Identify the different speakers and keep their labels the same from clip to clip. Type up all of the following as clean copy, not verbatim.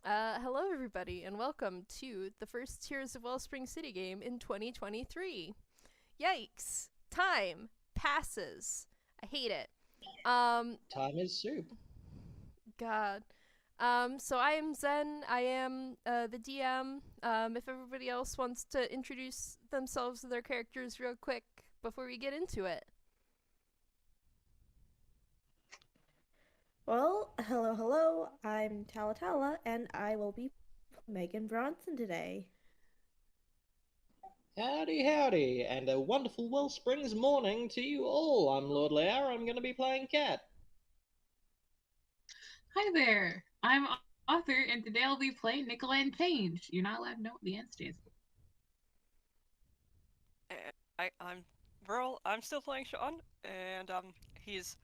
Speaker 1: Hello everybody, and welcome to the first Tears of Wellspring City game in 2023. Yikes! Time passes. I hate it. Um,
Speaker 2: Time is soup.
Speaker 1: God. So I am Zen. I am the DM. If everybody else wants to introduce themselves and their characters real quick before we get into it.
Speaker 3: Well, hello. I'm Talatala, and I will be Megan Bronson today.
Speaker 2: Howdy, howdy, and a wonderful Wellsprings morning to you all. I'm Lordlyhour. I'm going to be playing Cat.
Speaker 4: Hi there, I'm Author, and today I'll be playing Nikola N. You're not allowed to know what the N stands for.
Speaker 5: I'm Verl. I'm still playing Shaun, and he's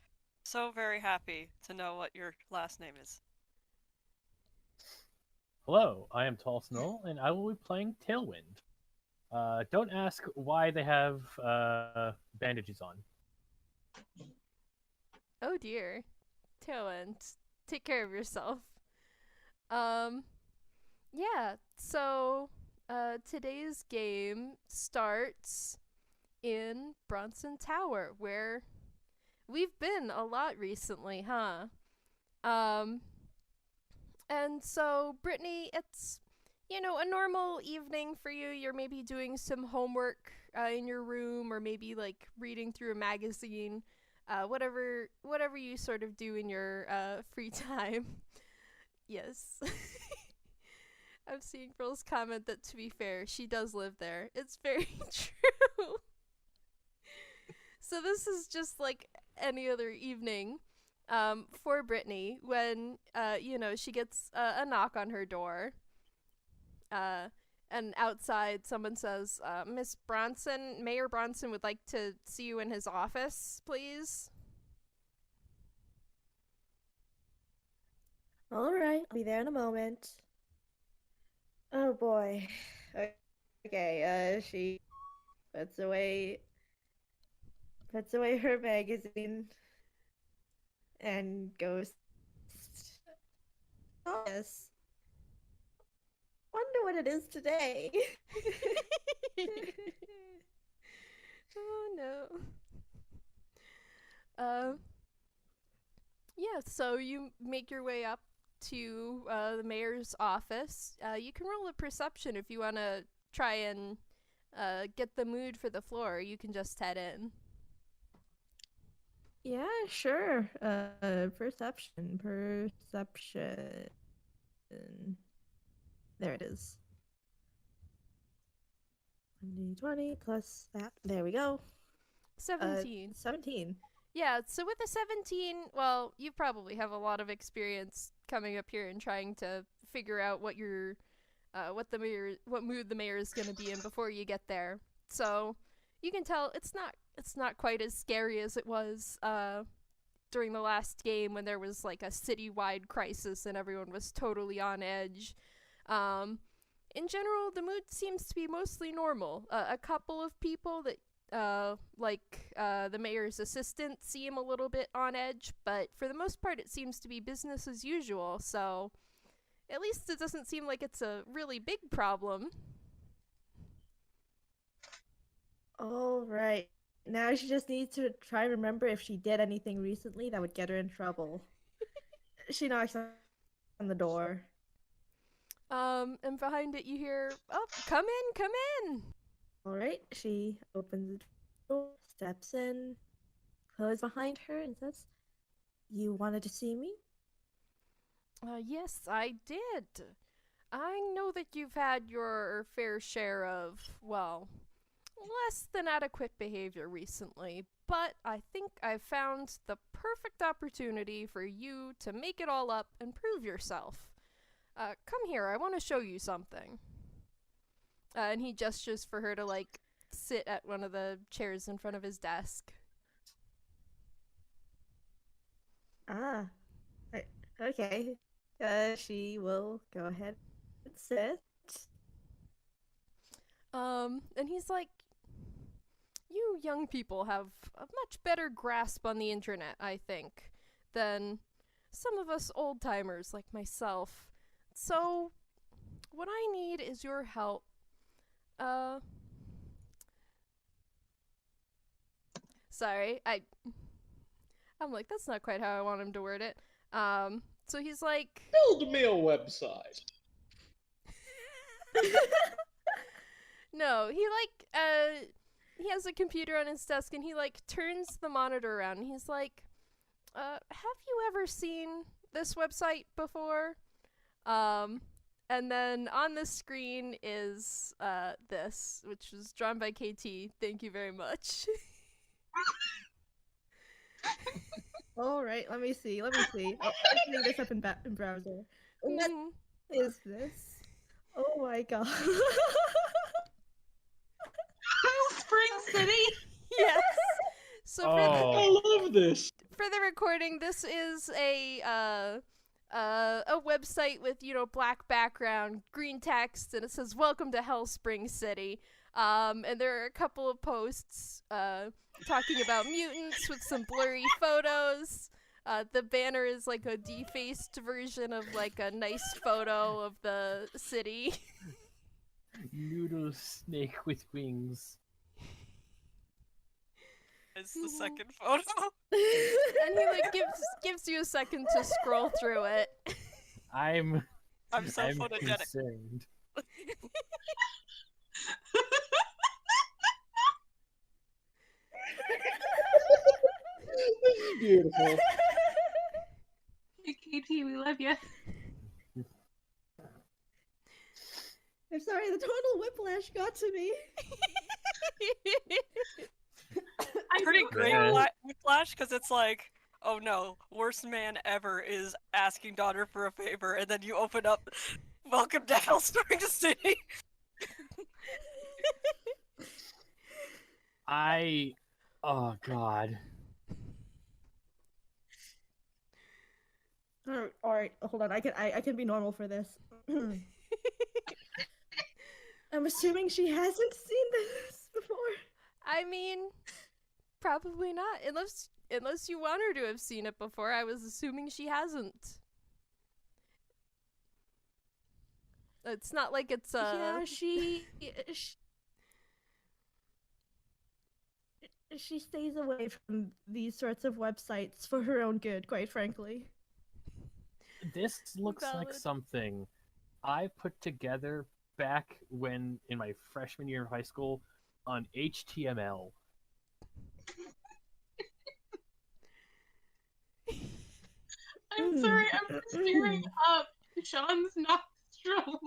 Speaker 5: so very happy to know what your last name is.
Speaker 6: Hello, I am Tallestnull, and I will be playing Tailwind. Don't ask why they have bandages on.
Speaker 1: Oh dear. Tailwind, take care of yourself. Um, yeah, so today's game starts in Bronson Tower, where we've been a lot recently, huh? Um, and so, Brittney, it's, a normal evening for you. You're maybe doing some homework in your room, or maybe like reading through a magazine, whatever you sort of do in your free time. Yes. I'm seeing Verl's comment that, to be fair, she does live there. It's very true. So this is just like any other evening for Brittney when, she gets a knock on her door. And outside someone says, Miss Bronson, Mayor Bronson would like to see you in his office, please.
Speaker 3: All right, I'll be there in a moment. Oh boy. Okay, she puts away her magazine and goes. Oh, yes. Wonder what it is today.
Speaker 1: Oh no. Yeah, so you make your way up to the mayor's office. You can roll a perception if you want to try and get the mood for the floor. You can just head in.
Speaker 3: Yeah, sure. Perception. There it is. 20 plus that. There we go.
Speaker 1: 17.
Speaker 3: 17.
Speaker 1: Yeah, so with a 17, well, you probably have a lot of experience coming up here and trying to figure out what mood the mayor is going to be in before you get there. So, you can tell it's not quite as scary as it was during the last game when there was like a citywide crisis and everyone was totally on edge. Um, in general, the mood seems to be mostly normal. A couple of people that the mayor's assistant seem a little bit on edge, but for the most part it seems to be business as usual, so at least it doesn't seem like it's a really big problem.
Speaker 3: All right. Now she just needs to try and remember if she did anything recently that would get her in trouble. She knocks on the door.
Speaker 1: And behind it you hear, oh, come in.
Speaker 3: All right. She opens the door, steps in, closes behind her, and says, "You wanted to see me?"
Speaker 1: Yes, I did. I know that you've had your fair share of, well, less than adequate behavior recently, but I think I've found the perfect opportunity for you to make it all up and prove yourself. Come here, I want to show you something. And he gestures for her to, like, sit at one of the chairs in front of his desk.
Speaker 3: Ah. Okay. She will go ahead and sit.
Speaker 1: And he's like, you young people have a much better grasp on the internet, I think, than some of us old timers like myself. So, what I need is your help. Sorry, I'm like, that's not quite how I want him to word it. So he's like,
Speaker 2: Build me a website.
Speaker 1: no, he has a computer on his desk and he like turns the monitor around and he's like, have you ever seen this website before? And then on the screen is this, which was drawn by KT. Thank you very much.
Speaker 3: All right, let me see. Oh, I'm putting this up in browser. What is this? Oh my god.
Speaker 4: Wellspring City.
Speaker 1: Yes. So for
Speaker 2: I love this.
Speaker 1: the recording, this is a website with, you know, black background, green text, and it says "Welcome to Wellspring City." And there are a couple of posts talking about mutants with some blurry photos. The banner is like a defaced version of like a nice photo of the city.
Speaker 6: Noodle snake with wings.
Speaker 5: It's the second photo.
Speaker 1: And he like gives you a second to scroll through it.
Speaker 6: I'm
Speaker 5: so photogenic.
Speaker 6: concerned.
Speaker 2: This is beautiful.
Speaker 4: Hey, KT, we love you.
Speaker 3: I'm sorry, the total whiplash got to me.
Speaker 5: Pretty great
Speaker 6: Yeah.
Speaker 5: whiplash, because it's like, oh no, worst man ever is asking daughter for a favor, and then you open up, welcome to Wellspring City.
Speaker 6: Oh god.
Speaker 3: All right, hold on. I can be normal for this. I'm assuming she hasn't seen this before.
Speaker 1: I mean, probably not. Unless you want her to have seen it before. I was assuming she hasn't. It's not like it's
Speaker 3: Yeah, she stays away from these sorts of websites for her own good, quite frankly.
Speaker 6: This looks like
Speaker 1: Valid.
Speaker 6: something I put together back when in my freshman year of high school on HTML.
Speaker 4: I'm sorry, I'm staring up Shaun's nostrils.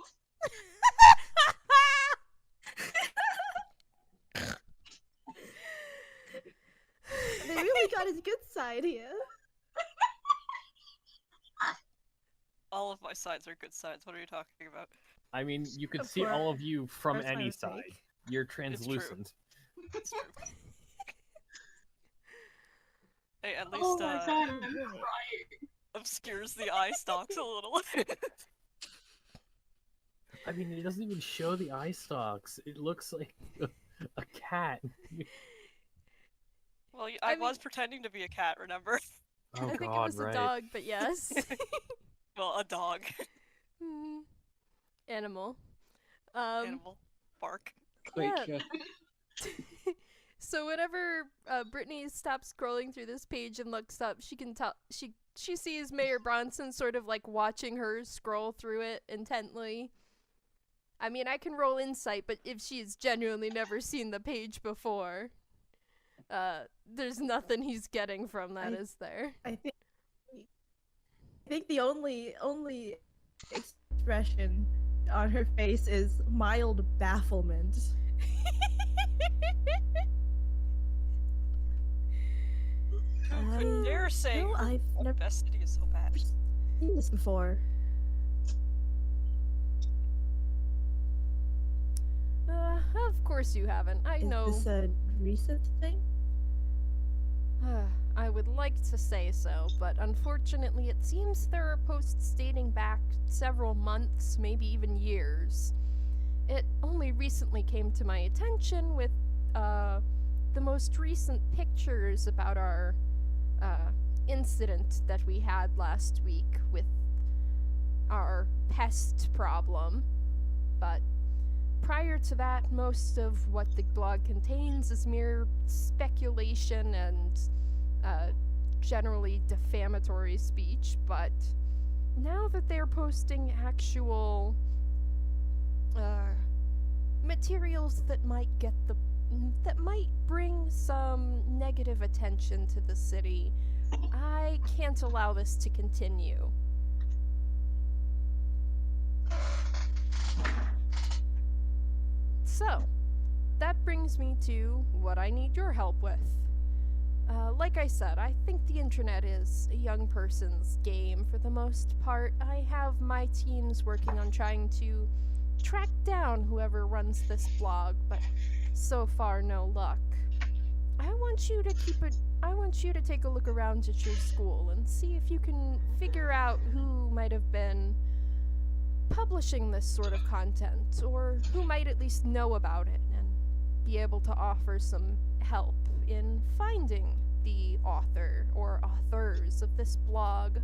Speaker 3: They really got his good side here.
Speaker 5: All of my sides are good sides. What are you talking about?
Speaker 6: I mean, you could
Speaker 3: Of
Speaker 6: see all
Speaker 3: course.
Speaker 6: of you from
Speaker 3: That's my
Speaker 6: any
Speaker 3: mistake.
Speaker 6: side. You're translucent.
Speaker 5: It's true. Hey, at least
Speaker 4: Oh my god, I'm
Speaker 3: Really?
Speaker 4: crying.
Speaker 5: obscures the eye stalks a little.
Speaker 6: I mean, it doesn't even show the eye stalks. It looks like a cat.
Speaker 5: Well,
Speaker 1: I
Speaker 5: I
Speaker 1: mean-
Speaker 5: was pretending to be a cat, remember?
Speaker 6: Oh
Speaker 1: I think
Speaker 6: god,
Speaker 1: it was
Speaker 6: right.
Speaker 1: a dog, but yes.
Speaker 5: Well, a dog.
Speaker 1: Hmm. Animal.
Speaker 5: Animal. Bark.
Speaker 2: Like,
Speaker 1: Yeah. So whenever Brittney stops scrolling through this page and looks up, she can tell she sees Mayor Bronson sort of like watching her scroll through it intently. I mean, I can roll insight, but if she's genuinely never seen the page before, there's nothing he's getting from that, is there?
Speaker 3: I think the only expression on her face is mild bafflement.
Speaker 5: Who could dare say
Speaker 3: No, I've never
Speaker 5: Best City is so bad?
Speaker 3: seen this before.
Speaker 1: Of course you haven't. I know.
Speaker 3: Is this a recent thing?
Speaker 1: I would like to say so, but unfortunately it seems there are posts dating back several months, maybe even years. It only recently came to my attention with the most recent pictures about our incident that we had last week with our pest problem. But prior to that, most of what the blog contains is mere speculation and generally defamatory speech. But now that they're posting actual materials that might bring some negative attention to the city, I can't allow this to continue. So, that brings me to what I need your help with. Like I said, I think the internet is a young person's game for the most part. I have my teams working on trying to track down whoever runs this blog, but so far no luck. I want you to take a look around at your school and see if you can figure out who might have been publishing this sort of content, or who might at least know about it and be able to offer some help in finding the author or authors of this blog.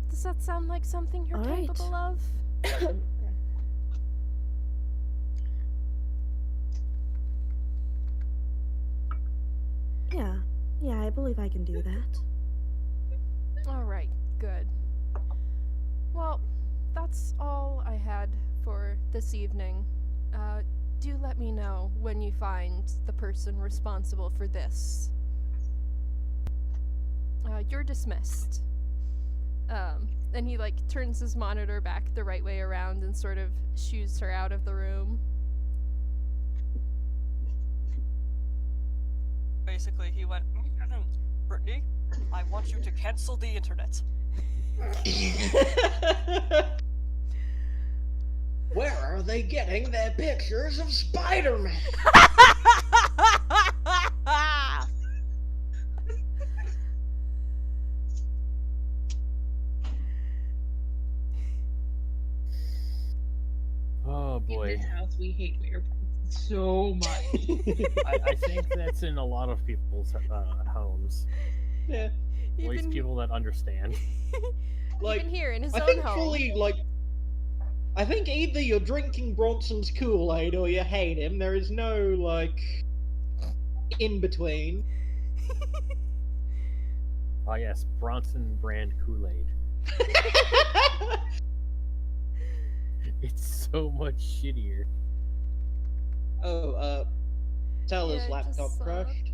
Speaker 1: Does that sound like something you're
Speaker 3: All right.
Speaker 1: capable of?
Speaker 3: Yeah, I believe I can do that.
Speaker 1: Alright, good. Well, that's all I had for this evening. Do let me know when you find the person responsible for this. You're dismissed. And he, turns his monitor back the right way around and sort of shoos her out of the room.
Speaker 5: Basically, he went, Brittney, I want you to cancel the internet.
Speaker 2: Where are they getting their pictures of Spider-Man?
Speaker 6: Oh boy.
Speaker 4: In this house, we hate Mayor Bronson so much.
Speaker 6: I think that's in a lot of people's homes.
Speaker 2: Yeah.
Speaker 6: At least
Speaker 1: Even-
Speaker 6: people that understand.
Speaker 2: Like,
Speaker 1: Even here in his
Speaker 2: I
Speaker 1: own
Speaker 2: think
Speaker 1: home.
Speaker 2: fully, I think either you're drinking Bronson's Kool-Aid or you hate him. There is no, in between.
Speaker 6: Oh yes, Bronson brand Kool-Aid. It's so much shittier.
Speaker 2: Oh, Tala's
Speaker 1: Yeah, I
Speaker 2: laptop
Speaker 1: just saw.
Speaker 2: crashed.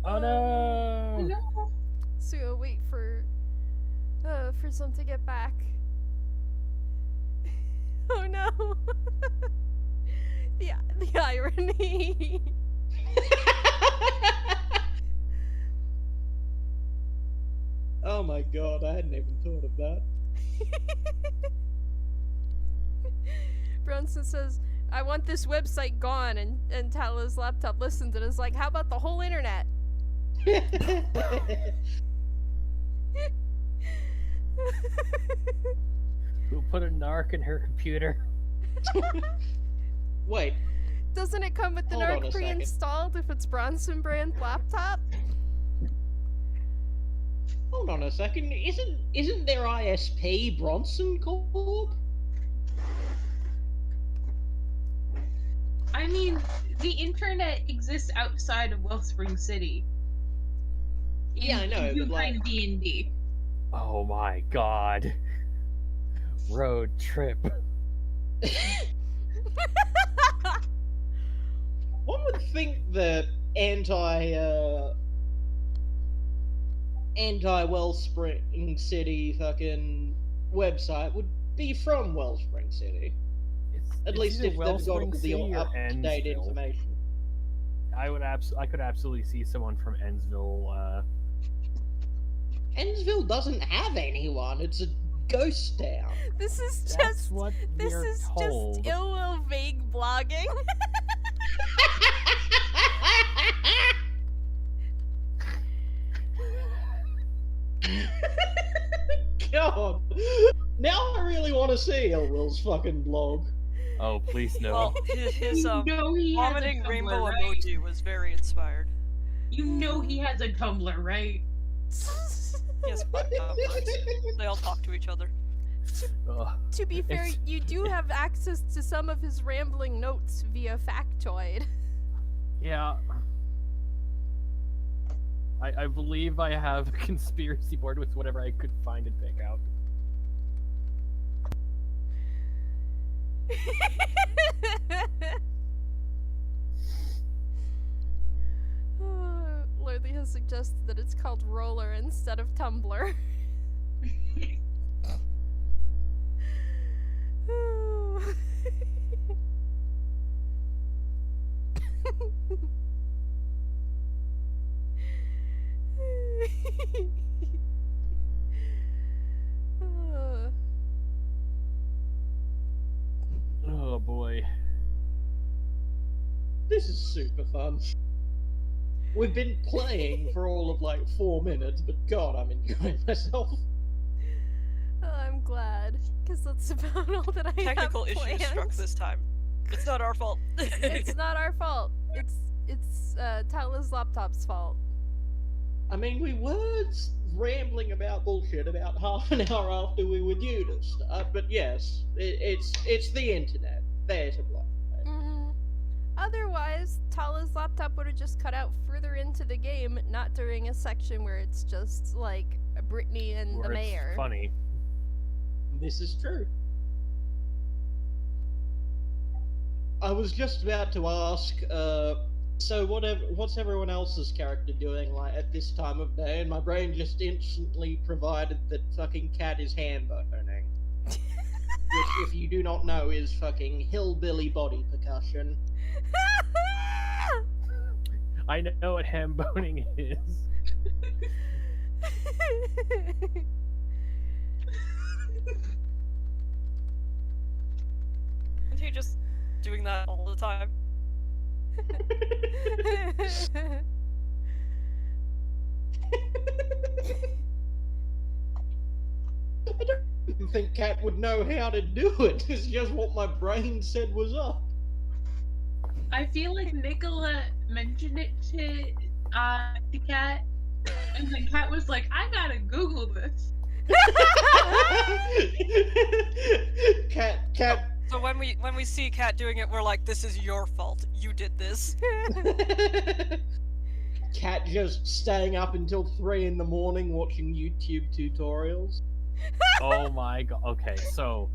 Speaker 6: Oh no!
Speaker 4: No.
Speaker 1: So you'll wait for some to get back. Oh no! the irony.
Speaker 2: Oh my god, I hadn't even thought of that.
Speaker 1: Bronson says, "I want this website gone," and Tala's laptop listens and is like, "How about the whole internet?"
Speaker 6: Who put a narc in her computer?
Speaker 2: Wait,
Speaker 1: Doesn't it come with the
Speaker 2: Hold on
Speaker 1: NARC
Speaker 2: a second.
Speaker 1: pre-installed if it's Bronson brand laptop?
Speaker 2: hold on a second. Isn't their ISP Bronson Corp?
Speaker 4: I mean, the internet exists outside of Wellspring City.
Speaker 2: Yeah, I know,
Speaker 4: You
Speaker 2: but,
Speaker 4: kind of D&D.
Speaker 6: Oh my god. Road trip.
Speaker 2: One would think the anti-Wellspring City fucking website would be from Wellspring City. At least if they've got all
Speaker 6: Wellspring
Speaker 2: the
Speaker 6: City or
Speaker 2: up-to-date
Speaker 6: Ennsville.
Speaker 2: information.
Speaker 6: I could absolutely see someone from Ennsville.
Speaker 2: Ennsville doesn't have anyone. It's a ghost town.
Speaker 1: This is
Speaker 6: That's
Speaker 1: just
Speaker 6: what
Speaker 1: this
Speaker 6: we're
Speaker 1: is
Speaker 6: told.
Speaker 1: just ill will vague blogging.
Speaker 2: God. Now I really want to see Elwill's fucking blog.
Speaker 6: Oh, please no.
Speaker 5: Well, his
Speaker 4: You know he has a
Speaker 5: vomiting
Speaker 4: Tumblr,
Speaker 5: rainbow
Speaker 4: right?
Speaker 5: emoji was very inspired.
Speaker 4: You know he has a Tumblr, right?
Speaker 5: He has 5 Tumblrs. They all talk to each other.
Speaker 6: Ugh.
Speaker 1: To be fair,
Speaker 6: It's-
Speaker 1: you do have access to some of his rambling notes via Factoid.
Speaker 6: Yeah. I believe I have a conspiracy board with whatever I could find and pick out.
Speaker 1: Lordly has suggested that it's called Roller instead of Tumblr.
Speaker 6: Oh boy.
Speaker 2: This is super fun. We've been playing for all of like 4 minutes, but God, I'm enjoying myself.
Speaker 1: Oh, I'm glad, because that's about all that I
Speaker 5: Technical
Speaker 1: have
Speaker 5: issues struck
Speaker 1: planned.
Speaker 5: this time. It's not our fault.
Speaker 1: It's not our fault. It's Tala's laptop's fault.
Speaker 2: I mean, we were rambling about bullshit about half an hour after we were due to start, but yes, it's the internet. There to blame.
Speaker 1: Otherwise, Tala's laptop would have just cut out further into the game, not during a section where it's just like Brittney and
Speaker 6: Where
Speaker 1: the
Speaker 6: it's
Speaker 1: mayor.
Speaker 6: funny.
Speaker 2: This is true. I was just about to ask, so what's everyone else's character doing like at this time of day? And my brain just instantly provided that fucking Cat is hand boning. Which, if you do not know, is fucking hillbilly body percussion.
Speaker 6: I know what ham boning is.
Speaker 5: Isn't he just doing that all the time?
Speaker 2: I don't even think Cat would know how to do it. It's just what my brain said was up.
Speaker 4: I feel like Nikola mentioned it to Cat, and then Cat was like, "I gotta Google this."
Speaker 2: Cat.
Speaker 5: So when we see Kat doing it, we're like, this is your fault. You did this.
Speaker 2: Cat just staying up until 3 in the morning watching YouTube tutorials.
Speaker 6: Oh my god. Okay, so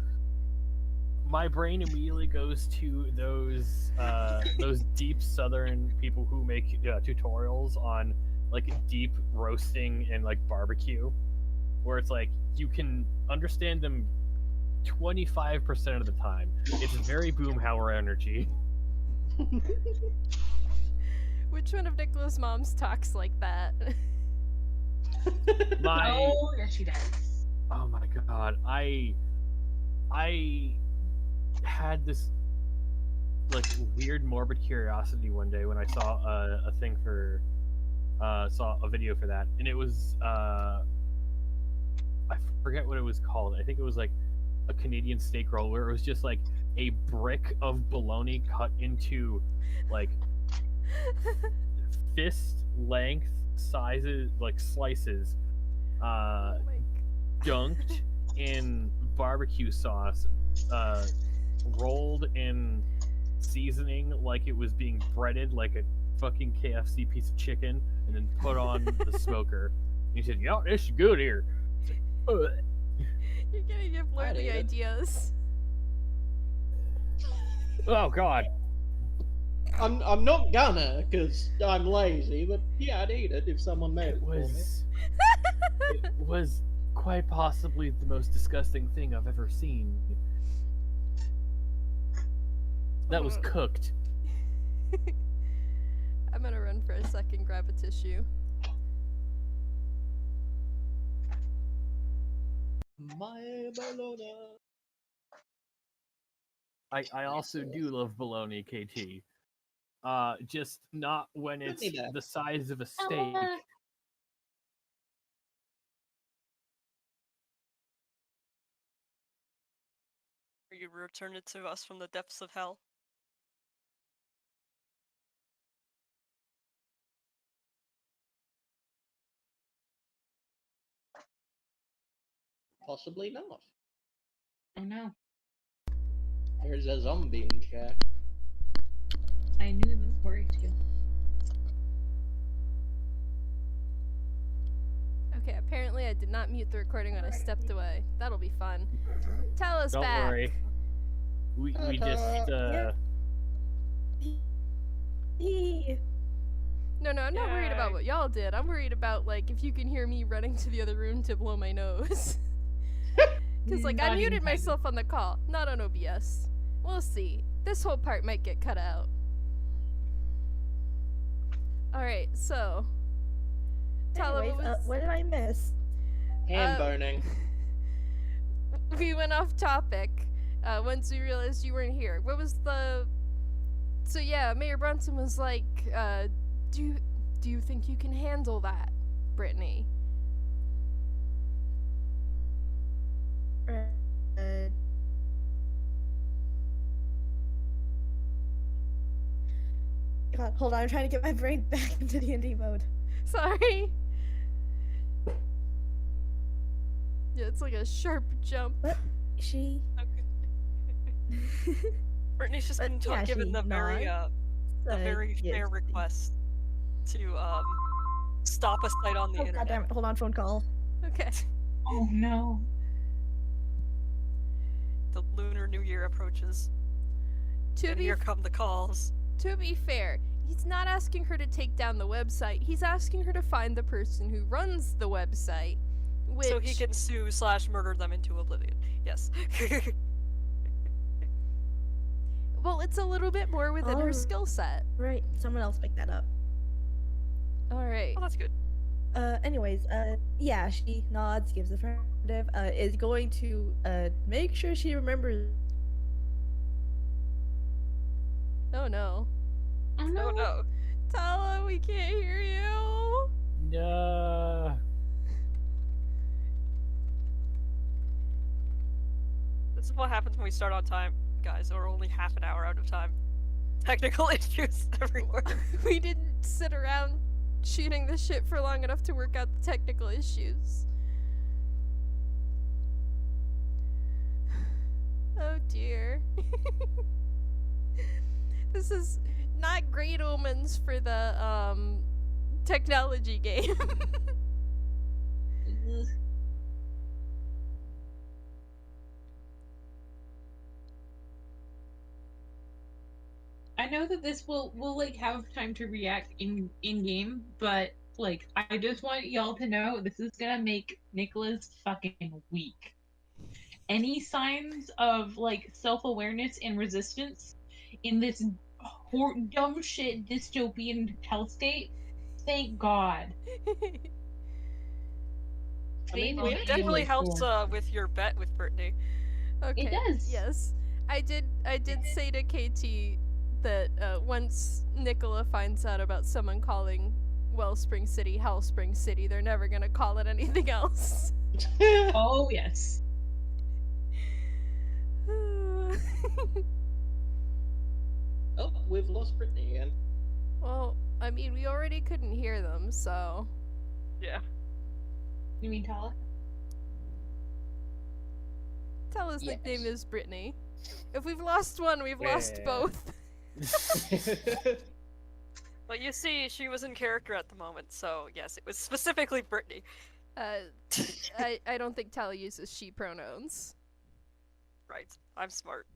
Speaker 6: my brain immediately goes to those deep southern people who make tutorials on like deep roasting and like barbecue, where it's like you can understand them 25% of the time. It's very Boomhauer energy.
Speaker 1: Which one of Nicola's moms talks like that?
Speaker 4: Oh, yes, she does.
Speaker 6: Oh my god, I had this like weird morbid curiosity one day when I saw a thing for saw a video for that, and it was I forget what it was called. I think it was like a Canadian steak roll where it was just like a brick of bologna cut into like fist length sizes, like slices,
Speaker 1: Oh my
Speaker 6: dunked in barbecue sauce, rolled in seasoning like it was being breaded like a fucking KFC piece of chicken, and then put on the smoker. And he said, "Yeah, it's good here." It's like, ugh.
Speaker 1: You're gonna give
Speaker 2: I'd
Speaker 1: Lordly
Speaker 2: eat it.
Speaker 1: ideas.
Speaker 6: Oh god.
Speaker 2: I'm not gonna, because I'm lazy, but yeah, I'd eat it if someone made it
Speaker 6: It
Speaker 2: for me.
Speaker 6: was quite possibly the most disgusting thing I've ever seen. That was cooked.
Speaker 1: I'm gonna run for a second, grab a tissue.
Speaker 2: My bologna.
Speaker 6: I also do love bologna, KT. Just not when
Speaker 2: Give
Speaker 6: it's
Speaker 2: me that.
Speaker 6: the size of a steak.
Speaker 5: you return it to us from the depths of hell?
Speaker 2: Possibly not.
Speaker 4: Oh no.
Speaker 2: There's a zombie in chat.
Speaker 4: I knew this story too.
Speaker 1: Okay, apparently I did not mute the recording when I stepped away. That'll be fun. Tell us
Speaker 6: Don't
Speaker 1: back.
Speaker 6: worry. We just
Speaker 1: No, I'm not worried about
Speaker 5: Yay.
Speaker 1: what y'all did. I'm worried about, like, if you can hear me running to the other room to blow my nose. Because, like, I
Speaker 4: Not
Speaker 1: muted
Speaker 4: even
Speaker 1: myself on the call, not on OBS. We'll see. This whole part might get cut out. Alright, so. Tala,
Speaker 3: Anyways, what did I miss?
Speaker 2: Hand boning.
Speaker 1: we went off topic once we realized you weren't here. What was the... So yeah, Mayor Bronson was like, do you think you can handle that, Brittney?
Speaker 3: God, hold on, I'm trying to get my brain back into D&D mode.
Speaker 1: Sorry. Yeah, it's like a sharp jump.
Speaker 3: What? She...
Speaker 5: Brittney's just been
Speaker 3: yeah,
Speaker 5: given
Speaker 3: she
Speaker 5: the very
Speaker 3: yes.
Speaker 5: fair request to stop a site on the
Speaker 3: Oh,
Speaker 5: internet.
Speaker 3: goddamn it, hold on, phone call.
Speaker 1: Okay.
Speaker 4: Oh no.
Speaker 5: The Lunar New Year approaches,
Speaker 1: To
Speaker 5: and
Speaker 1: be
Speaker 5: here come the calls.
Speaker 1: To be fair, he's not asking her to take down the website. He's asking her to find the person who runs the website, which...
Speaker 5: So he can sue/murder them into oblivion. Yes.
Speaker 1: Well, it's a little bit more within her skill set.
Speaker 3: Right, someone else pick that up.
Speaker 1: Alright.
Speaker 5: Oh, that's good.
Speaker 3: Anyways, yeah, she nods, gives affirmative, is going to, make sure she remembers.
Speaker 1: Oh no.
Speaker 4: Oh no.
Speaker 5: Oh no.
Speaker 1: Tala, we can't hear you!
Speaker 6: no.
Speaker 5: This is what happens when we start on time, guys. We're only half an hour out of time. Technical issues everywhere.
Speaker 1: We didn't sit around shooting the shit for long enough to work out the technical issues. Oh dear. This is not great omens for the technology game.
Speaker 4: I know that this will like have time to react in game, but like I just want y'all to know this is gonna make Nikola's fucking weak. Any signs of like self-awareness and resistance in this dumb shit dystopian hellstate, thank God.
Speaker 2: I mean,
Speaker 4: Faith
Speaker 2: we
Speaker 4: in
Speaker 5: It
Speaker 2: actually
Speaker 5: definitely
Speaker 4: Nikola's
Speaker 5: helps
Speaker 4: soul.
Speaker 5: with your bet with Brittney.
Speaker 1: Okay.
Speaker 4: It does.
Speaker 1: Yes. I did say to KT that once Nikola finds out about someone calling Wellspring City Hellspring City, they're never gonna call it anything else.
Speaker 4: Oh yes.
Speaker 2: Oh, we've lost Brittney again.
Speaker 1: Well, I mean, we already couldn't hear them, so...
Speaker 5: Yeah.
Speaker 4: You mean Tala?
Speaker 1: Tala's
Speaker 2: Yes.
Speaker 1: nickname is Brittney. If we've lost one, we've lost
Speaker 6: Yeah.
Speaker 1: both.
Speaker 5: But you see, she was in character at the moment, so yes, it was specifically Brittney.
Speaker 1: I don't think Tala uses she pronouns.
Speaker 5: Right. I'm smart.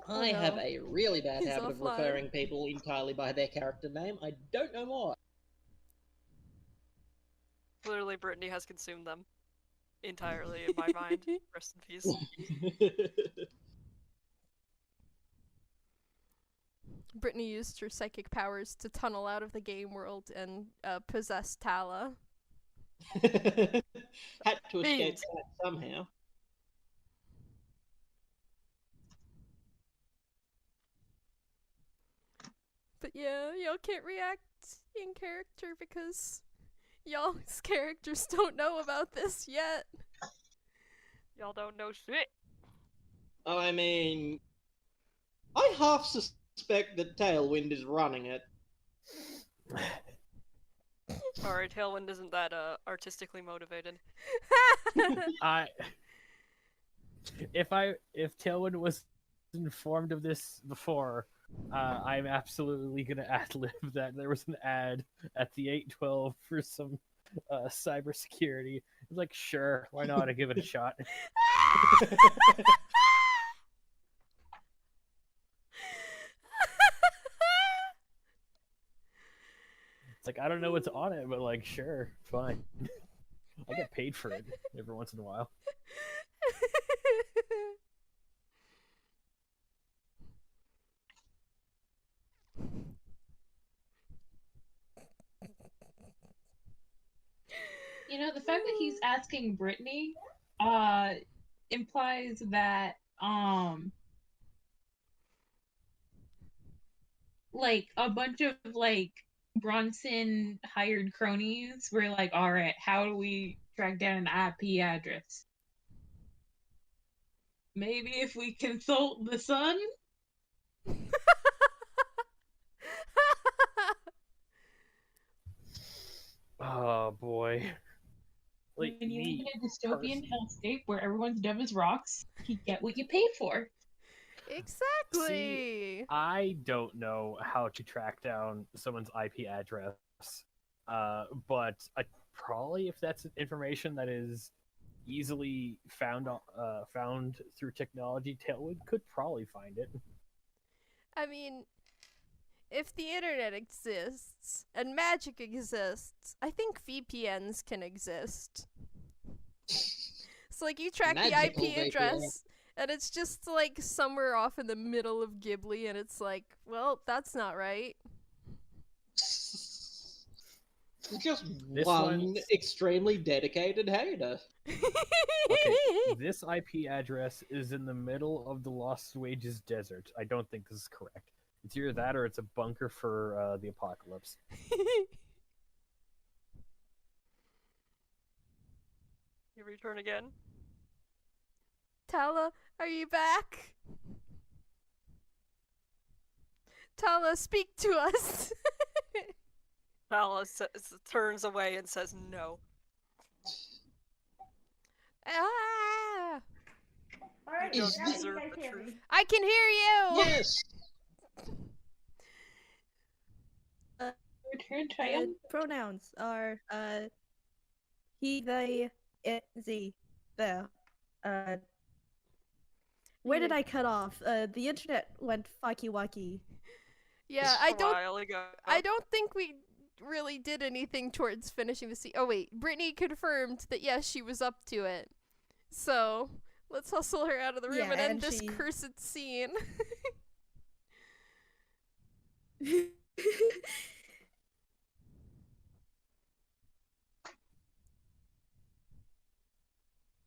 Speaker 2: I have a really bad
Speaker 1: He's
Speaker 2: habit of
Speaker 1: offline.
Speaker 2: referring people entirely by their character name. I don't know why.
Speaker 5: Clearly, Brittney has consumed them entirely in my mind. Rest in peace.
Speaker 1: Brittney used her psychic powers to tunnel out of the game world and possess Tala.
Speaker 2: Had to escape
Speaker 5: Beans.
Speaker 2: that somehow.
Speaker 1: But yeah, y'all can't react in character because y'all's characters don't know about this yet.
Speaker 5: Y'all don't know shit.
Speaker 2: I mean, I half suspect that Tailwind is running it.
Speaker 5: Alright, Tailwind isn't that artistically motivated.
Speaker 6: I if Tailwind was informed of this before, I'm absolutely gonna ad-lib that there was an ad at the 812 for some cybersecurity. It's like, sure, why not? I give it a shot. It's like, I don't know what's on it, but like, sure, fine. I get paid for it every once in a while.
Speaker 4: You know, the fact that he's asking Brittney implies that like a bunch of like Bronson hired cronies were like, all right, how do we track down an IP address? Maybe if we consult the sun?
Speaker 6: Oh boy. Like,
Speaker 4: When you live in a dystopian
Speaker 6: person-
Speaker 4: hellscape where everyone's dumb as rocks, you get what you pay for.
Speaker 1: Exactly.
Speaker 6: I don't know how to track down someone's IP address, but probably if that's information that is easily found through technology, Tailwind could probably find it.
Speaker 1: I mean, if the internet exists and magic exists, I think VPNs can exist. So like you track
Speaker 2: Magical
Speaker 1: the IP
Speaker 2: VPN.
Speaker 1: address and it's just like somewhere off in the middle of Ghibli and it's like, well, that's not right.
Speaker 2: Just
Speaker 6: This
Speaker 2: one
Speaker 6: one's-
Speaker 2: extremely dedicated hater.
Speaker 6: Okay, this IP address is in the middle of the Lost Wages Desert. I don't think this is correct. It's either that or it's a bunker for the apocalypse.
Speaker 5: You return again?
Speaker 1: Tala, are you back? Tala, speak to us.
Speaker 5: Tala turns away and says no.
Speaker 1: Ah,
Speaker 3: Alright,
Speaker 5: You
Speaker 2: Is-
Speaker 3: now you
Speaker 5: deserve
Speaker 3: guys
Speaker 5: the
Speaker 3: hear
Speaker 5: truth.
Speaker 3: me.
Speaker 1: I can hear you.
Speaker 2: Yes!
Speaker 4: Return triumph.
Speaker 3: Pronouns are he, they, it, z, the. Where did I cut off? The internet went fucky wucky.
Speaker 1: Yeah,
Speaker 5: A while ago.
Speaker 1: I don't think we really did anything towards finishing the scene. Oh wait, Brittney confirmed that yes, she was up to it. So let's hustle her out of the room
Speaker 3: Yeah,
Speaker 1: and end
Speaker 3: and
Speaker 1: this
Speaker 3: she-
Speaker 1: cursed scene.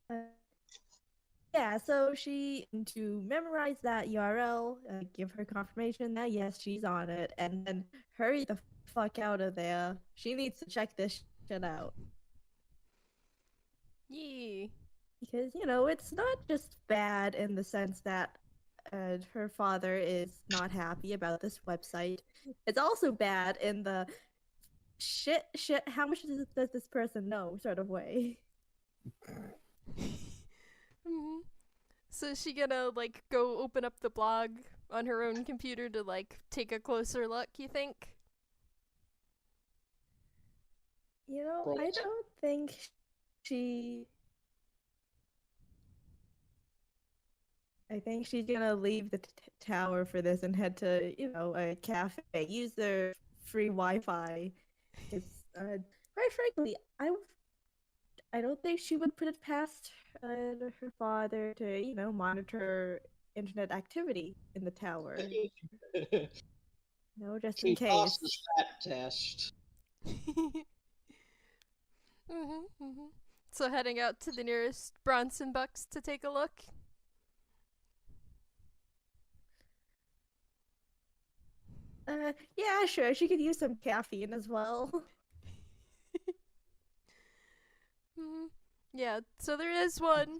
Speaker 3: Uh, yeah, so she to memorize that URL, give her confirmation that yes, she's on it, and then hurry the fuck out of there. She needs to check this shit out.
Speaker 1: Yee.
Speaker 3: Because, you know, it's not just bad in the sense that her father is not happy about this website. It's also bad in the shit, how much does this person know sort of way.
Speaker 1: Mhm. So is she gonna like go open up the blog on her own computer to like take a closer look, you think?
Speaker 3: You know, I
Speaker 2: Right.
Speaker 3: don't think she. I think she's gonna leave the tower for this and head to, you know, a cafe. Use their free Wi-Fi. It's, quite frankly, I don't think she would put it past her father to, you know, monitor internet activity in the tower. No, just in
Speaker 2: She
Speaker 3: case.
Speaker 2: passes that test.
Speaker 1: So heading out to the nearest Bronson Bucks to take a look.
Speaker 3: Yeah, sure. She could use some caffeine as well.
Speaker 1: Mhm. Yeah, so there is one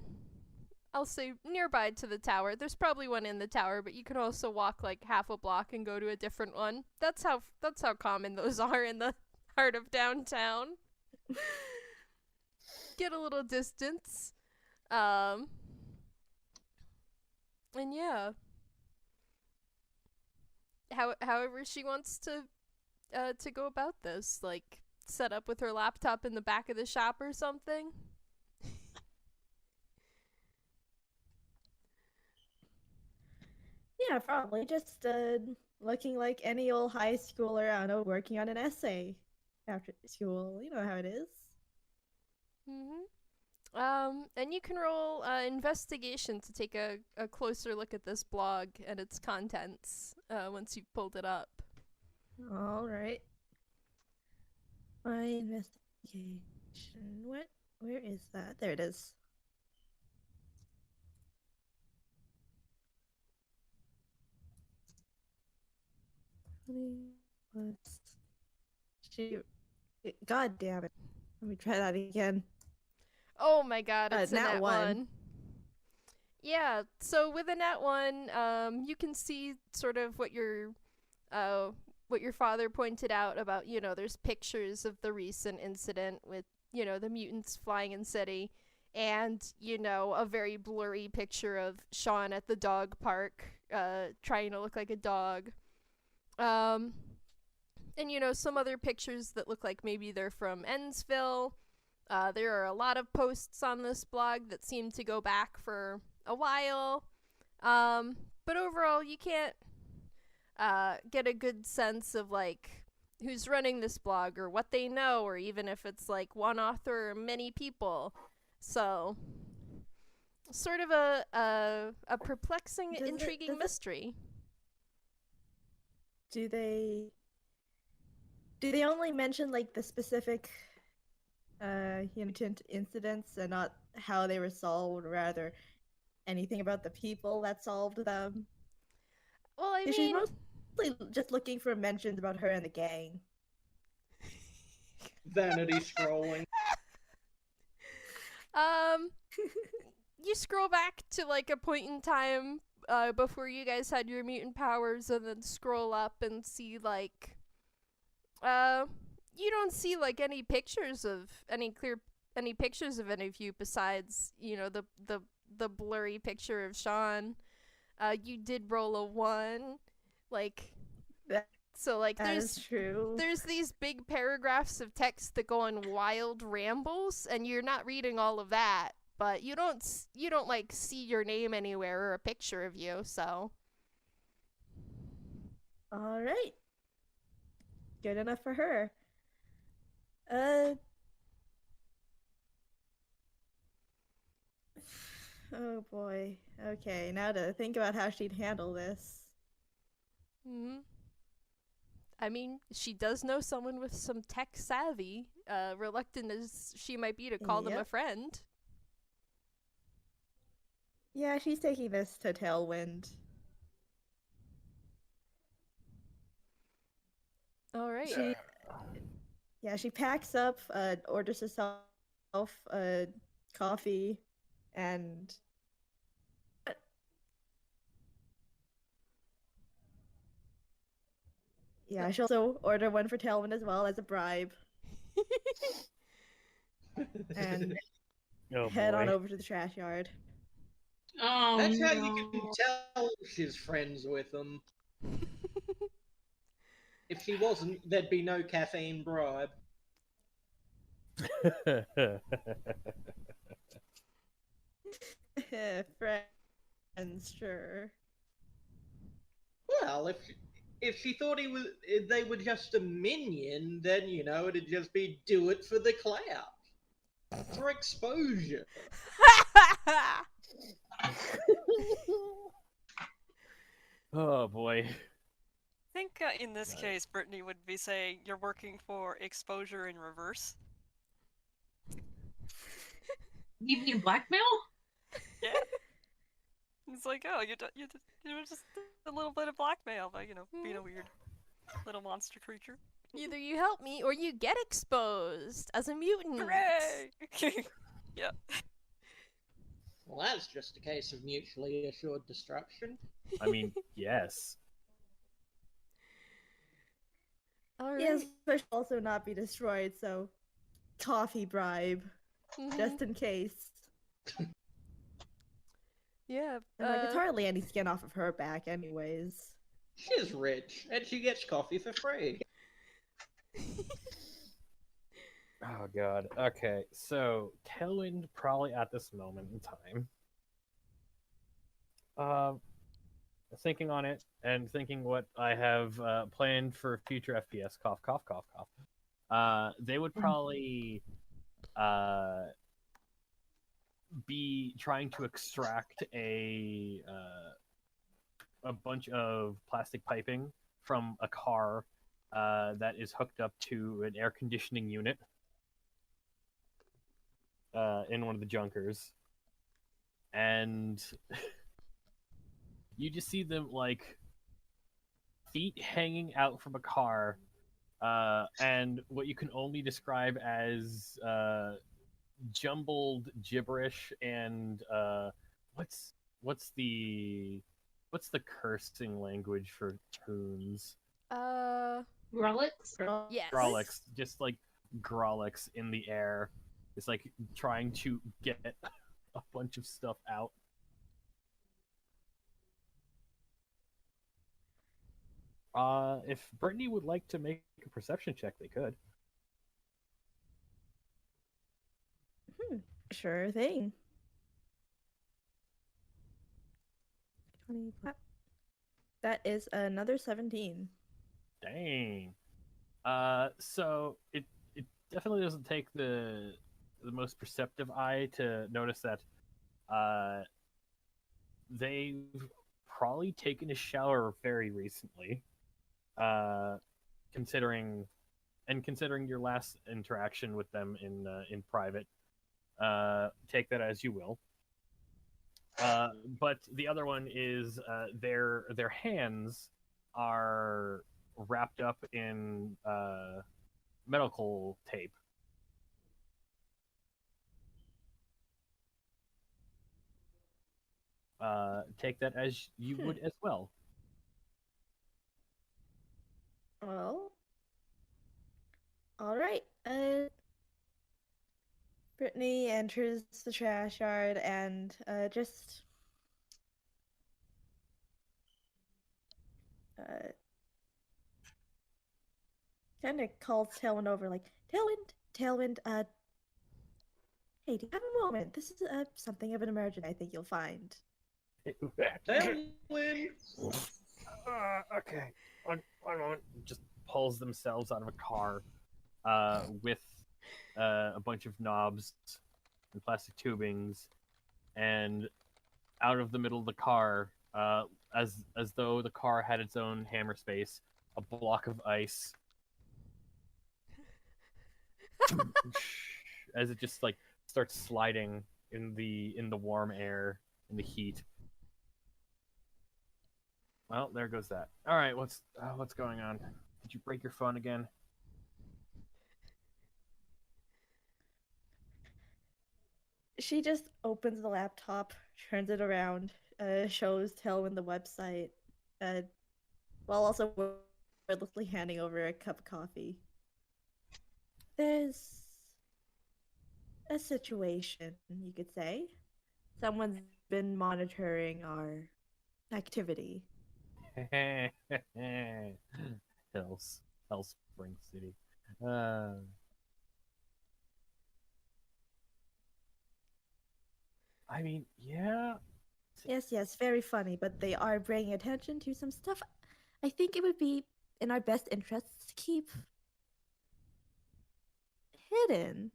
Speaker 1: I'll say nearby to the tower. There's probably one in the tower, but you can also walk like half a block and go to a different one. That's how common those are in the heart of downtown. Get a little distance. And yeah. However she wants to go about this, like set up with her laptop in the back of the shop or something.
Speaker 3: Yeah, probably just looking like any old high schooler, I don't know, working on an essay after school. You know how it is.
Speaker 1: And you can roll investigation to take a closer look at this blog and its contents once you've pulled it up.
Speaker 3: All right. My investigation. What? Where is that? There it is. Let's shoot. God damn it. Let me try that again.
Speaker 1: Oh my god, it's a
Speaker 3: nat
Speaker 1: nat one. Yeah, so with a nat 1, you can see sort of what your father pointed out about, there's pictures of the recent incident with, the mutants flying in city, and, a very blurry picture of Shaun at the dog park, trying to look like a dog. And, some other pictures that look like maybe they're from Ensville. There are a lot of posts on this blog that seem to go back for a while. But overall, you can't get a good sense of, like, who's running this blog or what they know, or even if it's, like, one author or many people. So, sort of a perplexing, intriguing mystery.
Speaker 3: Do they only mention, like, the specific incidents and not how they were solved, or rather anything about the people that solved them?
Speaker 1: Well, I mean,
Speaker 3: she's mostly just looking for mentions about her and the gang.
Speaker 2: Vanity scrolling.
Speaker 1: You scroll back to like a point in time before you guys had your mutant powers, and then scroll up and see like you don't see like any pictures of any pictures of any of you besides, the blurry picture of Shaun. You did roll a 1, like so like
Speaker 3: That's true.
Speaker 1: There's these big paragraphs of text that go on wild rambles, and you're not reading all of that, but you don't like see your name anywhere or a picture of you, so.
Speaker 3: All right. Good enough for her. Oh boy. Okay, now to think about how she'd handle this.
Speaker 1: I mean, she does know someone with some tech savvy, reluctant as she might be to call them a friend.
Speaker 3: Yeah, she's taking this to Tailwind.
Speaker 1: All right.
Speaker 3: She packs up, orders herself coffee, and yeah, she'll also order one for Tailwind as well as a bribe. And head on over to the trash yard.
Speaker 4: Oh,
Speaker 2: That's
Speaker 4: no.
Speaker 2: how you can tell she's friends with them. If she wasn't, there'd be no caffeine bribe.
Speaker 3: Friends, sure.
Speaker 2: Well, if she thought they were just a minion, then it'd just be do it for the clout, for exposure.
Speaker 6: Oh boy.
Speaker 5: I think in this case, Brittney would be saying you're working for exposure in reverse.
Speaker 4: You mean blackmail?
Speaker 5: Yeah. It's like, oh, you were just a little bit of blackmail by, being a weird little monster creature.
Speaker 1: Either you help me or you get exposed as a mutant.
Speaker 5: Hooray! Yeah.
Speaker 2: Well, that's just a case of mutually assured destruction.
Speaker 6: I mean, yes.
Speaker 1: All right.
Speaker 3: Yes, but she'll also not be destroyed, so coffee bribe,
Speaker 1: Mhm.
Speaker 3: just in case.
Speaker 1: Yeah.
Speaker 3: And like, it's hardly any skin off of her back, anyways.
Speaker 2: She's rich, and she gets coffee for free.
Speaker 6: Oh god. Okay, so Tailwind probably at this moment in time. Thinking on it and thinking what I have planned for future FPS. Cough, cough, cough, cough. They would probably be trying to extract a bunch of plastic piping from a car that is hooked up to an air conditioning unit in one of the junkers, and you just see them like feet hanging out from a car, and what you can only describe as jumbled gibberish and what's the cursing language for toons?
Speaker 4: Relics?
Speaker 1: Yes.
Speaker 6: Grolix, just like Grolix in the air. It's like trying to get a bunch of stuff out. If Brittney would like to make a perception check, they could.
Speaker 3: Sure thing. 20. That is another 17.
Speaker 6: Dang. So it definitely doesn't take the most perceptive eye to notice that they've probably taken a shower very recently. Considering your last interaction with them in private. Take that as you will. But the other one is their hands are wrapped up in medical tape. Take that as you would as well.
Speaker 3: Well, all right. Brittney enters the trash yard and just kind of calls Tailwind over, like, Tailwind, hey, do you have a moment? This is something of an emergent I think you'll find.
Speaker 2: Tailwind!
Speaker 6: Okay. One moment. Just pulls themselves out of a car with a bunch of knobs and plastic tubings, and out of the middle of the car, as though the car had its own hammer space, a block of ice. As it just like starts sliding in the warm air, in the heat. Well, there goes that. All right, what's going on? Did you break your phone again?
Speaker 3: She just opens the laptop, turns it around, shows Tailwind the website, while also wordlessly handing over a cup of coffee. There's a situation, you could say. Someone's been monitoring our activity.
Speaker 6: Wellspring City. I mean, yeah.
Speaker 3: Yes, very funny, but they are bringing attention to some stuff I think it would be in our best interests to keep hidden.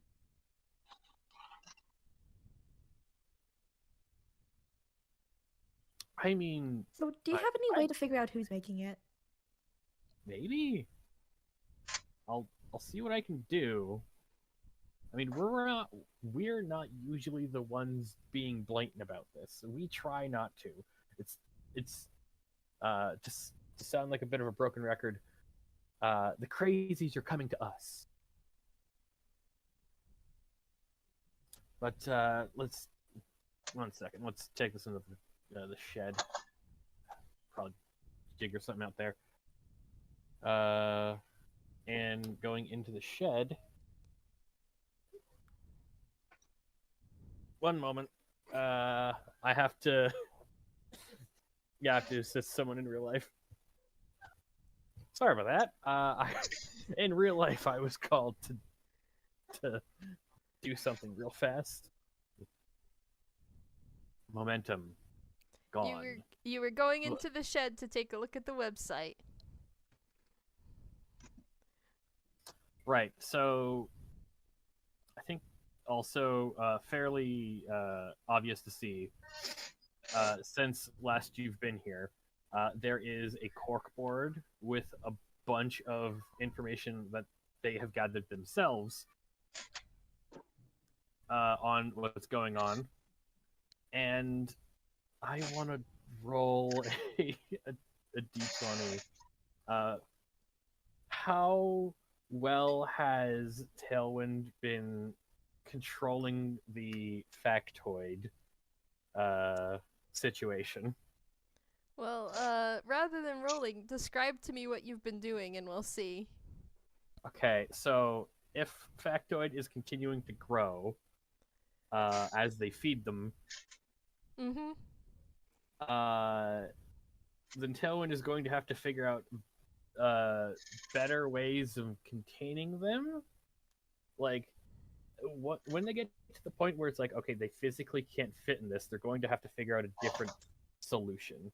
Speaker 6: I mean,
Speaker 3: So, do you have any way to figure out who's making it?
Speaker 6: maybe. I'll see what I can do. I mean, we're not usually the ones being blatant about this. We try not to. It's just to sound like a bit of a broken record. The crazies are coming to us. But let's 1 second. Let's take this into the shed. Probably figure something out there. And going into the shed. 1 moment. I have to. Yeah, I have to assist someone in real life. Sorry about that. In real life, I was called to do something real fast. Momentum gone.
Speaker 1: You were going into the shed to take a look at the website.
Speaker 6: Right. So, I think also fairly obvious to see. Since last you've been here, there is a corkboard with a bunch of information that they have gathered themselves on what's going on, and I want to roll a d20. How well has Tailwind been controlling the factoid situation?
Speaker 1: Well, rather than rolling, describe to me what you've been doing and we'll see.
Speaker 6: Okay, so if factoid is continuing to grow as they feed them,
Speaker 1: Mm-hmm.
Speaker 6: then Tailwind is going to have to figure out better ways of containing them. Like, when they get to the point where it's like, okay, they physically can't fit in this, they're going to have to figure out a different solution.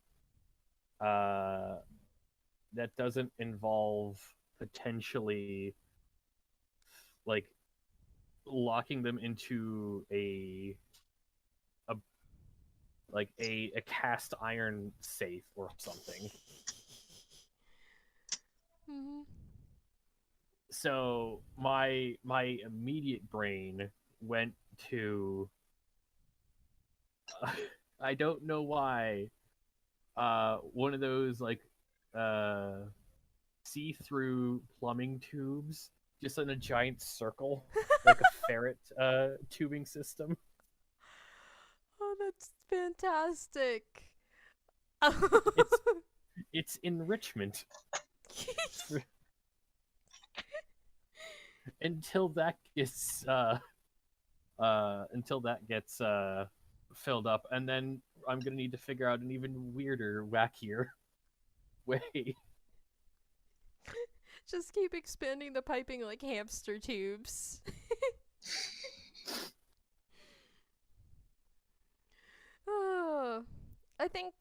Speaker 6: That doesn't involve potentially like locking them into a cast iron safe or something.
Speaker 1: Mm-hmm.
Speaker 6: So my immediate brain went to I don't know why one of those like see-through plumbing tubes just in a giant circle, like a ferret tubing system.
Speaker 1: Oh, that's fantastic.
Speaker 6: It's enrichment. Until that gets filled up, and then I'm gonna need to figure out an even weirder, wackier way.
Speaker 1: Just keep expanding the piping like hamster tubes. Oh, I think,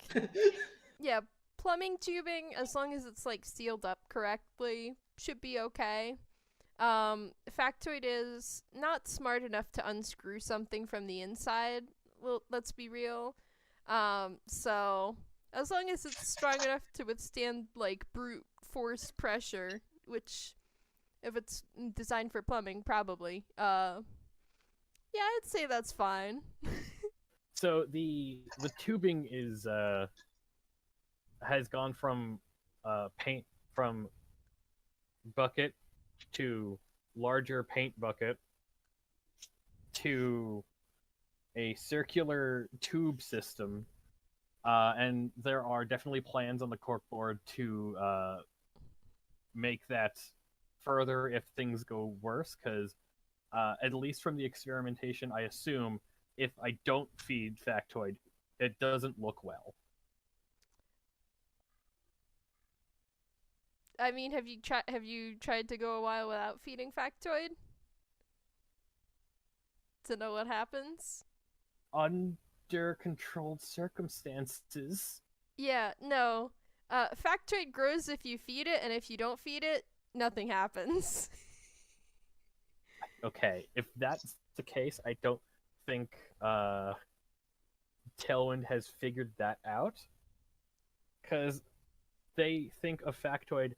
Speaker 1: yeah, plumbing tubing, as long as it's like sealed up correctly, should be okay. Factoid is not smart enough to unscrew something from the inside. Well, let's be real. So as long as it's strong enough to withstand like brute force pressure, which if it's designed for plumbing, probably. Yeah, I'd say that's fine.
Speaker 6: So the tubing is has gone from paint from bucket to larger paint bucket to a circular tube system, and there are definitely plans on the corkboard to make that further if things go worse, because at least from the experimentation, I assume if I don't feed factoid, it doesn't look well.
Speaker 1: I mean, have you tried to go a while without feeding factoid? To know what happens?
Speaker 6: Under controlled circumstances.
Speaker 1: Yeah, no. Factoid grows if you feed it, and if you don't feed it, nothing happens.
Speaker 6: Okay, if that's the case, I don't think Tailwind has figured that out. Because they think of factoid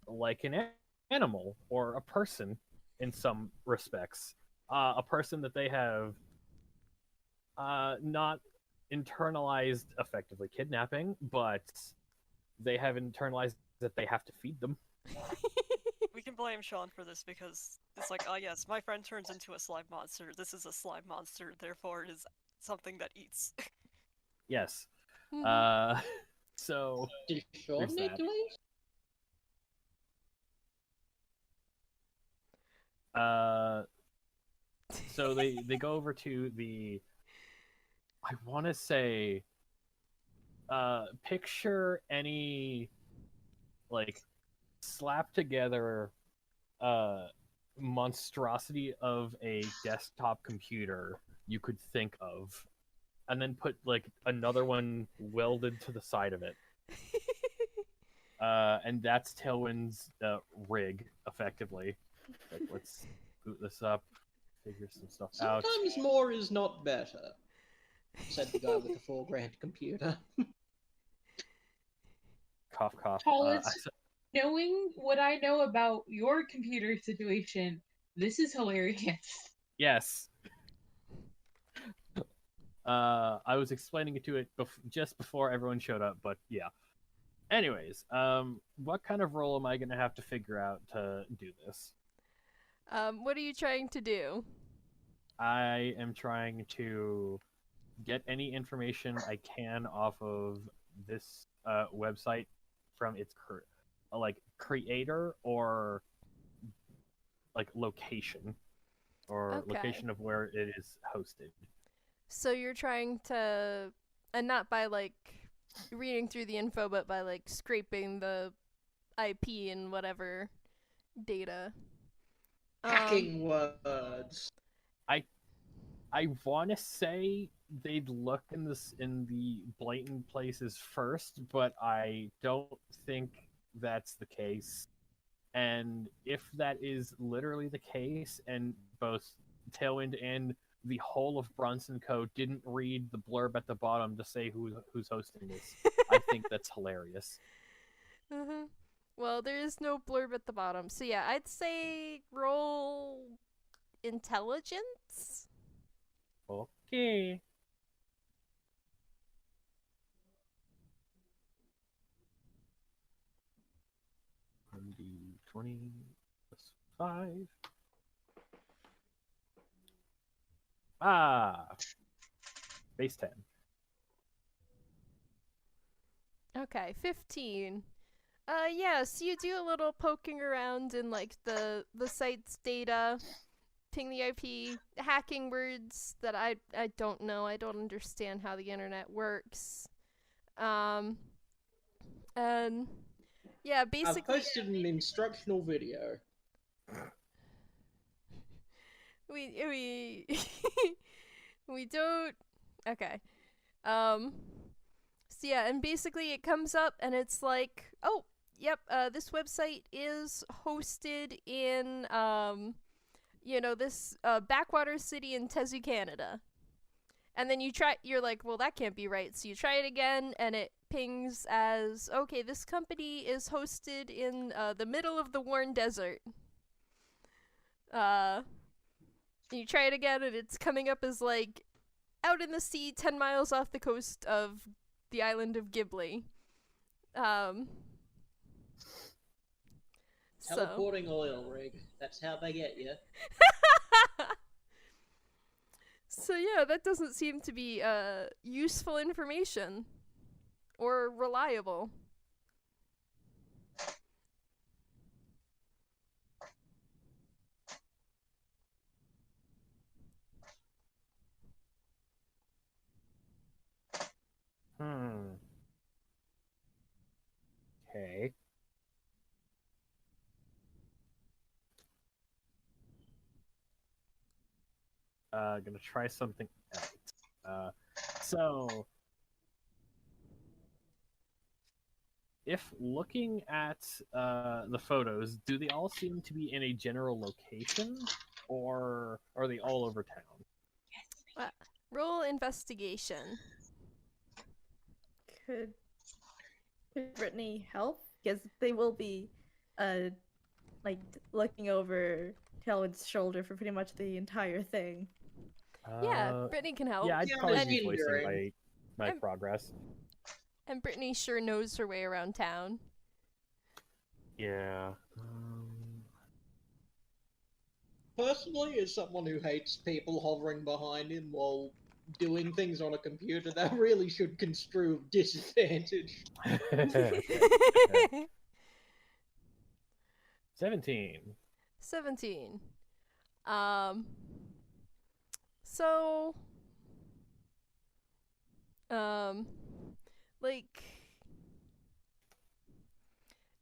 Speaker 6: like an animal or a person in some respects. A person that they have not internalized effectively kidnapping, but they have internalized that they have to feed them.
Speaker 5: We can blame Shaun for this because it's like, oh yes, my friend turns into a slime monster. This is a slime monster, therefore it is something that eats.
Speaker 6: Yes.
Speaker 1: Mhm.
Speaker 6: So
Speaker 2: Did Shaun
Speaker 6: There's
Speaker 2: need
Speaker 6: that.
Speaker 2: to eat?
Speaker 6: so they go over to the, I want to say, picture any like slap together monstrosity of a desktop computer you could think of, and then put like another one welded to the side of it. And that's Tailwind's rig, effectively. Like, let's boot this up, figure some stuff out.
Speaker 2: Sometimes more is not better, said the guy with the $4,000 computer.
Speaker 6: Cough, cough.
Speaker 4: Tallest, knowing what I know about your computer situation, this is hilarious.
Speaker 6: Yes. I was explaining it to it just before everyone showed up, but yeah. Anyways, what kind of role am I going to have to figure out to do this?
Speaker 1: What are you trying to do?
Speaker 6: I am trying to get any information I can off of this website from its creator or like location or
Speaker 1: Okay.
Speaker 6: location of where it is hosted.
Speaker 1: So you're trying to, and not by like reading through the info, but by like scraping the IP and whatever data.
Speaker 2: Hacking words.
Speaker 6: I want to say they'd look in the blatant places first, but I don't think that's the case. And if that is literally the case, and both Tailwind and the whole of Bronson Co. didn't read the blurb at the bottom to say who's hosting this, I think that's hilarious.
Speaker 1: Mm-hmm. Well, there is no blurb at the bottom, so yeah, I'd say roll intelligence.
Speaker 6: Okay. D20 plus 5. Base 10.
Speaker 1: Okay, 15. Yeah, so you do a little poking around in like the site's data, ping the IP, hacking words that I don't know. I don't understand how the internet works. And yeah,
Speaker 2: I've
Speaker 1: basically
Speaker 2: posted an instructional video.
Speaker 1: we we don't. Okay. So yeah, and basically it comes up and it's like, oh, yep, this website is hosted in this backwater city in Tezu, Canada. And then you're like, well, that can't be right. So you try it again, and it pings as, okay, this company is hosted in the middle of the Warren Desert. You try it again, and it's coming up as, like, out in the sea, 10 miles off the coast of the island of Ghibli.
Speaker 2: Teleporting oil rig. That's how they get you.
Speaker 1: So yeah, that doesn't seem to be useful information or reliable.
Speaker 6: Okay. Gonna try something else. So, if looking at the photos, do they all seem to be in a general location, or are they all over town?
Speaker 1: Roll investigation.
Speaker 3: Could Brittney help? Because they will be, looking over Tailwind's shoulder for pretty much the entire thing.
Speaker 1: Yeah, Brittney can help.
Speaker 6: Yeah, I'd
Speaker 2: Yeah,
Speaker 6: probably
Speaker 2: and
Speaker 6: be voicing
Speaker 2: enduring.
Speaker 6: my progress.
Speaker 1: And Brittney sure knows her way around town.
Speaker 6: Yeah.
Speaker 2: Personally, as someone who hates people hovering behind him while doing things on a computer, that really should construe disadvantage.
Speaker 6: 17.
Speaker 1: 17. Um, so, like,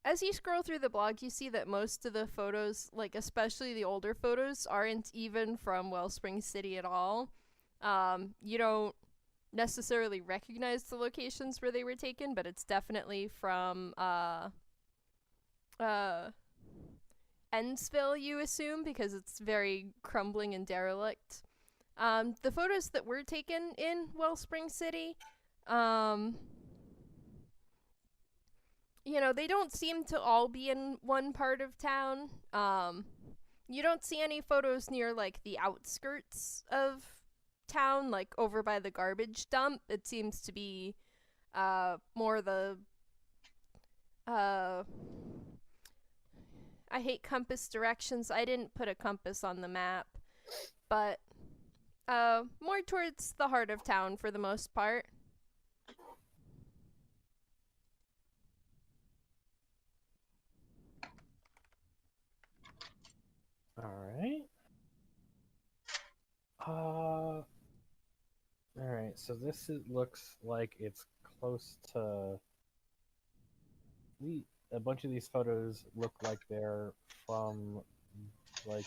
Speaker 1: as you scroll through the blog, you see that most of the photos, like, especially the older photos, aren't even from Wellspring City at all. You don't necessarily recognize the locations where they were taken, but it's definitely from, Endsville, you assume, because it's very crumbling and derelict. The photos that were taken in Wellspring City, they don't seem to all be in one part of town. You don't see any photos near, like, the outskirts of town, like, over by the garbage dump. It seems to be, more the, I hate compass directions. I didn't put a compass on the map, but more towards the heart of town for the most part.
Speaker 6: Alright. Alright, so this looks like it's close to... A bunch of these photos look like they're from, like,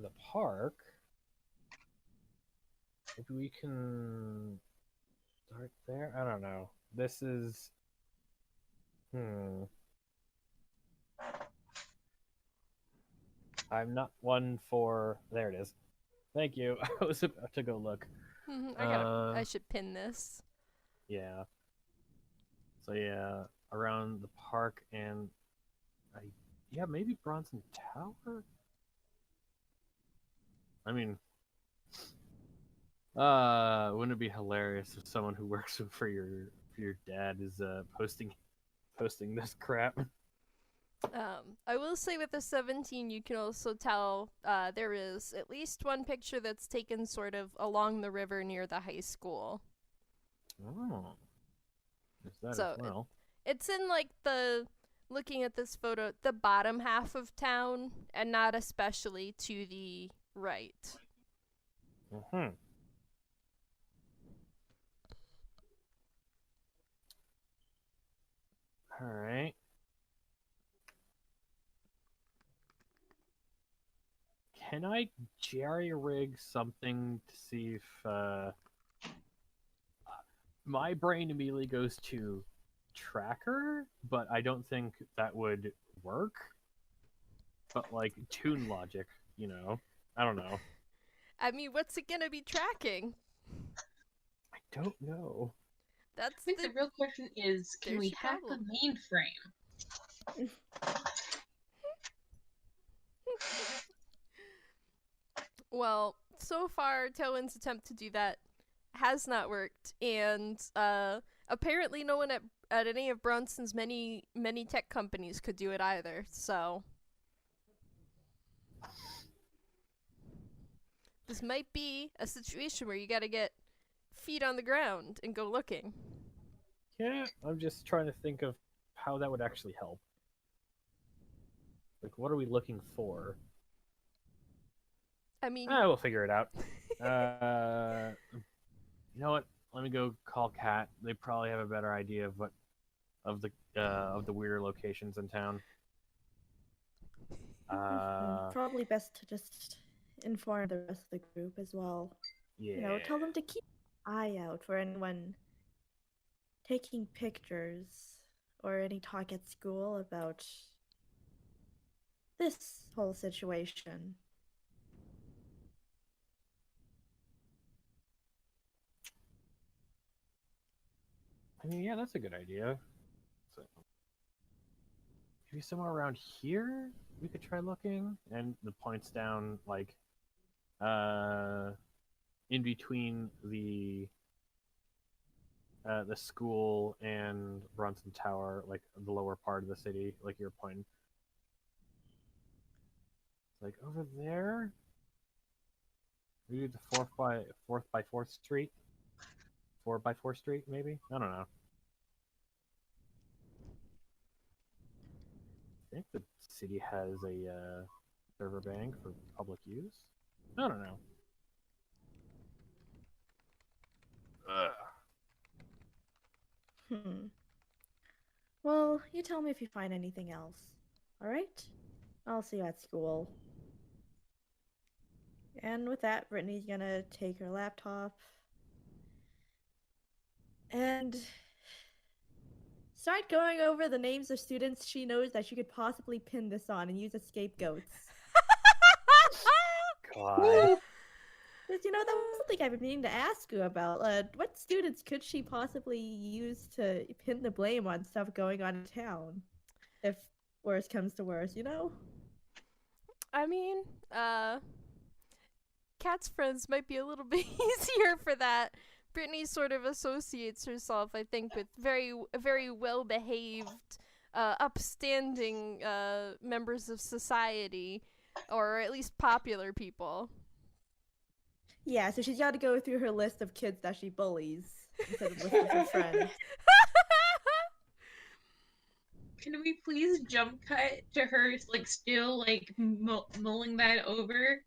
Speaker 6: the park. Maybe we can start there? I don't know. This is... I'm not one for... There it is. Thank you. I was about to go look.
Speaker 1: I should pin this.
Speaker 6: Yeah. So yeah, around the park and... yeah, maybe Bronson Tower? I mean... wouldn't it be hilarious if someone who works for your dad is posting this crap?
Speaker 1: I will say with the 17, you can also tell there is at least one picture that's taken sort of along the river near the high school.
Speaker 6: Oh. Is that
Speaker 1: So
Speaker 6: as well?
Speaker 1: It's in, like, looking at this photo, the bottom half of town, and not especially to the right.
Speaker 6: Mm-hmm. Alright. Can I jerry-rig something to see if, my brain immediately goes to tracker, but I don't think that would work. But, like, tune logic, I don't know.
Speaker 1: I mean, what's it gonna be tracking?
Speaker 6: I don't know.
Speaker 1: That's
Speaker 4: I think the real question is, can we hack the mainframe?
Speaker 1: Well, so far, Tailwind's attempt to do that has not worked, and apparently no one at any of Bronson's many tech companies could do it either, so... This might be a situation where you gotta get feet on the ground and go looking.
Speaker 6: Yeah, I'm just trying to think of how that would actually help. Like, what are we looking for?
Speaker 1: I mean...
Speaker 6: we'll figure it out. You know what? Let me go call Kat. They probably have a better idea of the weirder locations in town.
Speaker 3: Probably best to just inform the rest of the group as well.
Speaker 6: Yeah.
Speaker 3: Tell them to keep an eye out for anyone taking pictures or any talk at school about this whole situation.
Speaker 6: I mean, yeah, that's a good idea. So, maybe somewhere around here we could try looking, and the points down, like, in between the school and Bronson Tower, like the lower part of the city, like you're pointing. Like over there. We do the fourth by fourth street. 4 by 4th Street, maybe? I don't know. I think the city has a server bank for public use. I don't know. Ugh.
Speaker 3: Well, you tell me if you find anything else. Alright? I'll see you at school. And with that, Brittney's gonna take her laptop and start going over the names of students she knows that she could possibly pin this on and use as scapegoats.
Speaker 6: God.
Speaker 3: Because, that was something I've been meaning to ask you about. What students could she possibly use to pin the blame on stuff going on in town? If worse comes to worse,
Speaker 1: I mean, Kat's friends might be a little bit easier for that. Brittney sort of associates herself, I think, with very well-behaved, upstanding members of society, or at least popular people.
Speaker 3: Yeah, so she's got to go through her list of kids that she bullies instead of list of her friends.
Speaker 4: Can we please jump cut to her, still, mulling that over?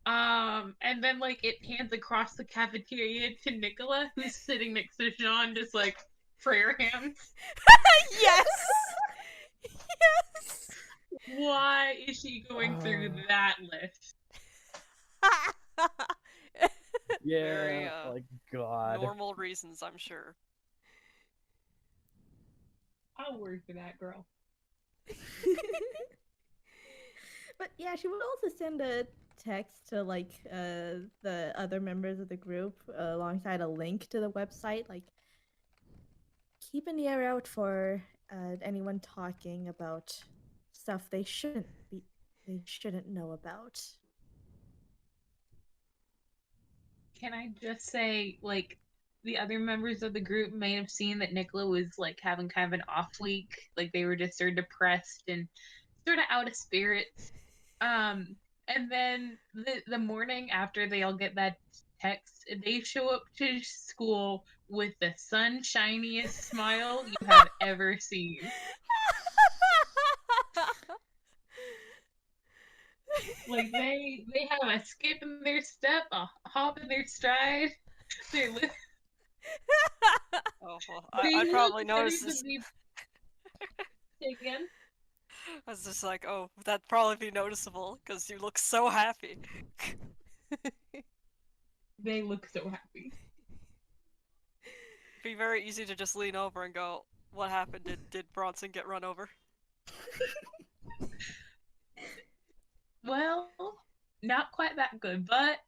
Speaker 4: And then, it pans across the cafeteria to Nikola, who's sitting next to Shaun, just, prayer hands.
Speaker 1: Yes! Yes!
Speaker 4: Why is she going through that list?
Speaker 6: Yeah,
Speaker 5: Very,
Speaker 6: God.
Speaker 5: normal reasons, I'm sure.
Speaker 4: I'll work for that girl.
Speaker 3: But yeah, she would also send a text to the other members of the group alongside a link to the website, keep an ear out for anyone talking about stuff they shouldn't know about.
Speaker 4: Can I just say, the other members of the group may have seen that Nikola was, having kind of an off week. They were just sort of depressed and sort of out of spirits. And then the morning after they all get that text, they show up to school with the sunshiniest smile you have ever seen. They have a skip in their step, a hop in their stride. They live.
Speaker 5: Oh, well, I probably noticed this.
Speaker 4: Say again?
Speaker 5: I was just like, oh, that'd probably be noticeable, because you look so happy.
Speaker 4: They look so happy.
Speaker 5: It'd be very easy to just lean over and go, what happened? Did Bronson get run over?
Speaker 4: Well, not quite that good, but,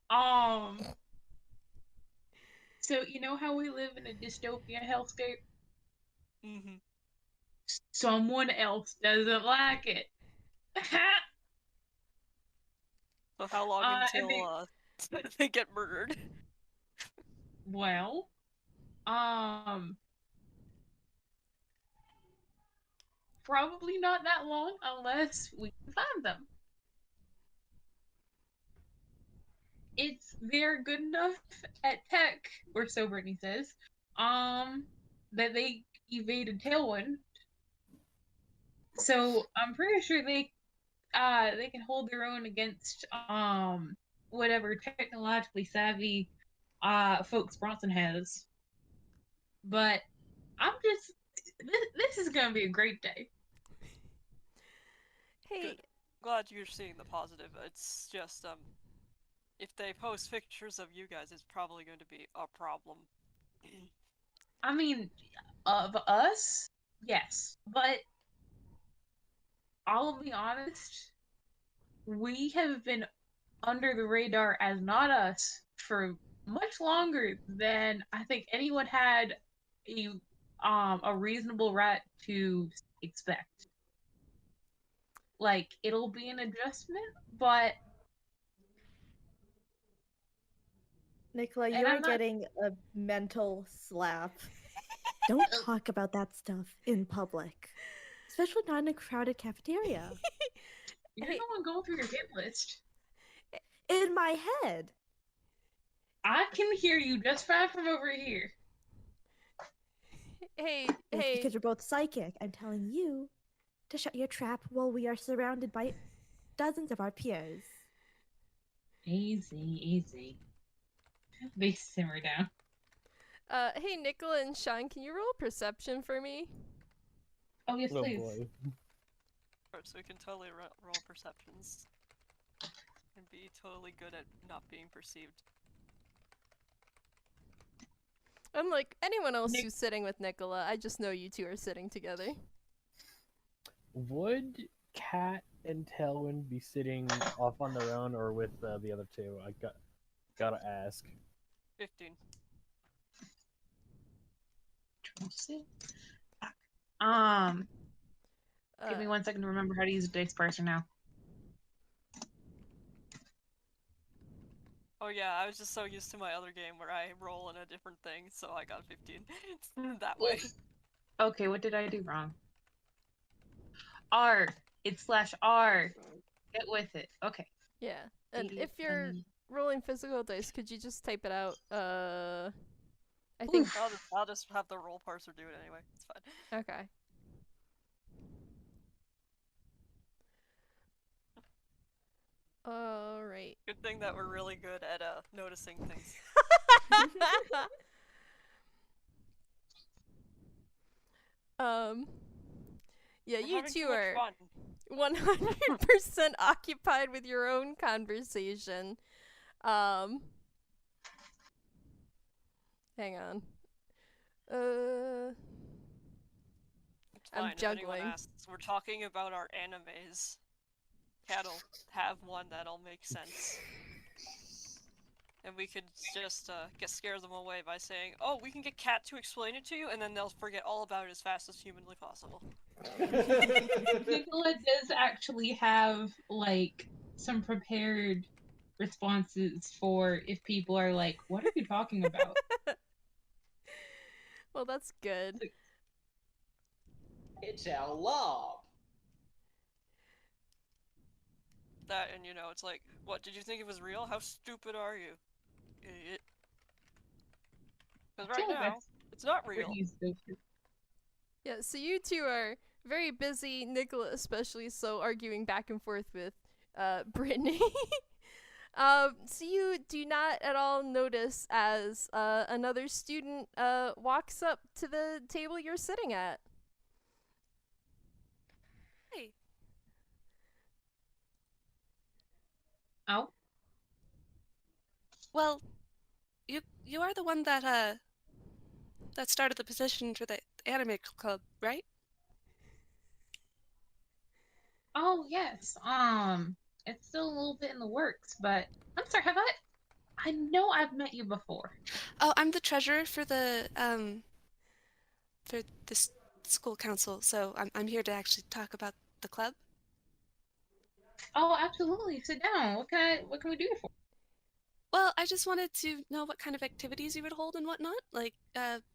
Speaker 4: so, you know how we live in a dystopian hellscape?
Speaker 5: Mm-hmm.
Speaker 4: Someone else doesn't like it.
Speaker 5: So how long until they get murdered?
Speaker 4: Well, probably not that long unless we can find them. They're good enough at tech, or so Brittney says, that they evaded Tailwind. So I'm pretty sure they can hold their own against whatever technologically savvy folks Bronson has. But this is gonna be a great day.
Speaker 1: Hey,
Speaker 5: Good. Glad you're seeing the positive. It's just if they post pictures of you guys, it's probably going to be a problem.
Speaker 4: I mean, of us, yes, but I'll be honest, we have been under the radar as not us for much longer than I think anyone had a reasonable right to expect. It'll be an adjustment, but
Speaker 3: Nikola,
Speaker 4: And
Speaker 3: you're
Speaker 4: I'm not-
Speaker 3: getting a mental slap. Don't talk about that stuff in public, especially not in a crowded cafeteria.
Speaker 4: you're the one going through your hit list.
Speaker 3: In my head.
Speaker 4: I can hear you just fine from over here.
Speaker 1: Hey,
Speaker 3: It's
Speaker 1: hey.
Speaker 3: because you're both psychic. I'm telling you to shut your trap while we are surrounded by dozens of our peers.
Speaker 4: Easy, easy. They simmer down.
Speaker 1: Hey, Nikola and Shaun, can you roll perception for me?
Speaker 4: Oh, yes,
Speaker 6: Oh
Speaker 4: please.
Speaker 6: boy.
Speaker 5: Alright, so we can totally roll perceptions. And be totally good at not being perceived.
Speaker 1: Unlike anyone else
Speaker 4: Nick-
Speaker 1: who's sitting with Nikola, I just know you two are sitting together.
Speaker 6: Would Cat and Tailwind be sitting off on their own or with the other two? I gotta ask.
Speaker 5: 15.
Speaker 4: Give me 1 second to remember how to use a dice parser now.
Speaker 5: Oh yeah, I was just so used to my other game where I roll in a different thing, so I got 15 that way.
Speaker 4: Okay, what did I do wrong? R. It's /R. Get with it. Okay.
Speaker 1: Yeah, and
Speaker 4: 80,
Speaker 1: if you're
Speaker 4: 20.
Speaker 1: rolling physical dice, could you just type it out? I think.
Speaker 5: I'll just have the roll parser do it anyway. It's fine.
Speaker 1: Okay. All right.
Speaker 5: Good thing that we're really good at noticing things.
Speaker 1: Yeah,
Speaker 5: We're
Speaker 1: you
Speaker 5: having
Speaker 1: two
Speaker 5: too much
Speaker 1: are
Speaker 5: fun.
Speaker 1: 100% occupied with your own conversation. Hang on.
Speaker 5: It's
Speaker 1: I'm
Speaker 5: fine, if anyone
Speaker 1: juggling.
Speaker 5: asks. We're talking about our animes. Cat'll have one that'll make sense. And we could just scare them away by saying, oh, we can get Cat to explain it to you, and then they'll forget all about it as fast as humanly possible.
Speaker 4: Nikola does actually have, like, some prepared responses for if people are like, what are you talking about?
Speaker 1: Well, that's good.
Speaker 2: It's our lab.
Speaker 5: That, and you know, it's like, what, did you think it was real? How stupid are you? Idiot. Because right
Speaker 4: Yeah,
Speaker 5: now,
Speaker 4: that's
Speaker 5: it's not
Speaker 4: what
Speaker 5: real.
Speaker 4: he's stupid.
Speaker 1: Yeah, so you two are very busy, Nikola especially, so arguing back and forth with Brittney. So you do not at all notice as another student walks up to the table you're sitting at.
Speaker 5: Hey.
Speaker 4: Oh?
Speaker 7: Well, you are the one that that started the petition for the anime club, right?
Speaker 4: Oh, yes. It's still a little bit in the works, but I'm sorry, I know I've met you before.
Speaker 7: Oh, I'm the treasurer for the school council, so I'm here to actually talk about the club.
Speaker 4: Oh, absolutely. Sit down. What can we do for?
Speaker 7: Well, I just wanted to know what kind of activities you would hold and whatnot. Like,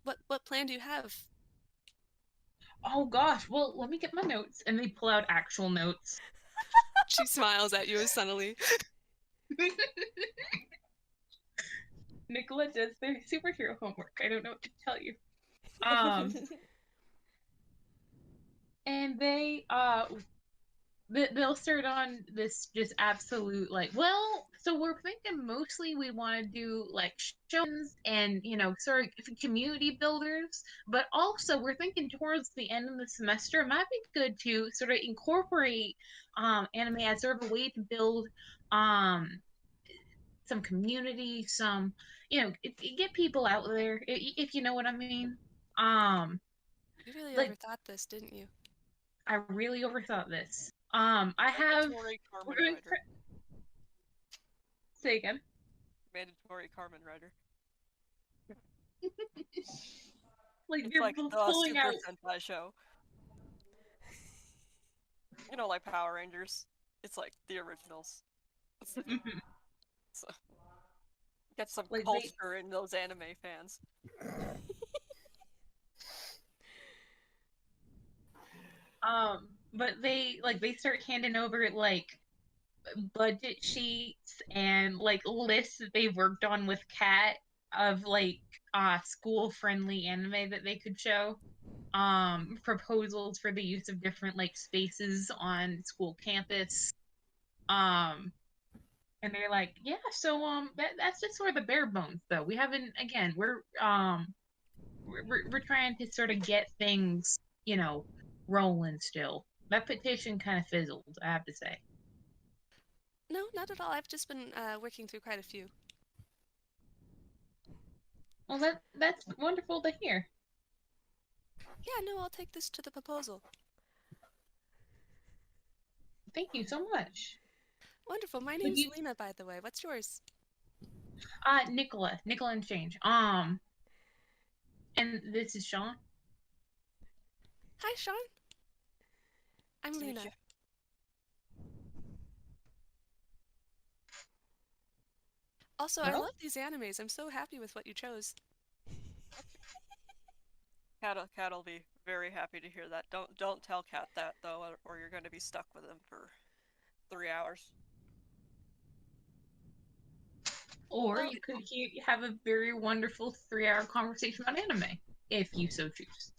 Speaker 7: what plan do you have?
Speaker 4: Oh gosh, well, let me get my notes. And they pull out actual notes.
Speaker 7: She smiles at you sunnily.
Speaker 4: Nikola does their superhero homework. I don't know what to tell you. And they'll start on this just absolute, like, well, so we're thinking mostly we want to do like shows and, you know, sort of community builders, but also we're thinking towards the end of the semester it might be good to sort of incorporate anime as sort of a way to build some community, some, you know, get people out there, if you know what I mean.
Speaker 7: You really
Speaker 4: Like,
Speaker 7: overthought this, didn't you?
Speaker 4: I really overthought this. I have.
Speaker 5: Mandatory Carmen
Speaker 4: We're going
Speaker 5: Rider.
Speaker 4: Say again.
Speaker 5: Mandatory Carmen Rider.
Speaker 4: Like,
Speaker 5: It's
Speaker 4: you're
Speaker 5: like the
Speaker 4: pulling
Speaker 5: Super
Speaker 4: out.
Speaker 5: Sentai show. You know, like Power Rangers. It's like the originals. So, get some
Speaker 4: Like,
Speaker 5: culture in those anime fans.
Speaker 4: But they start handing over like budget sheets and like lists that they've worked on with Kat of like school friendly anime that they could show. Proposals for the use of different like spaces on school campus. And they're like, yeah, so that's just sort of the bare bones though. We haven't again, we're trying to sort of get things, rolling still. That petition kind of fizzled, I have to say.
Speaker 7: No, not at all. I've just been working through quite a few.
Speaker 4: Well, that's wonderful to hear.
Speaker 7: Yeah, no, I'll take this to the proposal.
Speaker 4: Thank you so much.
Speaker 7: Wonderful. My name's Lina, by the way. What's yours?
Speaker 4: Nikola N change. And this is Shaun.
Speaker 7: Hi, Shaun. I'm Lina. Also, I love these animes. I'm so happy with what you chose.
Speaker 5: Cat'll be very happy to hear that. Don't tell Cat that though, or you're going to be stuck with him for 3 hours.
Speaker 4: Or you could have a very wonderful 3-hour conversation about anime, if you so choose.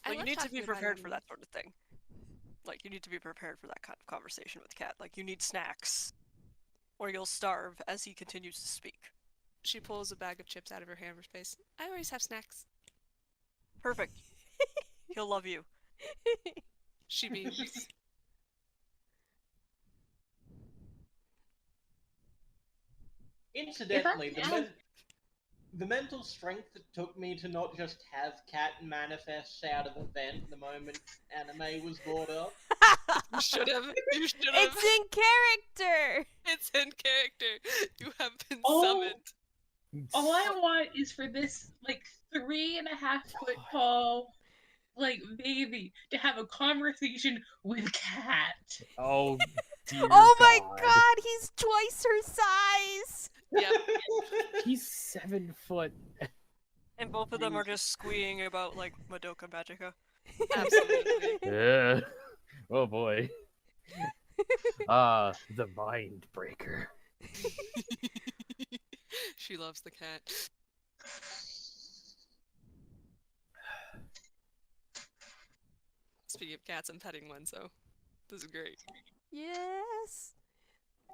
Speaker 5: Well, you need to be prepared for that sort of thing. Like, you need to be prepared for that kind of conversation with Cat. Like, you need snacks, or you'll starve as he continues to speak.
Speaker 7: She pulls a bag of chips out of her hammer space. I always have snacks.
Speaker 5: Perfect. He'll love you.
Speaker 7: She beams.
Speaker 2: Incidentally, the mental strength it took me to not just have Cat manifest out of the vent the moment anime was brought up.
Speaker 7: You should have.
Speaker 1: It's in character!
Speaker 7: It's in character. You have been summoned.
Speaker 4: All I want is for this, 3.5-foot tall, baby to have a conversation with Cat.
Speaker 6: Oh, dear
Speaker 1: Oh my
Speaker 6: God.
Speaker 1: god, he's twice her size!
Speaker 7: Yep.
Speaker 6: He's 7 foot.
Speaker 5: And both of them are just squeeing about, Madoka Magica.
Speaker 7: Absolutely.
Speaker 6: Yeah. Oh boy. The Mind Breaker.
Speaker 7: She loves the cat. Speaking of cats, I'm petting one, so this is great.
Speaker 1: Yes!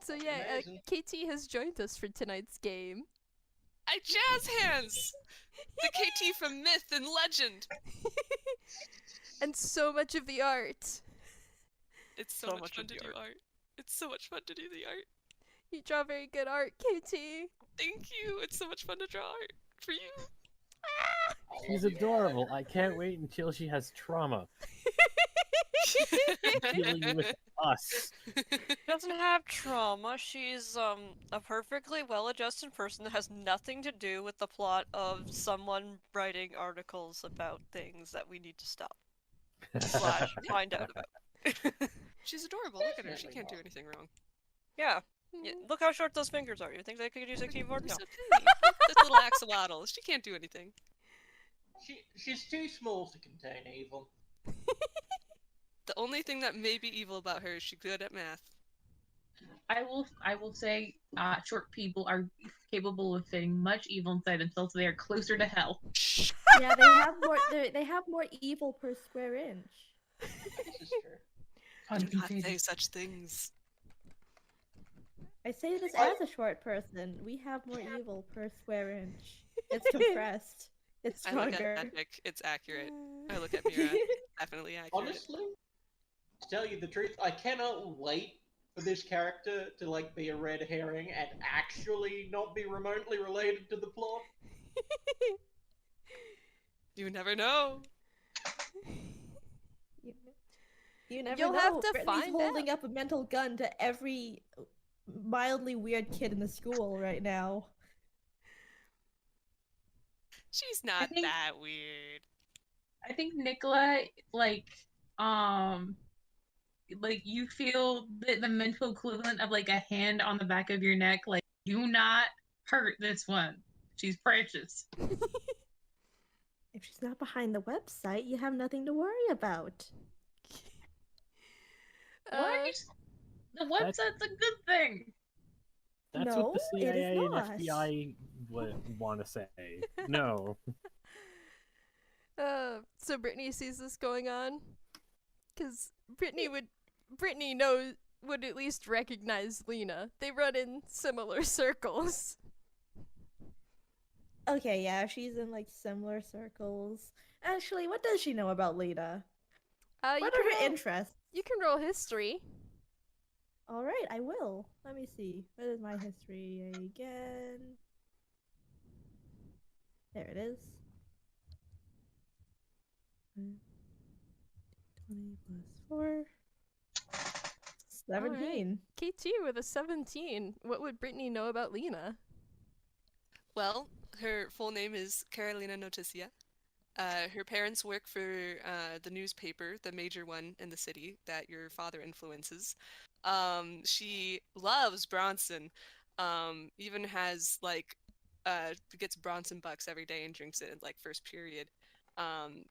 Speaker 1: So yeah, KT has joined us for tonight's game.
Speaker 7: I jazz hands! The KT from myth and legend!
Speaker 1: And so much of the art.
Speaker 7: It's so much fun to do art. It's so much fun to do the art.
Speaker 1: You draw very good art, KT.
Speaker 7: Thank you! It's so much fun to draw art for you.
Speaker 6: She's adorable. I can't wait until she has trauma. Dealing with us.
Speaker 5: She doesn't have trauma. She's a perfectly well-adjusted person that has nothing to do with the plot of someone writing articles about things that we need to stop. / find out about.
Speaker 7: She's adorable. Look at her. She can't do anything wrong.
Speaker 5: Yeah. Look how short those fingers are. You think they could use a keyboard? No.
Speaker 7: So tiny. Look at this little axolotl. She can't do anything.
Speaker 2: She's too small to contain evil.
Speaker 7: The only thing that may be evil about her is she's good at math.
Speaker 4: I will say, short people are capable of fitting much evil inside themselves, so they are closer to hell.
Speaker 3: Yeah, they have more evil per square inch.
Speaker 2: This is true.
Speaker 7: Do not say such things.
Speaker 3: I say this as a short person. We have more evil per square inch. It's compressed. It's
Speaker 7: I look
Speaker 3: stronger.
Speaker 7: at Epic. It's accurate. I look at Mira. Definitely accurate.
Speaker 2: Honestly, to tell you the truth, I cannot wait for this character to be a red herring and actually not be remotely related to the plot.
Speaker 7: You never know.
Speaker 3: You never
Speaker 1: You'll
Speaker 3: know.
Speaker 1: have to
Speaker 3: Brittney's
Speaker 1: find
Speaker 3: holding up a mental gun to every mildly weird kid in the school right now.
Speaker 7: She's not
Speaker 4: think-
Speaker 7: that weird.
Speaker 4: I think Nikola, you feel the mental equivalent of a hand on the back of your neck, do not hurt this one. She's precious.
Speaker 3: If she's not behind the website, you have nothing to worry about.
Speaker 4: Why are you The website's a good thing.
Speaker 6: That's
Speaker 3: No,
Speaker 6: what the
Speaker 3: it is
Speaker 6: CIA and
Speaker 3: not.
Speaker 6: FBI would want to say. No.
Speaker 1: So Brittney sees this going on, because Brittney would at least recognize Lina. They run in similar circles.
Speaker 3: Okay, yeah, she's in like similar circles. Actually, what does she know about Lina? What are her interests?
Speaker 1: You can roll history.
Speaker 3: All right, I will. Let me see. What is my history again? There it is. 20 plus 4. 17.
Speaker 1: KT with a 17. What would Brittney know about Lina?
Speaker 7: Well, her full name is Carolina Noticia. Her parents work for the newspaper, the major one in the city that your father influences. She loves Bronson. Even has gets Bronson bucks every day and drinks it in like first period.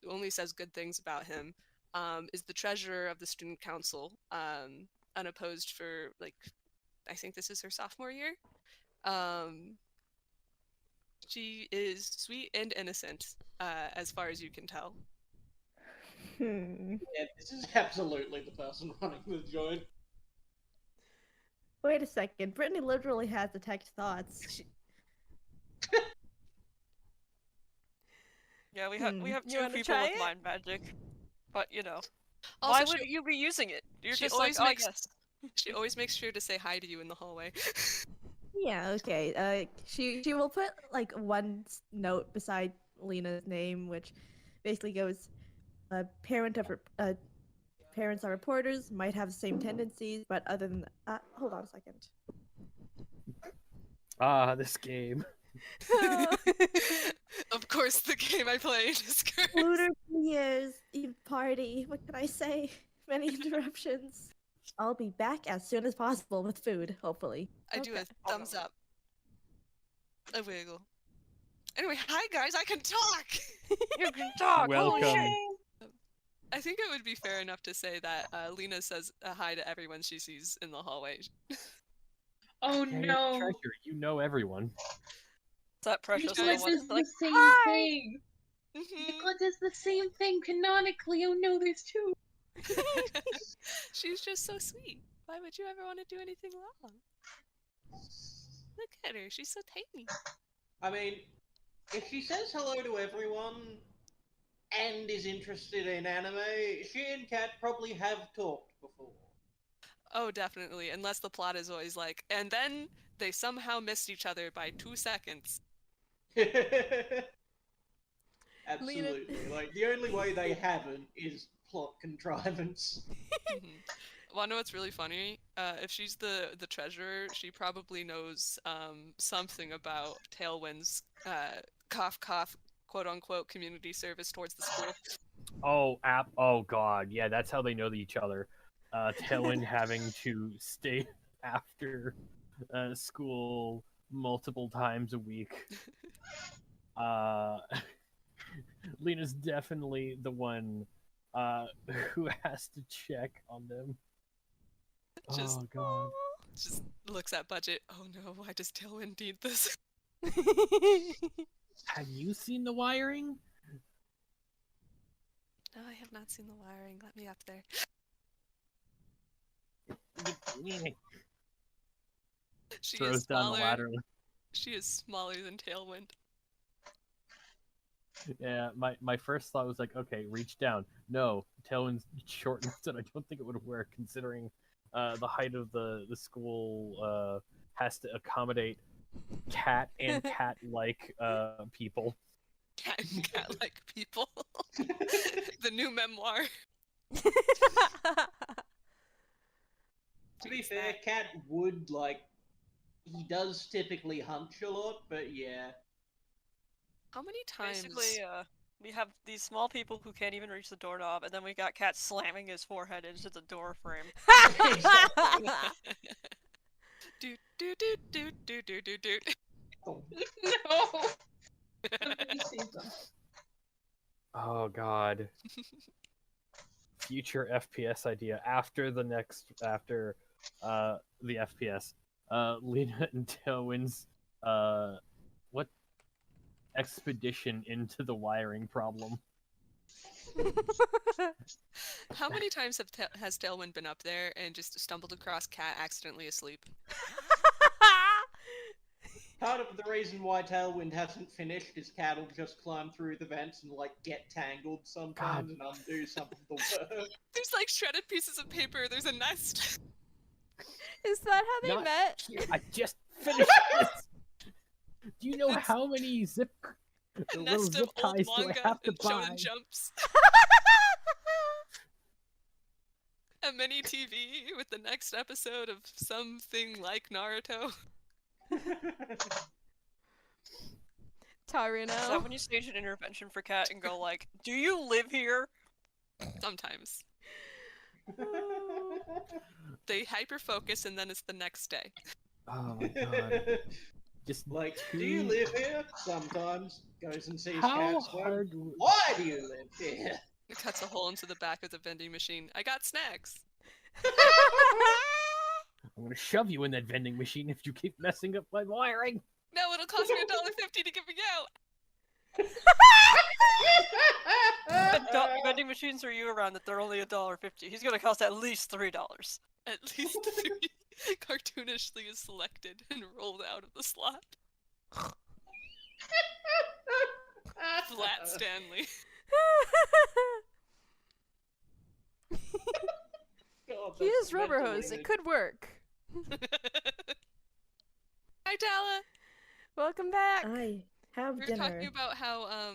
Speaker 7: Only says good things about him. Is the treasurer of the student council. Unopposed for I think this is her sophomore year. She is sweet and innocent, as far as you can tell.
Speaker 2: Yeah, this is absolutely the person running the joint.
Speaker 3: Wait a second. Brittney literally has detect thoughts.
Speaker 5: Yeah, we have
Speaker 1: You
Speaker 5: two
Speaker 1: wanna
Speaker 5: people
Speaker 1: try
Speaker 5: with
Speaker 1: it?
Speaker 5: mind magic, but you know,
Speaker 7: Also,
Speaker 5: why wouldn't you be using it? You're
Speaker 7: she
Speaker 5: just
Speaker 7: always
Speaker 5: like,
Speaker 7: makes-
Speaker 5: oh, yes.
Speaker 7: She always makes sure to say hi to you in the hallway.
Speaker 3: Yeah, okay. She will put like one note beside Lina's name, which basically goes, parents are reporters, might have the same tendencies, but other than hold on a second.
Speaker 6: This game.
Speaker 7: Of course, the game I played is cursed.
Speaker 3: Lunar New Year's Eve party. What can I say? Many interruptions. I'll be back as soon as possible with food, hopefully.
Speaker 7: I do a
Speaker 1: Okay.
Speaker 7: thumbs up. A wiggle. Anyway, hi guys, I can talk!
Speaker 5: You can talk. Holy
Speaker 6: Welcome.
Speaker 5: shit.
Speaker 7: I think it would be fair enough to say that Lina says hi to everyone she sees in the hallway.
Speaker 4: Oh
Speaker 6: Yeah, you're the
Speaker 4: no.
Speaker 6: treasure. You know everyone.
Speaker 5: Is that precious?
Speaker 4: Nikola
Speaker 5: Little one?
Speaker 4: does the
Speaker 5: Like,
Speaker 4: same
Speaker 5: "Hi!"
Speaker 4: thing. Nikola does the same thing canonically. Oh no, there's two.
Speaker 7: She's just so sweet. Why would you ever want to do anything wrong? Look at her, she's so tiny.
Speaker 2: I mean, if she says hello to everyone and is interested in anime, she and Kat probably have talked before.
Speaker 7: Oh, definitely. Unless the plot is always like, and then they somehow missed each other by 2 seconds.
Speaker 2: Absolutely. Like, the only way they haven't is plot contrivance.
Speaker 7: Well, I know what's really funny. If she's the treasurer, she probably knows something about Tailwind's cough cough quote unquote community service towards the school.
Speaker 6: Oh god, yeah, that's how they know each other. Tailwind having to stay after school multiple times a week. Lina's definitely the one who has to check on them.
Speaker 7: Just-
Speaker 6: Oh god.
Speaker 7: Just looks at budget. Oh no, why does Tailwind need this?
Speaker 6: Have you seen the wiring?
Speaker 7: No, I have not seen the wiring. Let me up there. She
Speaker 6: Throws
Speaker 7: is
Speaker 6: down
Speaker 7: smaller.
Speaker 6: the ladder.
Speaker 7: She is smaller than Tailwind.
Speaker 6: Yeah, my first thought was like, okay, reach down. No, Tailwind's short enough that I don't think it would work, considering the height of the school has to accommodate cat and cat-like people.
Speaker 7: Cat and cat-like people. The new memoir.
Speaker 2: To be fair, Cat would, he does typically hunch a lot, but yeah.
Speaker 7: How many times?
Speaker 5: Basically, we have these small people who can't even reach the doorknob, and then we got Cat slamming his forehead into the door frame.
Speaker 7: Do do do do do do do do.
Speaker 2: Oh,
Speaker 4: No. Somebody save them.
Speaker 6: Oh god. Future FPS idea after the FPS. Lina and Tailwind's what expedition into the wiring problem.
Speaker 7: How many times has Tailwind been up there and just stumbled across Cat accidentally asleep?
Speaker 2: Part of the reason why Tailwind hasn't finished is Cat will just climb through the vents and like get tangled sometimes and undo some of the work.
Speaker 7: There's like shredded pieces of paper. There's a nest.
Speaker 1: Is that how they
Speaker 6: Not
Speaker 1: met?
Speaker 6: here. I just finished this. Do you know how many
Speaker 7: A
Speaker 6: little
Speaker 7: nest
Speaker 6: zip
Speaker 7: of old
Speaker 6: ties do I
Speaker 7: manga
Speaker 6: have to
Speaker 7: and
Speaker 6: buy?
Speaker 7: shonen jumps. A mini TV with the next episode of something like Naruto.
Speaker 1: Tarino.
Speaker 5: Is that when you stage an intervention for Cat and go like, "Do you live here?"
Speaker 7: Sometimes. They hyper-focus and then it's the next day.
Speaker 6: Oh my god. Just
Speaker 2: like, do you live here? Sometimes. Goes and sees
Speaker 6: how
Speaker 2: Cat's home.
Speaker 6: hard?
Speaker 2: Why do you live here?
Speaker 7: It cuts a hole into the back of the vending machine. I got snacks.
Speaker 6: I'm gonna shove you in that vending machine if you keep messing up my wiring.
Speaker 7: No, it'll cost me $1.50 to get me out.
Speaker 5: Vending machines are you around that they're only $1.50. He's gonna cost at least $3.
Speaker 7: At least 3 cartoonishly is selected and rolled out of the slot. Flat Stanley.
Speaker 2: God,
Speaker 1: He
Speaker 2: that's
Speaker 1: is rubber
Speaker 2: mental,
Speaker 1: hose.
Speaker 2: Lina.
Speaker 1: It could work.
Speaker 7: Hi, Tala.
Speaker 1: Welcome back.
Speaker 3: I have
Speaker 7: We were
Speaker 3: dinner.
Speaker 7: talking about how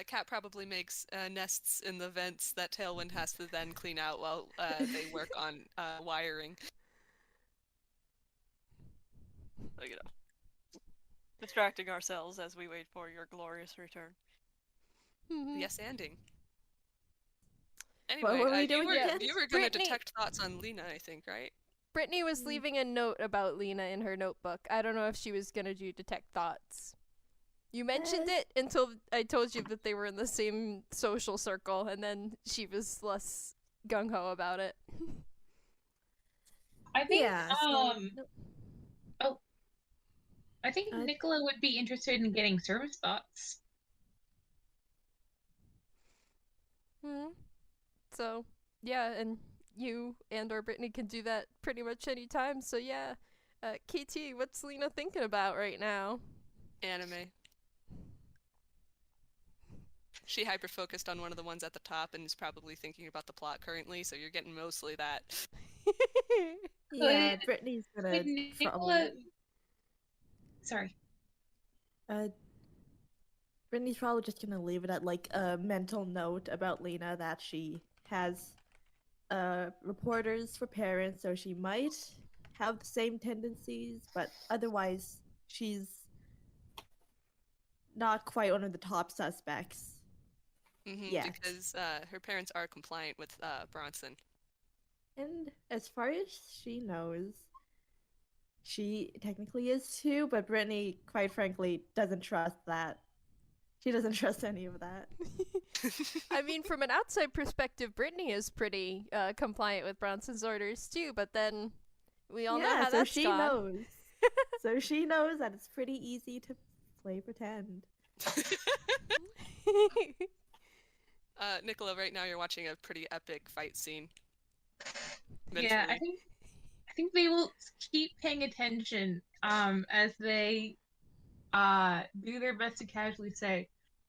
Speaker 7: Cat probably makes nests in the vents that Tailwind has to then clean out while they work on wiring.
Speaker 5: You know, distracting ourselves as we wait for your glorious return.
Speaker 1: Mhm.
Speaker 7: Yes, ending. Anyway,
Speaker 3: were we
Speaker 7: you
Speaker 3: doing
Speaker 7: were,
Speaker 3: again?
Speaker 7: you were going to
Speaker 1: Brittney.
Speaker 7: detect thoughts on Lina, I think, right?
Speaker 1: Brittney was leaving a note about Lina in her notebook. I don't know if she was gonna do detect thoughts. You mentioned it until I told you that they were in the same social circle, and then she was less gung ho about it.
Speaker 4: I think
Speaker 3: Yeah.
Speaker 4: I think
Speaker 3: Uh,
Speaker 4: Nikola would be interested in getting service thoughts.
Speaker 1: Hmm. So, yeah, and you and or Brittney can do that pretty much any time. So yeah, KT, what's Lina thinking about right now?
Speaker 7: Anime. She hyper-focused on one of the ones at the top and is probably thinking about the plot currently, so you're getting mostly that.
Speaker 3: Yeah, Brittany's
Speaker 4: Could
Speaker 3: gonna
Speaker 4: Nikola...
Speaker 3: probably.
Speaker 4: Sorry.
Speaker 3: Brittany's probably just gonna leave it at like a mental note about Lina that she has reporters for parents, so she might have the same tendencies, but otherwise she's not quite one of the top suspects. Yet.
Speaker 7: Because her parents are compliant with Bronson.
Speaker 3: And as far as she knows, she technically is too, but Brittany, quite frankly, doesn't trust that. She doesn't trust any of that.
Speaker 1: I mean, from an outside perspective, Brittney is pretty compliant with Bronson's orders too, but then we all know how
Speaker 3: so
Speaker 1: that's
Speaker 3: she
Speaker 1: gone.
Speaker 3: knows. So she knows that it's pretty easy to play pretend.
Speaker 7: Nikola, right now you're watching a pretty epic fight scene.
Speaker 4: Yeah, I
Speaker 7: Mentally.
Speaker 4: think they will keep paying attention as they do their best to casually say,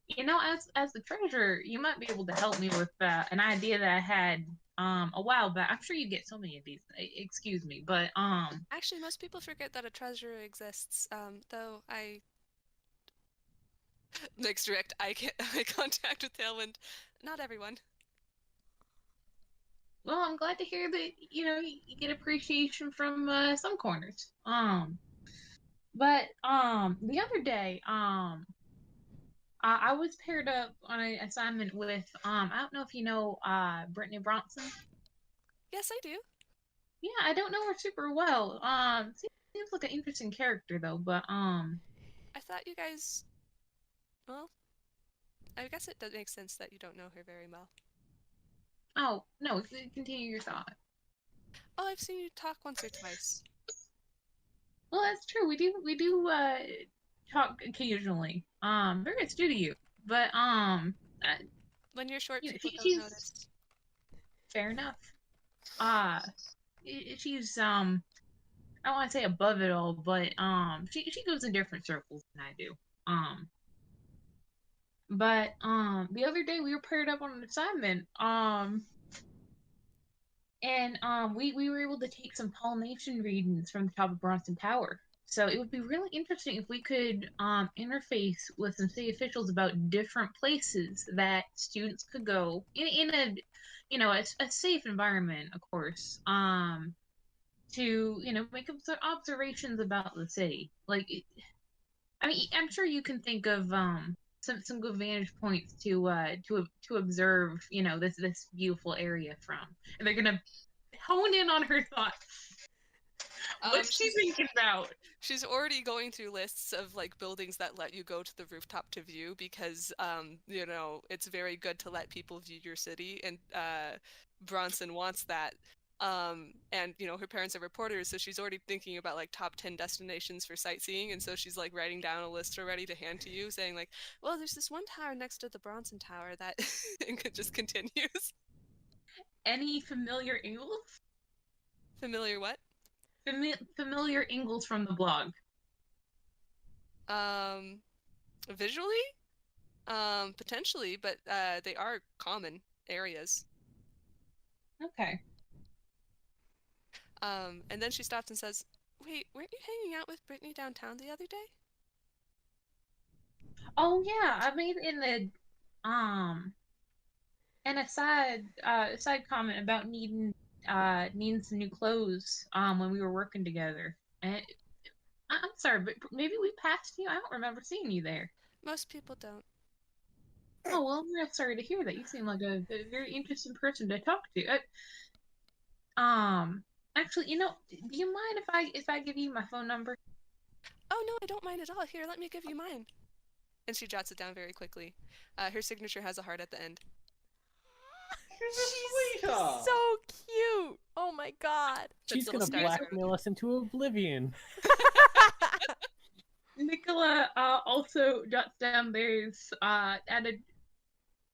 Speaker 4: you know, as the treasurer, you might be able to help me with an idea that I had a while back. I'm sure you get so many of these. Excuse me, but
Speaker 7: Actually, most people forget that a treasurer exists. Though I makes direct eye contact with Tailwind. Not everyone.
Speaker 4: well, I'm glad to hear that you get appreciation from some corners. But the other day, I was paired up on an assignment with I don't know if you know Brittney Bronson.
Speaker 7: Yes, I do.
Speaker 4: Yeah, I don't know her super well. Seems like an interesting character though. But
Speaker 7: I thought you guys. Well, I guess it does make sense that you don't know her very well.
Speaker 4: oh no, continue your thought.
Speaker 7: Oh, I've seen you talk once or twice.
Speaker 4: Well, that's true. We do talk occasionally. Very nice to you. But
Speaker 7: When you're short,
Speaker 4: you know,
Speaker 7: people don't
Speaker 4: she's
Speaker 7: notice.
Speaker 4: fair enough. She's I don't want to say above it all, but she goes in different circles than I do. But the other day we were paired up on an assignment. And we were able to take some pollination readings from the top of Bronson Tower. So it would be really interesting if we could interface with some city officials about different places that students could go in a a safe environment, of course. To make observations about the city. I mean, I'm sure you can think of some good vantage points to observe this beautiful area from, and they're gonna hone in on her thoughts. What's she thinking about?
Speaker 7: She's already going through lists of like buildings that let you go to the rooftop to view because it's very good to let people view your city, and Bronson wants that. And her parents are reporters, so she's already thinking about like top 10 destinations for sightseeing, and so she's like writing down a list already to hand to you, saying like, well, there's this one tower next to the Bronson Tower that and it just continues.
Speaker 4: Any familiar angles?
Speaker 7: Familiar what?
Speaker 4: Familiar angles from the blog.
Speaker 7: Visually? Potentially, but they are common areas.
Speaker 4: Okay.
Speaker 7: And then she stops and says, wait, weren't you hanging out with Brittney downtown the other day?
Speaker 4: Oh yeah, I made in a side comment about needing some new clothes when we were working together. And I'm sorry, but maybe we passed you. I don't remember seeing you there.
Speaker 7: Most people don't.
Speaker 4: Oh well, I'm real sorry to hear that. You seem like a very interesting person to talk to. Actually, do you mind if I give you my phone number?
Speaker 7: Oh no, I don't mind at all. Here, let me give you mine. And she jots it down very quickly. Her signature has a heart at the end.
Speaker 2: She's a sweetheart.
Speaker 1: So cute. Oh my god.
Speaker 6: She's gonna blackmail us into oblivion.
Speaker 4: Nikola also jots down theirs at a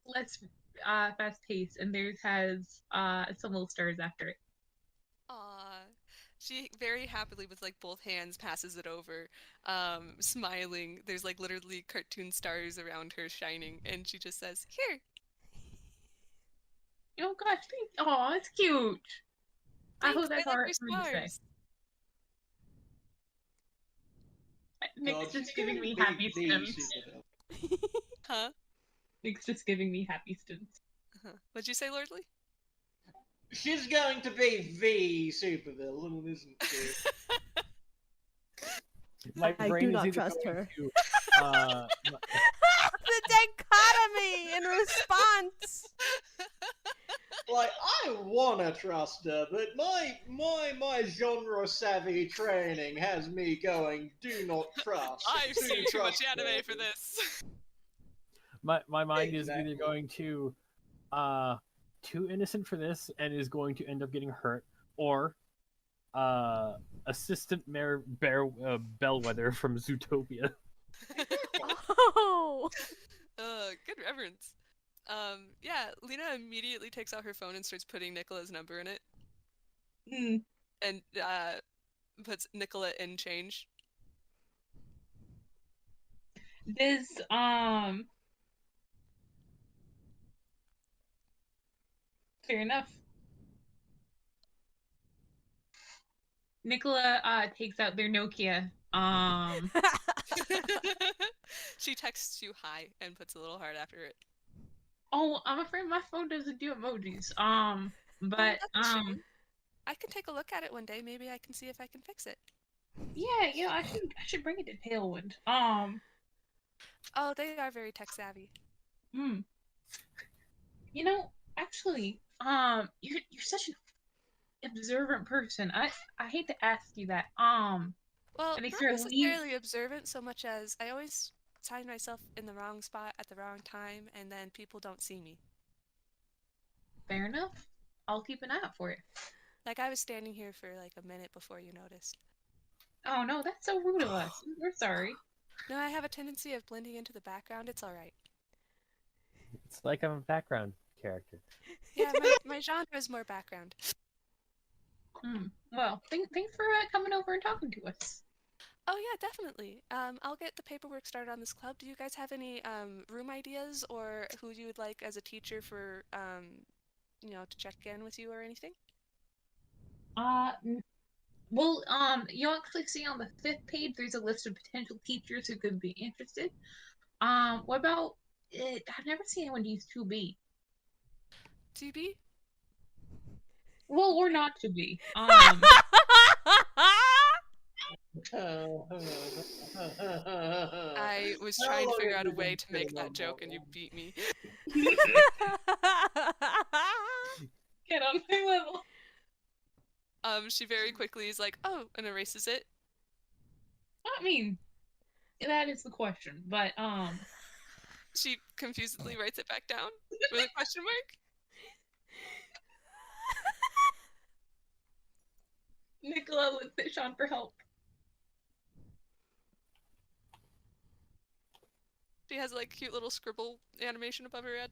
Speaker 4: less fast pace, and theirs has some little stars after it.
Speaker 7: Aww. She very happily, with like both hands, passes it over, smiling. There's like literally cartoon stars around her shining, and she just says, "Here."
Speaker 4: Oh gosh, oh, it's cute.
Speaker 7: Thanks,
Speaker 4: I hope that's
Speaker 7: like
Speaker 4: alright for you to say. Nick's just giving me happy stims.
Speaker 7: Huh?
Speaker 4: Nick's just giving me happy stims.
Speaker 7: What'd you say, Lordly?
Speaker 2: She's going to be the supervillain, isn't she?
Speaker 3: I do not trust her.
Speaker 1: The dichotomy in response.
Speaker 2: Like, I wanna trust her, but my genre savvy training has me going, do not trust.
Speaker 7: I've seen too much anime for this.
Speaker 6: My mind is either going to too innocent for this and is going to end up getting hurt, or Assistant Mayor Bellwether from Zootopia.
Speaker 1: Oh.
Speaker 7: Good reference. Yeah, Lina immediately takes out her phone and starts putting Nikola's number in it. And puts Nikola N change.
Speaker 4: This fair enough. Nikola takes out their Nokia.
Speaker 7: She texts you hi and puts a little heart after it.
Speaker 4: Oh, I'm afraid my phone doesn't do emojis. But
Speaker 7: I can take a look at it one day. Maybe I can see if I can fix it.
Speaker 4: Yeah, I should bring it to Tailwind.
Speaker 7: Oh, they are very tech savvy.
Speaker 4: Actually, you're such an observant person. I hate to ask you that.
Speaker 7: Well,
Speaker 4: I think
Speaker 7: not
Speaker 4: you're
Speaker 7: necessarily observant so much as I always find myself in the wrong spot at the wrong time, and then people don't see me.
Speaker 4: Fair enough. I'll keep an eye out for it.
Speaker 7: Like, I was standing here for like a minute before you noticed.
Speaker 4: Oh no, that's so rude of us. We're sorry.
Speaker 7: No, I have a tendency of blending into the background. It's alright.
Speaker 6: It's like I'm a background character.
Speaker 7: Yeah, my genre is more background.
Speaker 4: Well, thanks for coming over and talking to us.
Speaker 7: Oh yeah, definitely. I'll get the paperwork started on this club. Do you guys have any room ideas or who you would like as a teacher for to check in with you or anything?
Speaker 4: Well, you'll actually see on the 5th page there's a list of potential teachers who could be interested. What about I've never seen anyone use 2B.
Speaker 7: 2B?
Speaker 4: Well, or not 2B.
Speaker 7: I was trying to figure out a way to make that joke and you beat me.
Speaker 4: Get on my level.
Speaker 7: She very quickly is like, oh, and erases it.
Speaker 4: I mean, that is the question, but
Speaker 7: She confusedly writes it back down with a question mark.
Speaker 4: Nikola looks at Shaun for help.
Speaker 7: She has like cute little scribble animation above her head.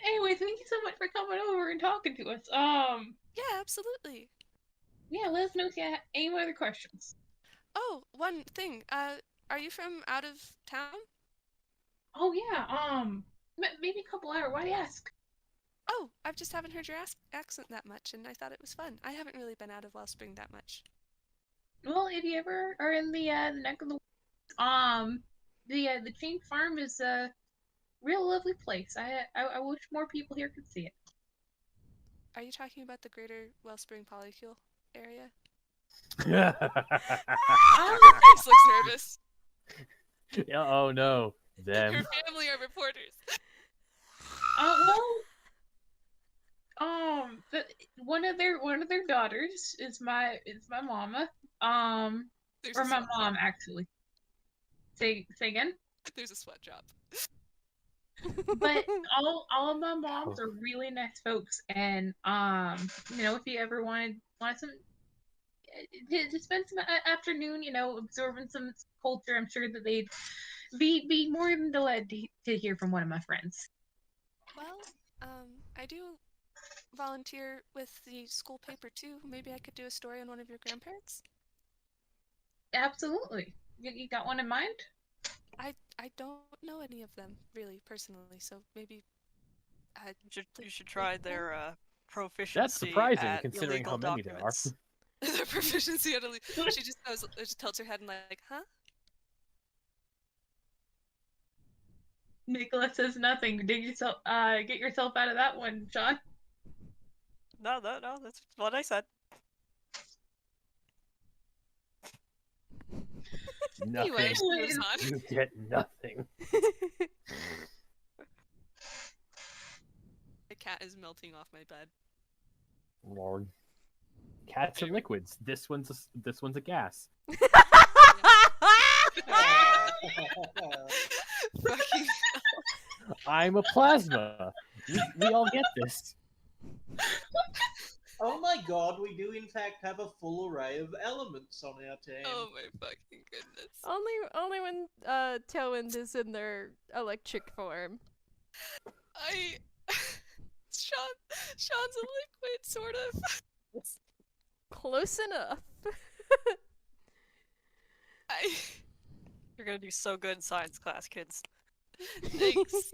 Speaker 4: Anyway, thank you so much for coming over and talking to us.
Speaker 7: Yeah, absolutely.
Speaker 4: Yeah, let us know if you have any other questions.
Speaker 7: Oh, one thing. Are you from out of town?
Speaker 4: Oh yeah, maybe a couple hours. Why do you ask?
Speaker 7: Oh, I just haven't heard your accent that much, and I thought it was fun. I haven't really been out of Wellspring that much.
Speaker 4: Well, if you ever are in the neck of the the chain farm is a real lovely place. I wish more people here could see it.
Speaker 7: Are you talking about the greater Wellspring Polycule area?
Speaker 6: Yeah.
Speaker 7: Her face looks nervous.
Speaker 6: Oh no, them.
Speaker 7: Her family are reporters.
Speaker 4: One of their daughters is my mama.
Speaker 7: There's
Speaker 4: Or
Speaker 7: a
Speaker 4: my
Speaker 7: sweat
Speaker 4: mom
Speaker 7: job.
Speaker 4: actually. Say again.
Speaker 7: There's a sweat job.
Speaker 4: But all of my moms are really nice folks, and if you ever want some to spend some afternoon, absorbing some culture, I'm sure that they'd be more than delighted to hear from one of my friends.
Speaker 7: Well, I do volunteer with the school paper too. Maybe I could do a story on one of your grandparents.
Speaker 4: Absolutely. You got one in mind?
Speaker 7: I don't know any of them really personally, so maybe
Speaker 5: You should try their proficiency.
Speaker 6: That's surprising
Speaker 5: at
Speaker 6: considering how
Speaker 5: illegal
Speaker 6: many there are.
Speaker 5: documents.
Speaker 7: their proficiency at she just tilts her head and like, huh?
Speaker 4: Nikola says nothing. Get yourself out of that one, Shaun.
Speaker 5: No, that's what I said.
Speaker 6: Nothing.
Speaker 7: Anyway,
Speaker 6: You get nothing.
Speaker 7: The cat is melting off my bed.
Speaker 6: Lord. Cats are liquids. This one's a gas.
Speaker 7: Fucking
Speaker 6: I'm a plasma. We all get this.
Speaker 2: Oh my god, we do in fact have a full array of elements on our team.
Speaker 7: oh my fucking goodness.
Speaker 1: Only when Tailwind is in their electric form.
Speaker 7: Shaun's a liquid, sort of.
Speaker 1: Close enough.
Speaker 5: You're gonna do so good in science class, kids.
Speaker 7: Thanks.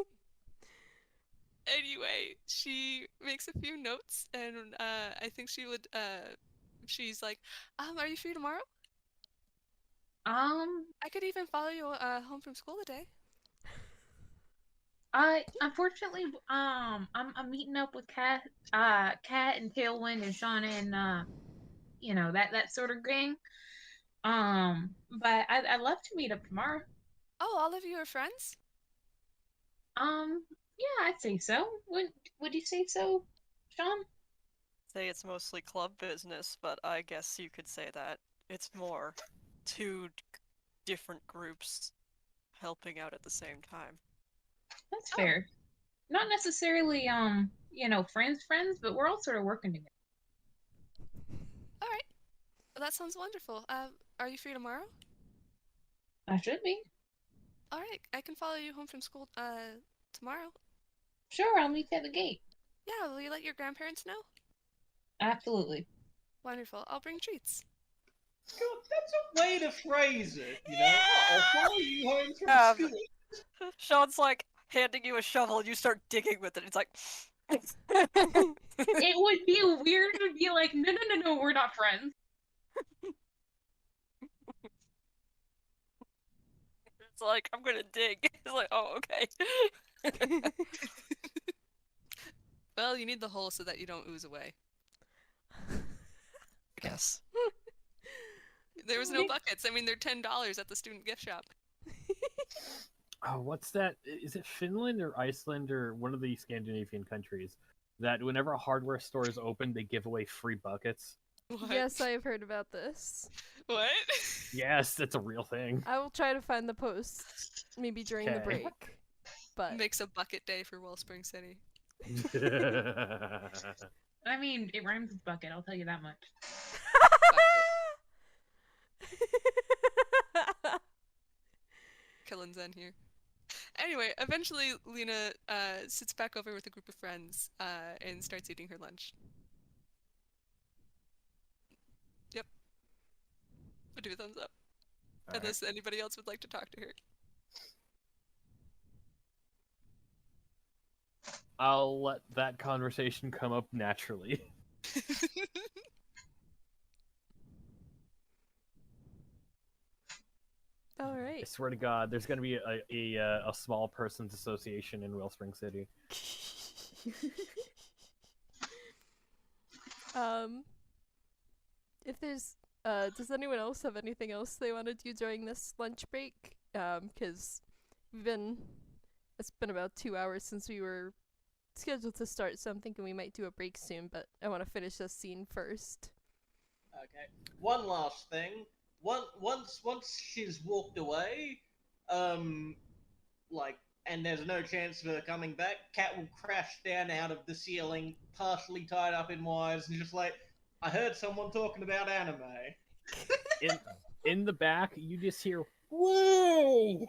Speaker 7: Anyway, she makes a few notes, and I think she would. She's like, are you free tomorrow? I could even follow you home from school today.
Speaker 4: Unfortunately, I'm meeting up with Kat and Tailwind and Shaun and that sort of gang. But I'd love to meet up tomorrow.
Speaker 7: Oh, all of you are friends?
Speaker 4: Yeah, I'd say so. Would you say so, Shaun?
Speaker 5: Say it's mostly club business, but I guess you could say that it's more two different groups helping out at the same time.
Speaker 4: That's fair. Not necessarily friends, but we're all sort of working together.
Speaker 7: All right. Well, that sounds wonderful. Are you free tomorrow?
Speaker 4: I should be.
Speaker 7: All right. I can follow you home from school tomorrow.
Speaker 4: Sure, I'll meet you at the gate.
Speaker 7: Yeah, will you let your grandparents know?
Speaker 4: Absolutely.
Speaker 7: Wonderful. I'll bring treats.
Speaker 2: God, that's a way to phrase it, you know? I'll follow you home from school.
Speaker 5: Shaun's like handing you a shovel and you start digging with it. It's like
Speaker 4: It would be weird to be like, no, we're not friends.
Speaker 5: It's like, I'm gonna dig. It's like, oh, okay.
Speaker 7: Well, you need the hole so that you don't ooze away.
Speaker 5: I guess.
Speaker 7: There was no buckets. I mean, they're $10 at the student gift shop.
Speaker 6: Oh, what's that? Is it Finland or Iceland or one of the Scandinavian countries that whenever a hardware store is open, they give away free buckets?
Speaker 7: What?
Speaker 1: Yes, I have heard about this.
Speaker 7: What?
Speaker 6: Yes, that's a real thing.
Speaker 1: I will try to find the post, maybe during the
Speaker 6: Okay.
Speaker 1: break. But
Speaker 7: Makes a bucket day for Wellspring City.
Speaker 4: I mean, it rhymes with bucket, I'll tell you that much.
Speaker 7: Killing Zen here. Anyway, eventually Lina sits back over with a group of friends and starts eating her lunch. Yep. I'll do a thumbs up.
Speaker 6: Alright.
Speaker 7: Unless anybody else would like to talk to her.
Speaker 6: I'll let that conversation come up naturally.
Speaker 1: all
Speaker 6: I
Speaker 1: right.
Speaker 6: swear to God, there's going to be a small persons association in Wellspring City.
Speaker 1: If there's does anyone else have anything else they want to do during this lunch break? Because it's been about 2 hours since we were scheduled to start, so I'm thinking we might do a break soon, but I want to finish this scene first.
Speaker 2: Okay. One last thing. Once she's walked away, and there's no chance of her coming back, Cat will crash down out of the ceiling, partially tied up in wires, and just like, I heard someone talking about anime.
Speaker 6: In the back, you just hear, "Whoa!"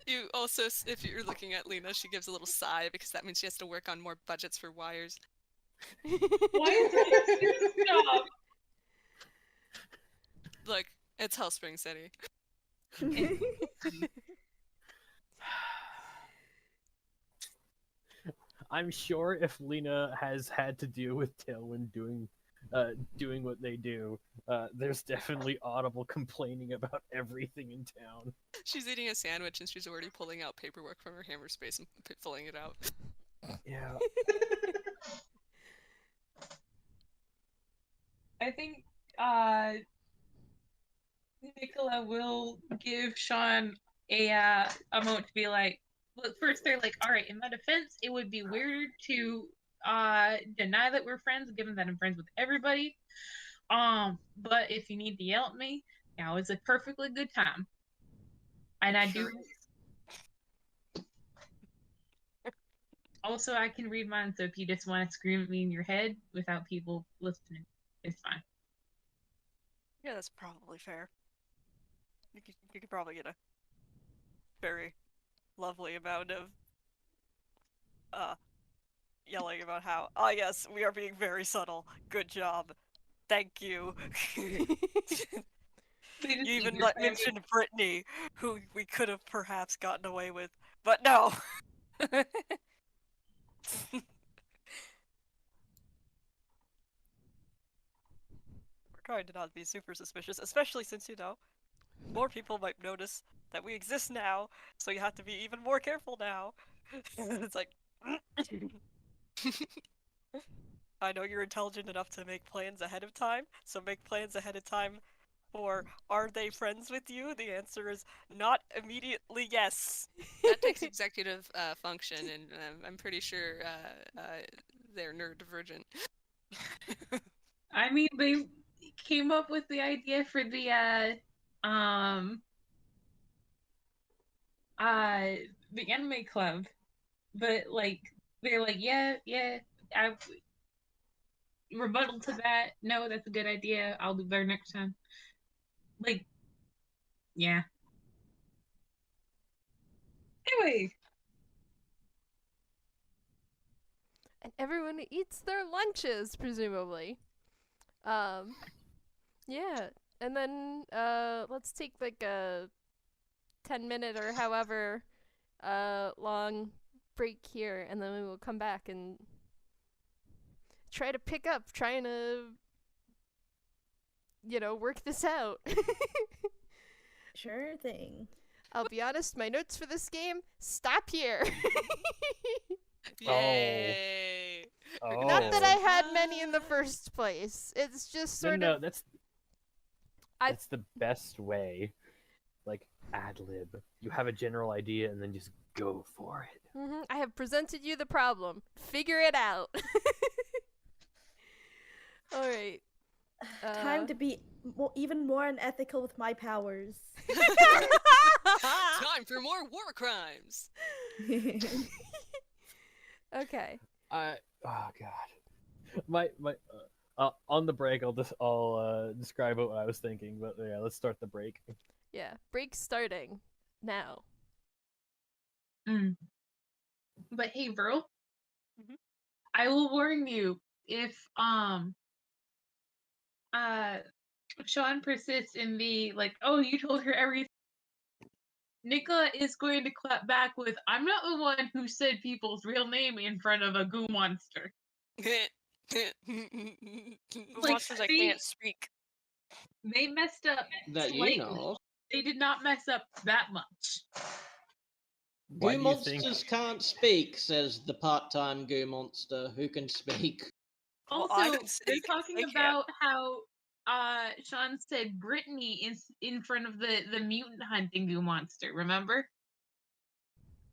Speaker 7: You also, if you're looking at Lina, she gives a little sigh because that means she has to work on more budgets for wires.
Speaker 4: Why is that? Stop.
Speaker 7: Look, it's Hellspring City.
Speaker 6: I'm sure if Lina has had to deal with Tailwind doing what they do, there's definitely audible complaining about everything in town.
Speaker 7: She's eating a sandwich and she's already pulling out paperwork from her hammer space and filling it out.
Speaker 6: Yeah.
Speaker 4: I think Nikola will give Shaun a moment to be like, look, first they're like, all right, in my defense, it would be weird to deny that we're friends, given that I'm friends with everybody. But if you need to yell at me, now is a perfectly good time. And I do. Also, I can read mine, so if you just want to scream at me in your head without people listening, it's fine.
Speaker 5: Yeah, that's probably fair. You could probably get a very lovely amount of yelling about how, yes, we are being very subtle. Good job. Thank you. You even mentioned Brittney, who we could have perhaps gotten away with, but no. We're trying to not be super suspicious, especially since, more people might notice that we exist now, so you have to be even more careful now. It's like, I know you're intelligent enough to make plans ahead of time, so make plans ahead of time for, are they friends with you? The answer is not immediately yes.
Speaker 7: That takes executive function, and I'm pretty sure they're neurodivergent.
Speaker 4: I mean, they came up with the idea for the anime club, but like they're like, yeah, I rebuttal to that. No, that's a good idea. I'll do better next time. Like, yeah. Anyway,
Speaker 1: And everyone eats their lunches, presumably. Yeah. And then let's take like a 10-minute or however long break here, and then we will come back and try to pick up, trying to work this out.
Speaker 3: Sure thing.
Speaker 1: I'll be honest, my notes for this game stop here.
Speaker 7: Yay!
Speaker 6: Oh.
Speaker 1: Not that I had many in the first place. It's just sort
Speaker 6: no,
Speaker 1: of
Speaker 6: that's the best way. Like ad lib. You have a general idea and then just go for it.
Speaker 1: I have presented you the problem. Figure it out. All right.
Speaker 3: Time to be even more unethical with my powers.
Speaker 7: Time for more war crimes.
Speaker 1: Okay.
Speaker 6: Oh god. My on the break I'll describe what I was thinking, but yeah, let's start the break.
Speaker 1: Yeah, break starting now.
Speaker 4: but hey, Verl,
Speaker 5: Mhm.
Speaker 4: I will warn you if Shaun persists in the like, oh, you told her everything. Nikola is going to clap back with, I'm not the one who said people's real name in front of a goo monster. Like,
Speaker 5: Monsters I can't speak.
Speaker 4: They messed up
Speaker 2: That
Speaker 4: slightly.
Speaker 2: you know.
Speaker 4: They did not mess up that much.
Speaker 6: Why
Speaker 2: Goo
Speaker 6: do you
Speaker 2: monsters can't speak, says the part-time goo monster who can speak.
Speaker 5: Well,
Speaker 4: Also,
Speaker 5: I can
Speaker 4: they're
Speaker 5: speak.
Speaker 4: talking
Speaker 5: They can't.
Speaker 4: about how Shaun said Brittney is in front of the mutant hunting goo monster, remember?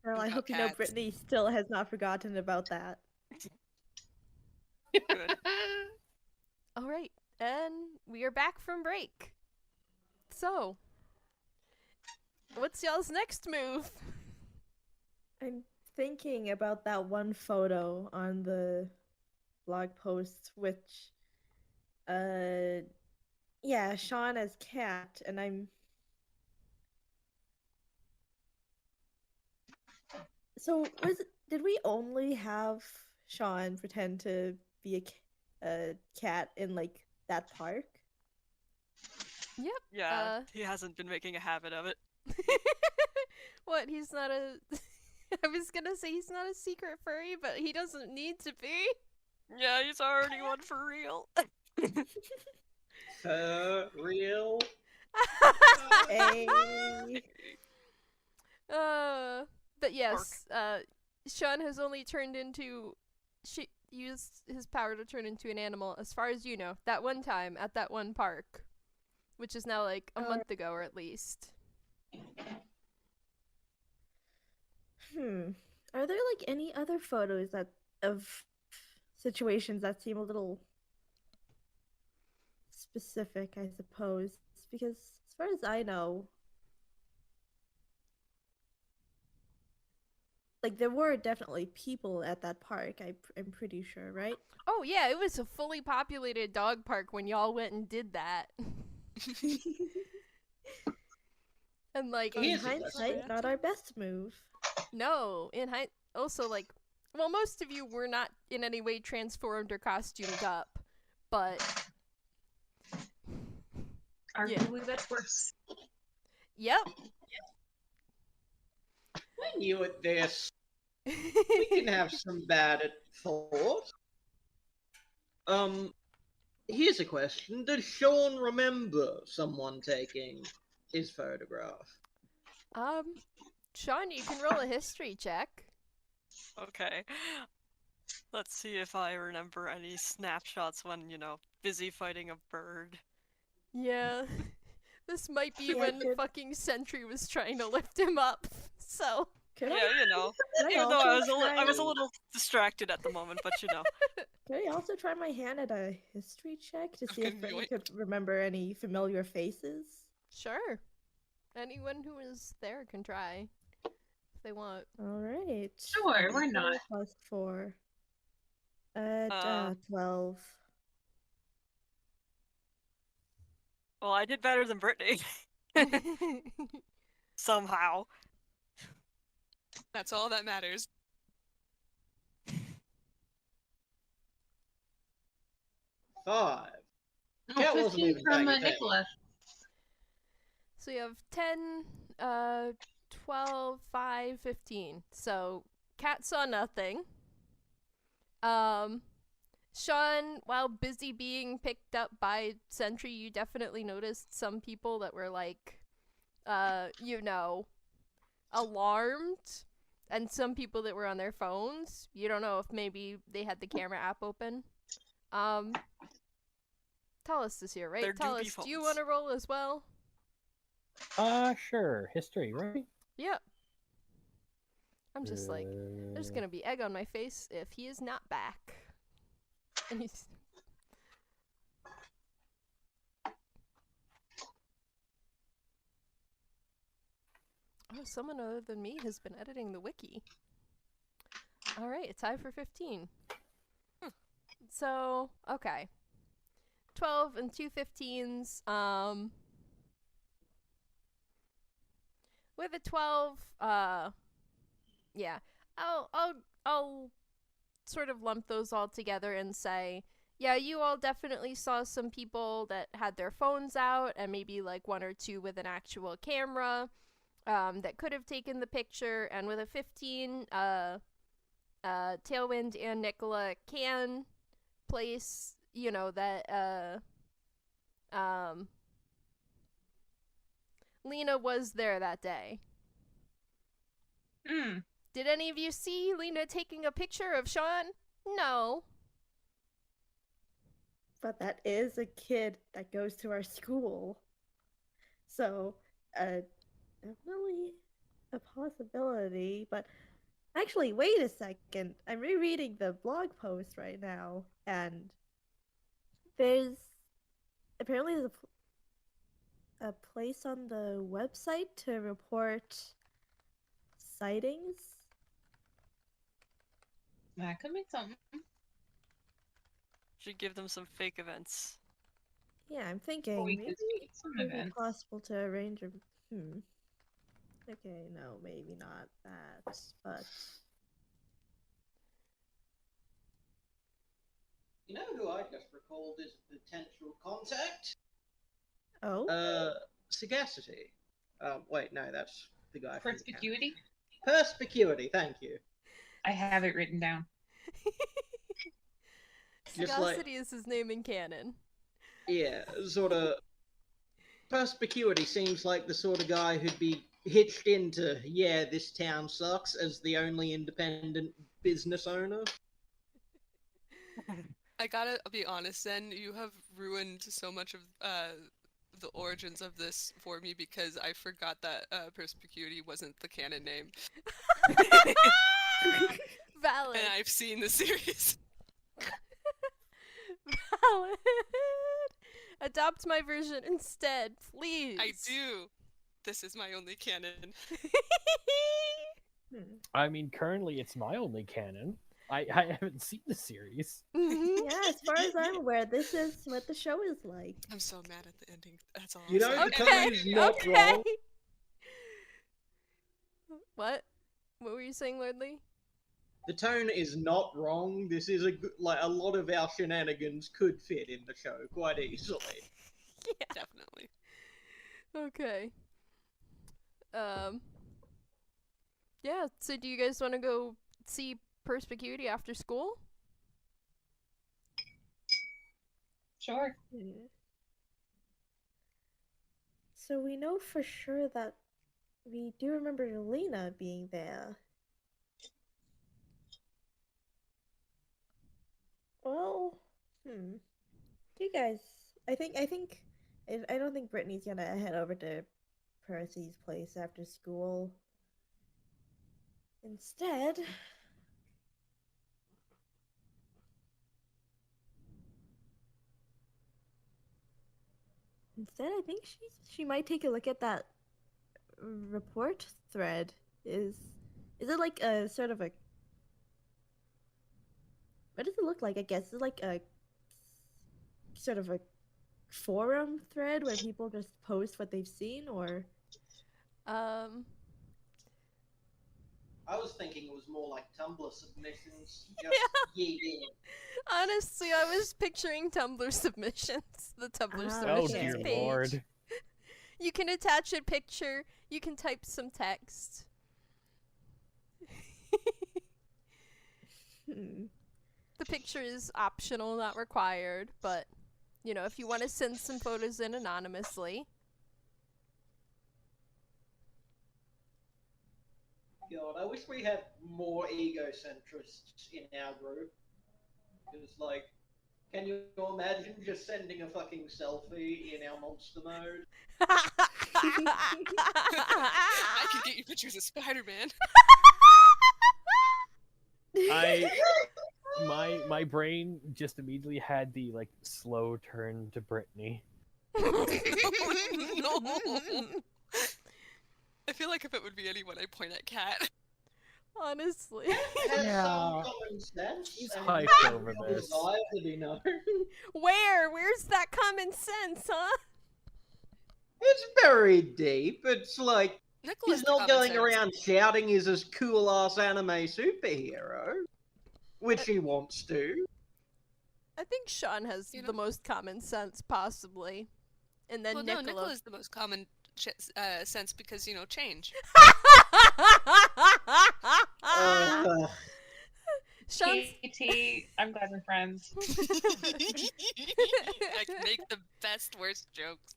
Speaker 3: Well, I
Speaker 7: About
Speaker 3: hope you know
Speaker 7: cats.
Speaker 3: Brittany still has not forgotten about that.
Speaker 5: Good.
Speaker 1: All right, and we are back from break. So, what's y'all's next move?
Speaker 3: I'm thinking about that one photo on the blog post, which, yeah, Shaun as cat, and I'm. So did we only have Shaun pretend to be a cat in like that park?
Speaker 1: Yep.
Speaker 5: Yeah, he hasn't been making a habit of it.
Speaker 1: What? He's not a. I was gonna say he's not a secret furry, but he doesn't need to be.
Speaker 5: Yeah, he's already one for real.
Speaker 2: For real?
Speaker 3: Hey.
Speaker 1: But yes, Shaun has only turned into. She used his power to turn into an animal, as far as you know, that one time at that one park, which is now like a month ago, or at least.
Speaker 3: Are there like any other photos of situations that seem a little specific, I suppose? Because as far as I know, like there were definitely people at that park. I'm pretty sure, right?
Speaker 1: Oh yeah, it was a fully populated dog park when y'all went and did that. And like
Speaker 3: In
Speaker 2: Here's a
Speaker 3: hindsight,
Speaker 2: question.
Speaker 3: not our best move.
Speaker 1: no, also like, well, most of you were not in any way transformed or costumed up, but
Speaker 4: Arguably, that's worse.
Speaker 1: yep.
Speaker 2: When you at this, we can have some bad thought. Here's a question. Does Shaun remember someone taking his photograph?
Speaker 1: Shaun, you can roll a history check.
Speaker 5: Okay. Let's see if I remember any snapshots when, busy fighting a bird.
Speaker 1: Yeah. This might be
Speaker 3: Yeah,
Speaker 1: when
Speaker 3: good.
Speaker 1: fucking Sentry was trying to lift him up. So,
Speaker 3: Could
Speaker 5: Yeah,
Speaker 3: I
Speaker 5: Even though
Speaker 3: also
Speaker 5: I was a
Speaker 3: try-
Speaker 5: little distracted at the moment, but
Speaker 3: Could I also try my hand at a history check to see if I
Speaker 7: Yoink.
Speaker 3: could remember any familiar faces?
Speaker 1: sure. Anyone who is there can try. if they want.
Speaker 3: All right.
Speaker 4: Sure, why not?
Speaker 3: 4 plus 4. 12.
Speaker 5: Well, I did better than Brittney. Somehow.
Speaker 7: That's all that matters.
Speaker 2: 5.
Speaker 4: Oh,
Speaker 2: Cat wasn't
Speaker 4: 15
Speaker 2: even
Speaker 4: from
Speaker 2: paying attention.
Speaker 4: Nikola.
Speaker 1: So you have 10, 12, 5, 15. So Cat saw nothing. Shaun, while busy being picked up by Sentry, you definitely noticed some people that were like, alarmed, and some people that were on their phones. You don't know if maybe they had the camera app open. Talus is here, right?
Speaker 5: They're doopy
Speaker 1: Talus, do you
Speaker 5: phones.
Speaker 1: want to roll as well?
Speaker 6: Sure. History, right?
Speaker 1: Yep. I'm just like, there's gonna be egg on my face if he is not back. And he's... Oh, someone other than me has been editing the wiki. Alright, tie for 15. So, okay. 12 and 2 15s. With a 12, yeah. I'll sort of lump those all together and say, yeah, you all definitely saw some people that had their phones out, and maybe like 1 or 2 with an actual camera, that could have taken the picture. And with a 15, Tailwind and Nikola can place, that, Lina was there that day.
Speaker 4: Hmm.
Speaker 1: Did any of you see Lina taking a picture of Shaun? No.
Speaker 3: But that is a kid that goes to our school. So, definitely a possibility. But actually, wait a second. I'm rereading the blog post right now, and there's a place on the website to report sightings.
Speaker 4: That could be something.
Speaker 5: Should give them some fake events.
Speaker 3: Yeah, I'm thinking
Speaker 4: We
Speaker 3: maybe
Speaker 4: could speak some
Speaker 3: it would be
Speaker 4: events.
Speaker 3: possible to arrange a. Okay, no, maybe not that, but
Speaker 2: You know who I just recalled is a potential contact?
Speaker 3: oh,
Speaker 2: Sagacity. Wait, no, that's the guy from the camp.
Speaker 4: Perspicuity?
Speaker 2: Perspicuity, thank you.
Speaker 4: I have it written down.
Speaker 2: Just like-
Speaker 1: Sagacity is his name in canon.
Speaker 2: Yeah, sort of. Perspicuity seems like the sort of guy who'd be hitched into, yeah, this town sucks, as the only independent business owner.
Speaker 7: I gotta be honest then, you have ruined so much of the origins of this for me because I forgot that Perspicuity wasn't the canon name.
Speaker 1: Valid.
Speaker 7: And I've seen the series.
Speaker 1: Valid. Adopt my version instead, please.
Speaker 7: I do. This is my only canon.
Speaker 6: I mean, currently it's my only canon. I haven't seen the series.
Speaker 1: Mhm.
Speaker 3: yeah, as far as I'm aware, this is what the show is like.
Speaker 7: I'm so mad at the ending. That's all.
Speaker 2: You know,
Speaker 7: I'm
Speaker 2: the
Speaker 7: saying.
Speaker 2: tone is not wrong.
Speaker 1: What? What were you saying, Lordly?
Speaker 2: The tone is not wrong. This is a lot of our shenanigans could fit in the show quite easily.
Speaker 1: Yeah.
Speaker 7: Definitely.
Speaker 1: Okay. Yeah, so do you guys want to go see Perspicuity after school?
Speaker 4: Sure.
Speaker 3: So we know for sure that we do remember Lina being there. Well, you guys, I don't think Brittney's gonna head over to Percy's place after school. Instead, I think she might take a look at that report thread. Is it like a sort of a? What does it look like? I guess is it like a sort of a forum thread where people just post what they've seen, or
Speaker 1: Um,
Speaker 2: I was thinking it was more like Tumblr submissions.
Speaker 1: Yeah.
Speaker 2: Just yeah.
Speaker 1: honestly, I was picturing Tumblr submissions. The Tumblr
Speaker 3: Ah,
Speaker 6: Oh
Speaker 1: submissions
Speaker 6: dear
Speaker 3: okay.
Speaker 1: page.
Speaker 6: lord.
Speaker 1: You can attach a picture. You can type some text.
Speaker 3: hmm.
Speaker 1: The picture is optional, not required, but you know, if you want to send some photos in anonymously.
Speaker 2: God, I wish we had more egocentrists in our group. It's like, can you imagine just sending a fucking selfie in our monster mode?
Speaker 7: I can get you pictures of Spider-Man.
Speaker 6: My brain just immediately had the like slow turn to Brittney.
Speaker 7: No. I feel like if it would be anyone, I'd point at Cat.
Speaker 1: Honestly.
Speaker 2: Has
Speaker 3: Yeah.
Speaker 2: some common sense.
Speaker 6: He's
Speaker 2: and
Speaker 6: hyped over
Speaker 2: no
Speaker 6: this.
Speaker 2: desire to be known.
Speaker 1: Where's that common sense, huh?
Speaker 2: It's very deep. It's like
Speaker 7: Nikola's
Speaker 2: he's
Speaker 7: the
Speaker 2: not
Speaker 7: common
Speaker 2: going
Speaker 7: sense.
Speaker 2: around shouting he's this cool ass anime superhero, which he wants to.
Speaker 1: I think Shaun has
Speaker 7: You know-
Speaker 1: the most common sense, possibly. And then
Speaker 7: Well, no,
Speaker 1: Nikola.
Speaker 7: Nikola's the most common sense because, you know, change.
Speaker 1: Shaun's.
Speaker 4: TT, I'm glad we're friends.
Speaker 7: I can make the best, worst jokes.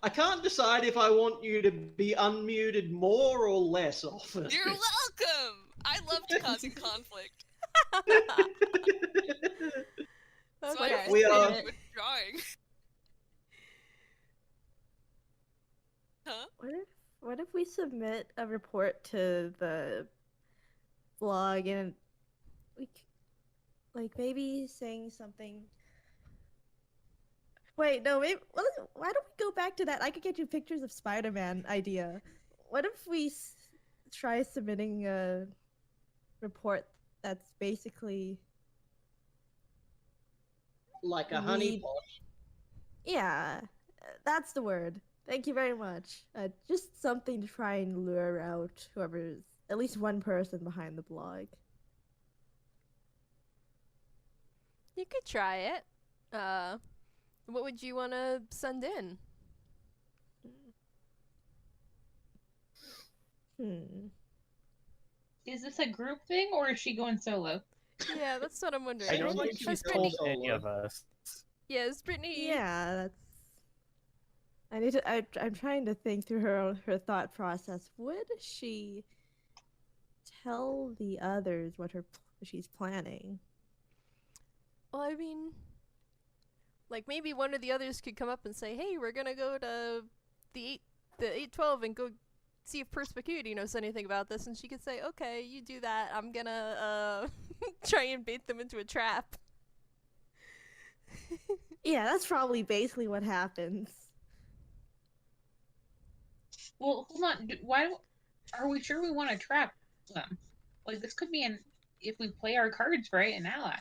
Speaker 2: I can't decide if I want you to be unmuted more or less often.
Speaker 7: You're welcome! I loved causing conflict. That's why
Speaker 1: Okay.
Speaker 2: We are-
Speaker 7: withdrawing. Huh?
Speaker 3: What if we submit a report to the blog and we like maybe saying something? Wait, no, maybe why don't we go back to that? I could get you pictures of Spider-Man idea. What if we try submitting a report that's basically
Speaker 2: Like a
Speaker 3: We-
Speaker 2: honeypot.
Speaker 3: yeah, that's the word. Thank you very much. Just something to try and lure out whoever's at least one person behind the blog.
Speaker 1: You could try it. What would you want to send in?
Speaker 4: Is this a group thing or is she going solo?
Speaker 1: Yeah, that's what I'm wondering.
Speaker 6: I don't
Speaker 2: think
Speaker 6: think
Speaker 2: she's
Speaker 6: she's
Speaker 2: told
Speaker 6: told any of us.
Speaker 1: Yeah, is Brittney.
Speaker 3: Yeah, that's. I need to. I'm trying to think through her thought process. Would she tell the others what she's planning?
Speaker 1: Well, I mean, like maybe one of the others could come up and say, "Hey, we're gonna go to the 812 and go see if Perspicuity knows anything about this," and she could say, "Okay, you do that. I'm gonna try and bait them into a trap."
Speaker 3: Yeah, that's probably basically what happens.
Speaker 4: Well, hold on. Why are we sure we want to trap them? Like, this could be if we play our cards right, an ally.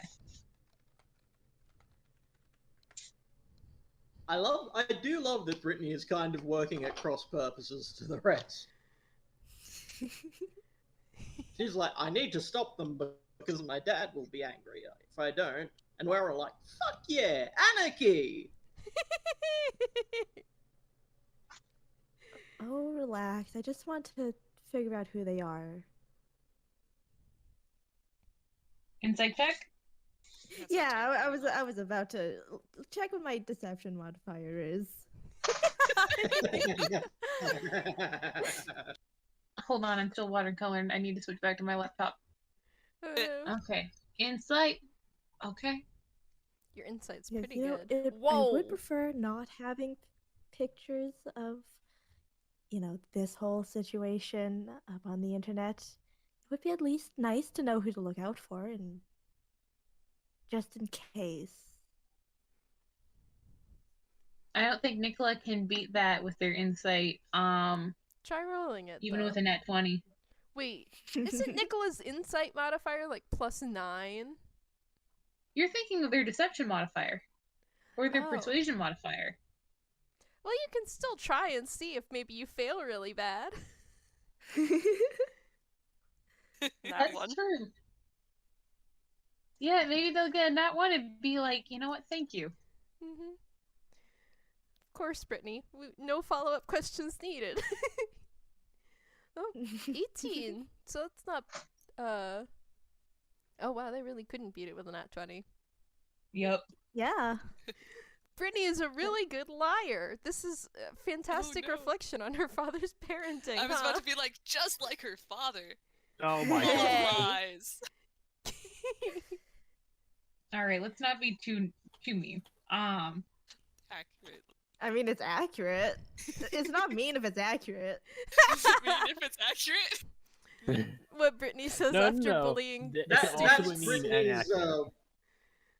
Speaker 2: I do love that Brittney is kind of working at cross purposes to the rest. She's like, I need to stop them because my dad will be angry if I don't. And we're all like, fuck yeah, anarchy!
Speaker 3: Oh, relax. I just want to figure out who they are.
Speaker 4: Insight check?
Speaker 7: That's
Speaker 3: Yeah,
Speaker 7: not
Speaker 3: I was about to check what my deception modifier is.
Speaker 4: Hold on, I'm still watercoloring. I need to switch back to my laptop. Okay. Insight. Okay.
Speaker 1: Your insight's
Speaker 3: Yes,
Speaker 1: pretty
Speaker 3: you know,
Speaker 1: good.
Speaker 3: I
Speaker 1: Whoa!
Speaker 3: would prefer not having pictures of, this whole situation up on the internet. It would be at least nice to know who to look out for, and just in case.
Speaker 4: I don't think Nikola can beat that with their insight.
Speaker 1: Try rolling it.
Speaker 4: Even
Speaker 1: though.
Speaker 4: with a nat 20.
Speaker 1: Wait, isn't Nikola's insight modifier like +9?
Speaker 4: You're thinking of their deception modifier. Or their
Speaker 1: Oh.
Speaker 4: persuasion modifier.
Speaker 1: Well, you can still try and see if maybe you fail really bad.
Speaker 5: That one.
Speaker 4: That's true. Yeah, maybe they'll get a nat 1 and be like, you know what, thank you.
Speaker 1: Mm-hmm. Of course, Brittney. No follow-up questions needed. Oh, 18. So it's not. Oh wow, they really couldn't beat it with a nat 20.
Speaker 4: Yep.
Speaker 3: Yeah.
Speaker 1: Brittney is a really good liar. This is a fantastic
Speaker 7: no.
Speaker 1: reflection on her father's parenting.
Speaker 7: I was
Speaker 1: huh?
Speaker 7: about to be like, just like her father.
Speaker 6: Oh my
Speaker 7: Full
Speaker 1: Yay.
Speaker 7: of lies.
Speaker 4: Alright, let's not be too mean.
Speaker 7: Accurate.
Speaker 3: I mean, it's accurate. It's not mean if it's accurate.
Speaker 7: Does it mean if it's accurate?
Speaker 1: What Brittney says
Speaker 6: No,
Speaker 1: after
Speaker 6: no.
Speaker 1: bullying.
Speaker 6: It
Speaker 2: That's
Speaker 6: can also mean
Speaker 2: Brittney's.
Speaker 6: inaccurate.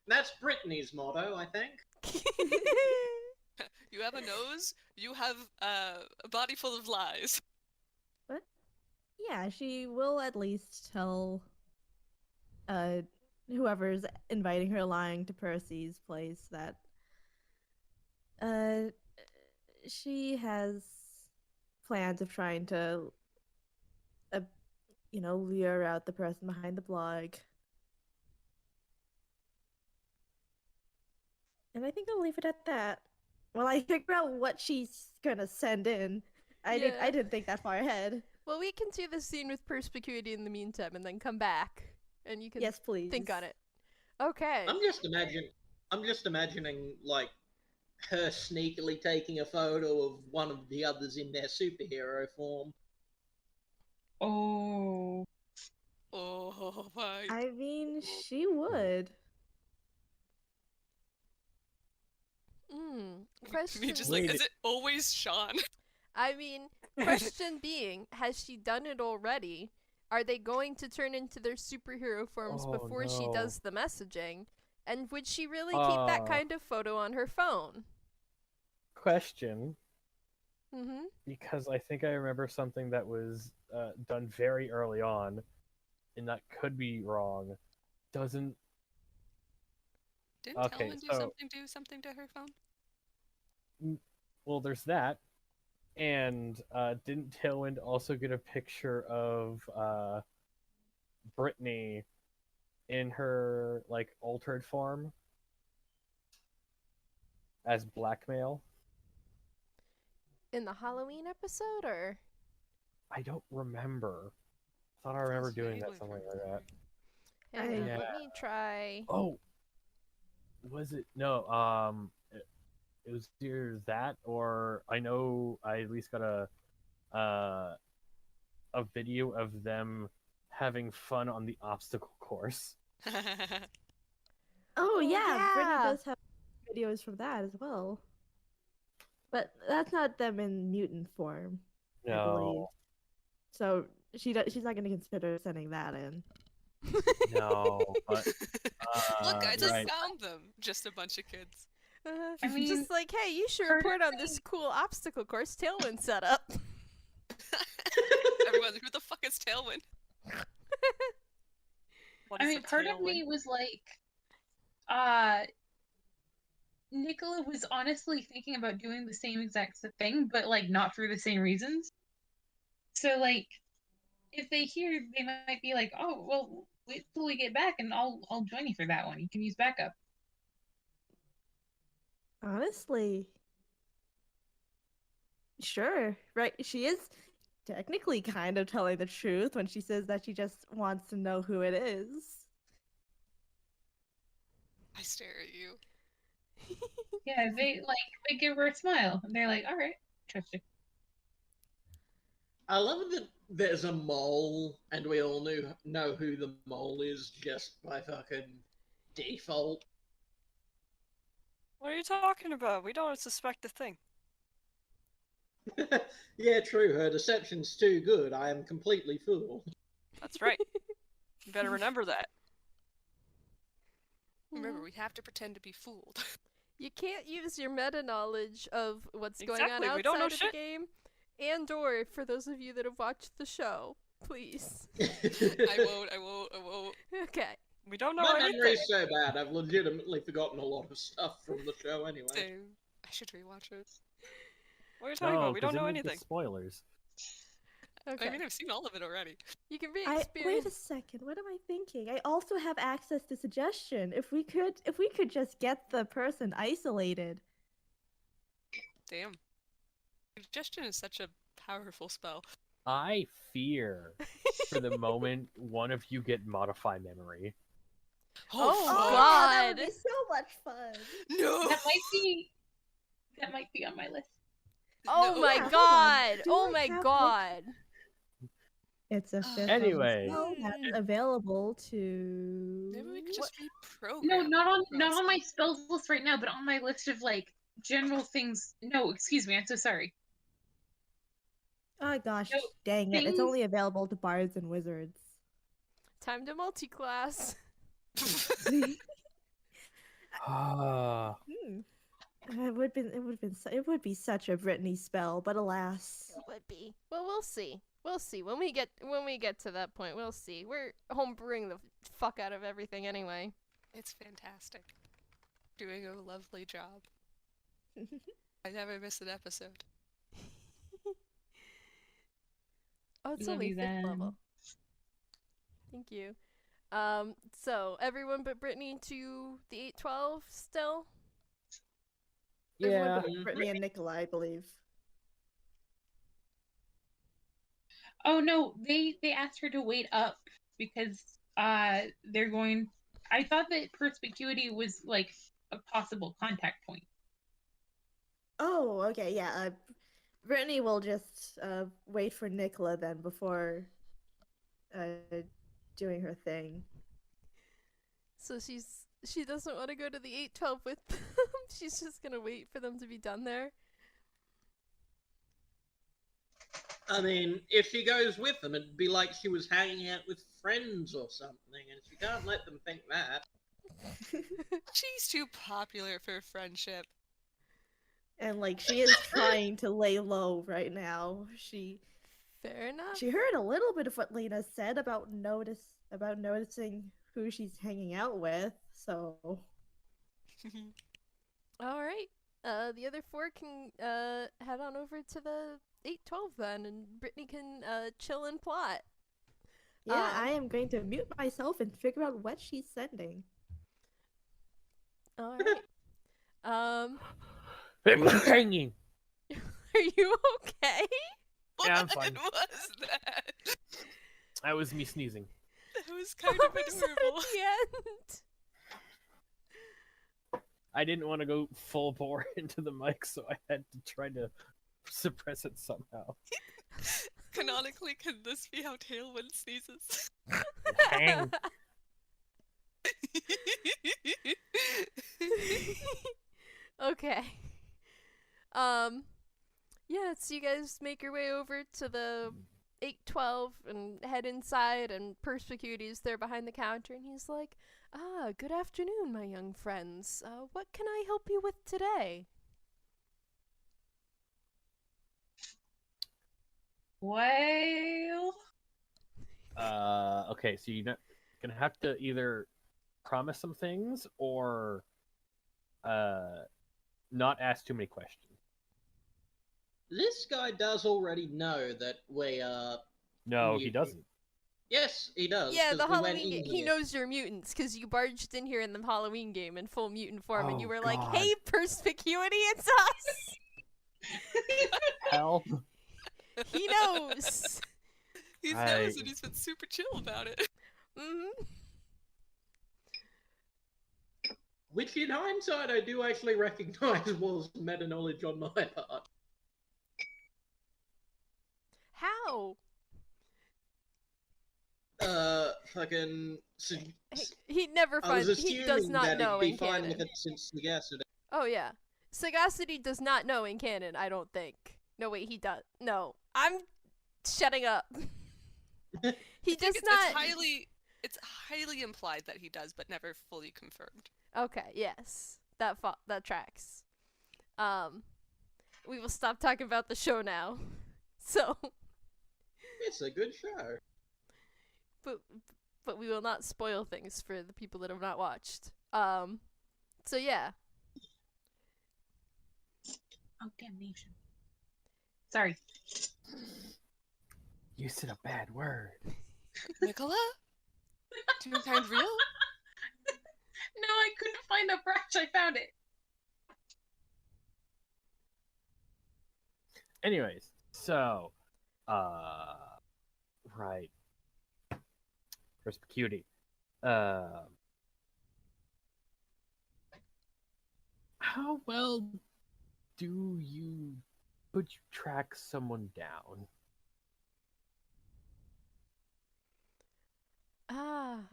Speaker 2: That's Brittney's motto, I think.
Speaker 7: You have a nose, you have a body full of lies.
Speaker 3: Yeah, she will at least tell whoever's inviting her lying to Percy's place that she has plans of trying to lure out the person behind the blog. And I think I'll leave it at that. While I figure out what she's gonna send in. I
Speaker 1: Yeah.
Speaker 3: didn't think that far ahead.
Speaker 1: Well, we can do the scene with perspicuity in the meantime and then come back. And you can
Speaker 3: Yes, please.
Speaker 1: think on it. Okay.
Speaker 2: I'm just imagining like her sneakily taking a photo of one of the others in their superhero form.
Speaker 4: Oh.
Speaker 7: Oh my.
Speaker 3: I mean, she would.
Speaker 1: Question.
Speaker 7: Me just like,
Speaker 6: Wait.
Speaker 7: is it always Shaun?
Speaker 1: I mean, question being, has she done it already? Are they going to turn into their superhero forms
Speaker 6: Oh,
Speaker 1: before she
Speaker 6: no.
Speaker 1: does the messaging? And would she really keep that kind of photo on her phone?
Speaker 6: Question,
Speaker 1: Mm-hmm.
Speaker 6: because I think I remember something that was done very early on, and that could be wrong.
Speaker 7: Didn't
Speaker 6: Okay,
Speaker 7: Tailwind
Speaker 6: so-
Speaker 7: do something to her phone?
Speaker 6: Well, there's that. And didn't Tailwind also get a picture of Brittney in her like altered form as blackmail?
Speaker 1: In the Halloween episode, or?
Speaker 6: I don't remember. I thought I remember
Speaker 7: Sounds
Speaker 6: doing that
Speaker 7: vaguely
Speaker 6: something like that.
Speaker 1: Hang on,
Speaker 6: Yeah.
Speaker 1: let me try.
Speaker 6: Oh, was it? No. It was either that or I know I at least got a video of them having fun on the obstacle course.
Speaker 3: Oh, yeah, Brittany
Speaker 1: yeah.
Speaker 3: does have videos from that as well. But that's not them in mutant form, I believe.
Speaker 6: No,
Speaker 3: So she's not going to consider sending that in.
Speaker 6: no, but
Speaker 7: Look, I just
Speaker 6: right.
Speaker 7: found them. Just a bunch of kids.
Speaker 4: I mean,
Speaker 1: just like, hey, you should
Speaker 4: part of
Speaker 1: report on this cool obstacle course Tailwind set up.
Speaker 7: Everyone, who the fuck is Tailwind?
Speaker 5: What
Speaker 4: I
Speaker 5: is
Speaker 4: mean,
Speaker 5: a
Speaker 4: part of me
Speaker 5: tailwind?
Speaker 4: was like, Nikola was honestly thinking about doing the same exact thing, but like not for the same reasons. So like, if they hear, they might be like, "Oh, well, wait till we get back, and I'll join you for that one. You can use backup."
Speaker 3: Honestly. Sure. Right. She is technically kind of telling the truth when she says that she just wants to know who it is.
Speaker 7: I stare at you.
Speaker 4: Yeah, they give her a smile, and they're like, "All right, trust you."
Speaker 2: I love that there's a mole, and we all know who the mole is just by fucking default.
Speaker 5: What are you talking about? We don't suspect a thing.
Speaker 2: Yeah, true. Her deception's too good. I am completely fooled.
Speaker 5: That's right. You better remember that.
Speaker 7: Remember, we have to pretend to be fooled.
Speaker 1: You can't use your meta knowledge of what's going on
Speaker 5: Exactly, we
Speaker 1: outside
Speaker 5: don't know
Speaker 1: of the
Speaker 5: shit.
Speaker 1: game And or for those of you that have watched the show, please.
Speaker 7: I won't.
Speaker 1: Okay.
Speaker 5: We don't know
Speaker 2: My
Speaker 5: anything.
Speaker 2: memory's so bad, I've legitimately forgotten a lot of stuff from the show anyway.
Speaker 7: Same. I should rewatch it.
Speaker 5: What are you talking about? We don't
Speaker 6: 'cause
Speaker 5: know
Speaker 6: it would be
Speaker 5: anything.
Speaker 6: spoilers.
Speaker 1: Okay.
Speaker 7: I mean, I've seen all of it already.
Speaker 1: You can be
Speaker 3: Wait a
Speaker 1: experienced.
Speaker 3: second. What am I thinking? I also have access to suggestion. If we could just get the person isolated.
Speaker 7: Damn. Suggestion is such a powerful spell.
Speaker 6: I fear for the moment one of you get modify memory.
Speaker 1: Oh,
Speaker 7: fuck.
Speaker 3: that would
Speaker 1: God.
Speaker 3: be so much fun.
Speaker 7: No!
Speaker 4: That might be on my list.
Speaker 1: Oh
Speaker 7: No.
Speaker 1: my
Speaker 3: Yeah, hold on.
Speaker 1: god!
Speaker 3: Do
Speaker 1: Oh
Speaker 3: I
Speaker 1: my
Speaker 3: have
Speaker 1: god!
Speaker 3: It's a fifth
Speaker 6: Anyway.
Speaker 3: level spell that's available to.
Speaker 7: Maybe we could just reprogram.
Speaker 4: No, not on
Speaker 7: Ross.
Speaker 4: my spells list right now, but on my list of like general things. No, excuse me, I'm so sorry.
Speaker 3: Oh gosh,
Speaker 4: No,
Speaker 3: dang it! It's
Speaker 4: things-
Speaker 3: only available to bards and wizards.
Speaker 1: Time to multi-class.
Speaker 6: Ah,
Speaker 3: Hmm. It would be such a Brittney spell, but alas.
Speaker 1: It would be. Well, we'll see. We'll see when we get to that point. We'll see. We're homebrewing the fuck out of everything anyway.
Speaker 7: It's fantastic. Doing a lovely job. I never miss an episode.
Speaker 1: Oh, it's
Speaker 4: Love
Speaker 1: only
Speaker 4: you,
Speaker 1: 5th
Speaker 4: then.
Speaker 1: level. Thank you. So everyone but Brittney to the 812 still.
Speaker 3: Everyone
Speaker 6: yeah.
Speaker 3: but Brittney and Nikola, I believe.
Speaker 4: Oh no, they asked her to wait up because they're going. I thought that perspicuity was like a possible contact point.
Speaker 3: Oh, okay, yeah. Brittney will just wait for Nikola then before doing her thing.
Speaker 1: So she doesn't want to go to the 812 with them. She's just gonna wait for them to be done there.
Speaker 2: I mean, if she goes with them, it'd be like she was hanging out with friends or something, and she can't let them think that.
Speaker 7: She's too popular for friendship.
Speaker 3: And like she is trying to lay low right now. She
Speaker 1: Fair enough.
Speaker 3: heard a little bit of what Lina said about noticing who she's hanging out with. So
Speaker 1: All right. The other 4 can head on over to the 812 then, and Brittney can chill and plot.
Speaker 3: yeah, I am going to mute myself and figure out what she's sending.
Speaker 1: All right.
Speaker 6: I'm hanging.
Speaker 1: Are you okay?
Speaker 6: Yeah, I'm
Speaker 7: What
Speaker 6: fine.
Speaker 7: was that?
Speaker 6: That was me sneezing.
Speaker 7: That was kind
Speaker 1: What
Speaker 7: of
Speaker 1: was that
Speaker 7: adorable.
Speaker 1: at the end?
Speaker 6: I didn't want to go full bore into the mic, so I had to try to suppress it somehow.
Speaker 7: Canonically, can this be how Tailwind sneezes?
Speaker 6: Hang.
Speaker 1: Okay. Yeah, so you guys make your way over to the 812 and head inside, and Perspicuity's there behind the counter, and he's like, good afternoon, my young friends. What can I help you with today?
Speaker 4: Well,
Speaker 6: Okay, so you're gonna have to either promise some things or not ask too many questions.
Speaker 2: This guy does already know that we are.
Speaker 6: No, he doesn't.
Speaker 2: Yes, he does.
Speaker 1: Yeah,
Speaker 2: 'cause
Speaker 1: the
Speaker 2: we went
Speaker 1: Halloween
Speaker 2: in
Speaker 1: game. He
Speaker 2: here.
Speaker 1: knows you're mutants because you barged in here in the Halloween game in full mutant form, and you
Speaker 6: Oh,
Speaker 1: were like,
Speaker 6: God.
Speaker 1: "Hey, Perspicuity, it's us."
Speaker 6: Help.
Speaker 1: He knows.
Speaker 7: He knows,
Speaker 6: I-
Speaker 7: and he's been super chill about it.
Speaker 1: Mm-hmm.
Speaker 2: Which, in hindsight, I do actually recognize was meta knowledge on my part.
Speaker 1: How?
Speaker 2: Fucking.
Speaker 1: He never
Speaker 2: I was
Speaker 1: finds. He does
Speaker 2: assuming
Speaker 1: not
Speaker 2: that
Speaker 1: know
Speaker 2: he'd
Speaker 1: in
Speaker 2: be fine
Speaker 1: canon.
Speaker 2: with it since yesterday.
Speaker 1: Oh yeah, Sagacity does not know in canon. I don't think. No wait, he does. No, I'm shutting up. He does not.
Speaker 7: It's highly implied that he does, but never fully confirmed.
Speaker 1: Okay. Yes, that tracks. We will stop talking about the show now. So,
Speaker 2: It's a good show.
Speaker 1: but we will not spoil things for the people that have not watched. So yeah.
Speaker 4: Oh, damnation. Sorry.
Speaker 6: You said a bad word.
Speaker 7: Nikola? Do you find real?
Speaker 4: No, I couldn't find the brush. I found it.
Speaker 6: Anyways, so, right. Perspicuity. How well do you track someone down?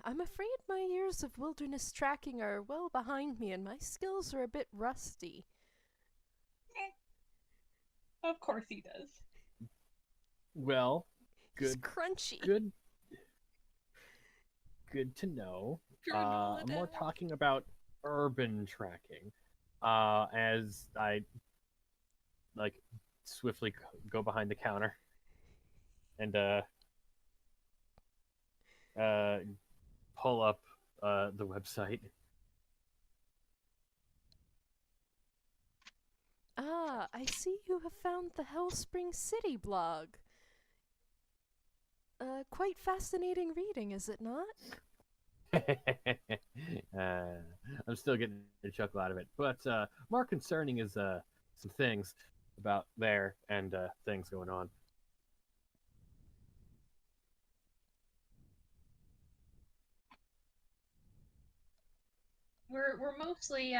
Speaker 1: I'm afraid my years of wilderness tracking are well behind me and my skills are a bit rusty.
Speaker 4: Of course he does.
Speaker 6: Well,
Speaker 1: He's
Speaker 6: good,
Speaker 1: crunchy.
Speaker 6: good to know.
Speaker 7: Granola
Speaker 6: I'm more
Speaker 7: down.
Speaker 6: talking about urban tracking. As I like swiftly go behind the counter and pull up the website.
Speaker 1: I see you have found the Wellspring City blog. Quite fascinating reading, is it not?
Speaker 6: I'm still getting a chuckle out of it, but more concerning is some things about there and things going on.
Speaker 4: We're mostly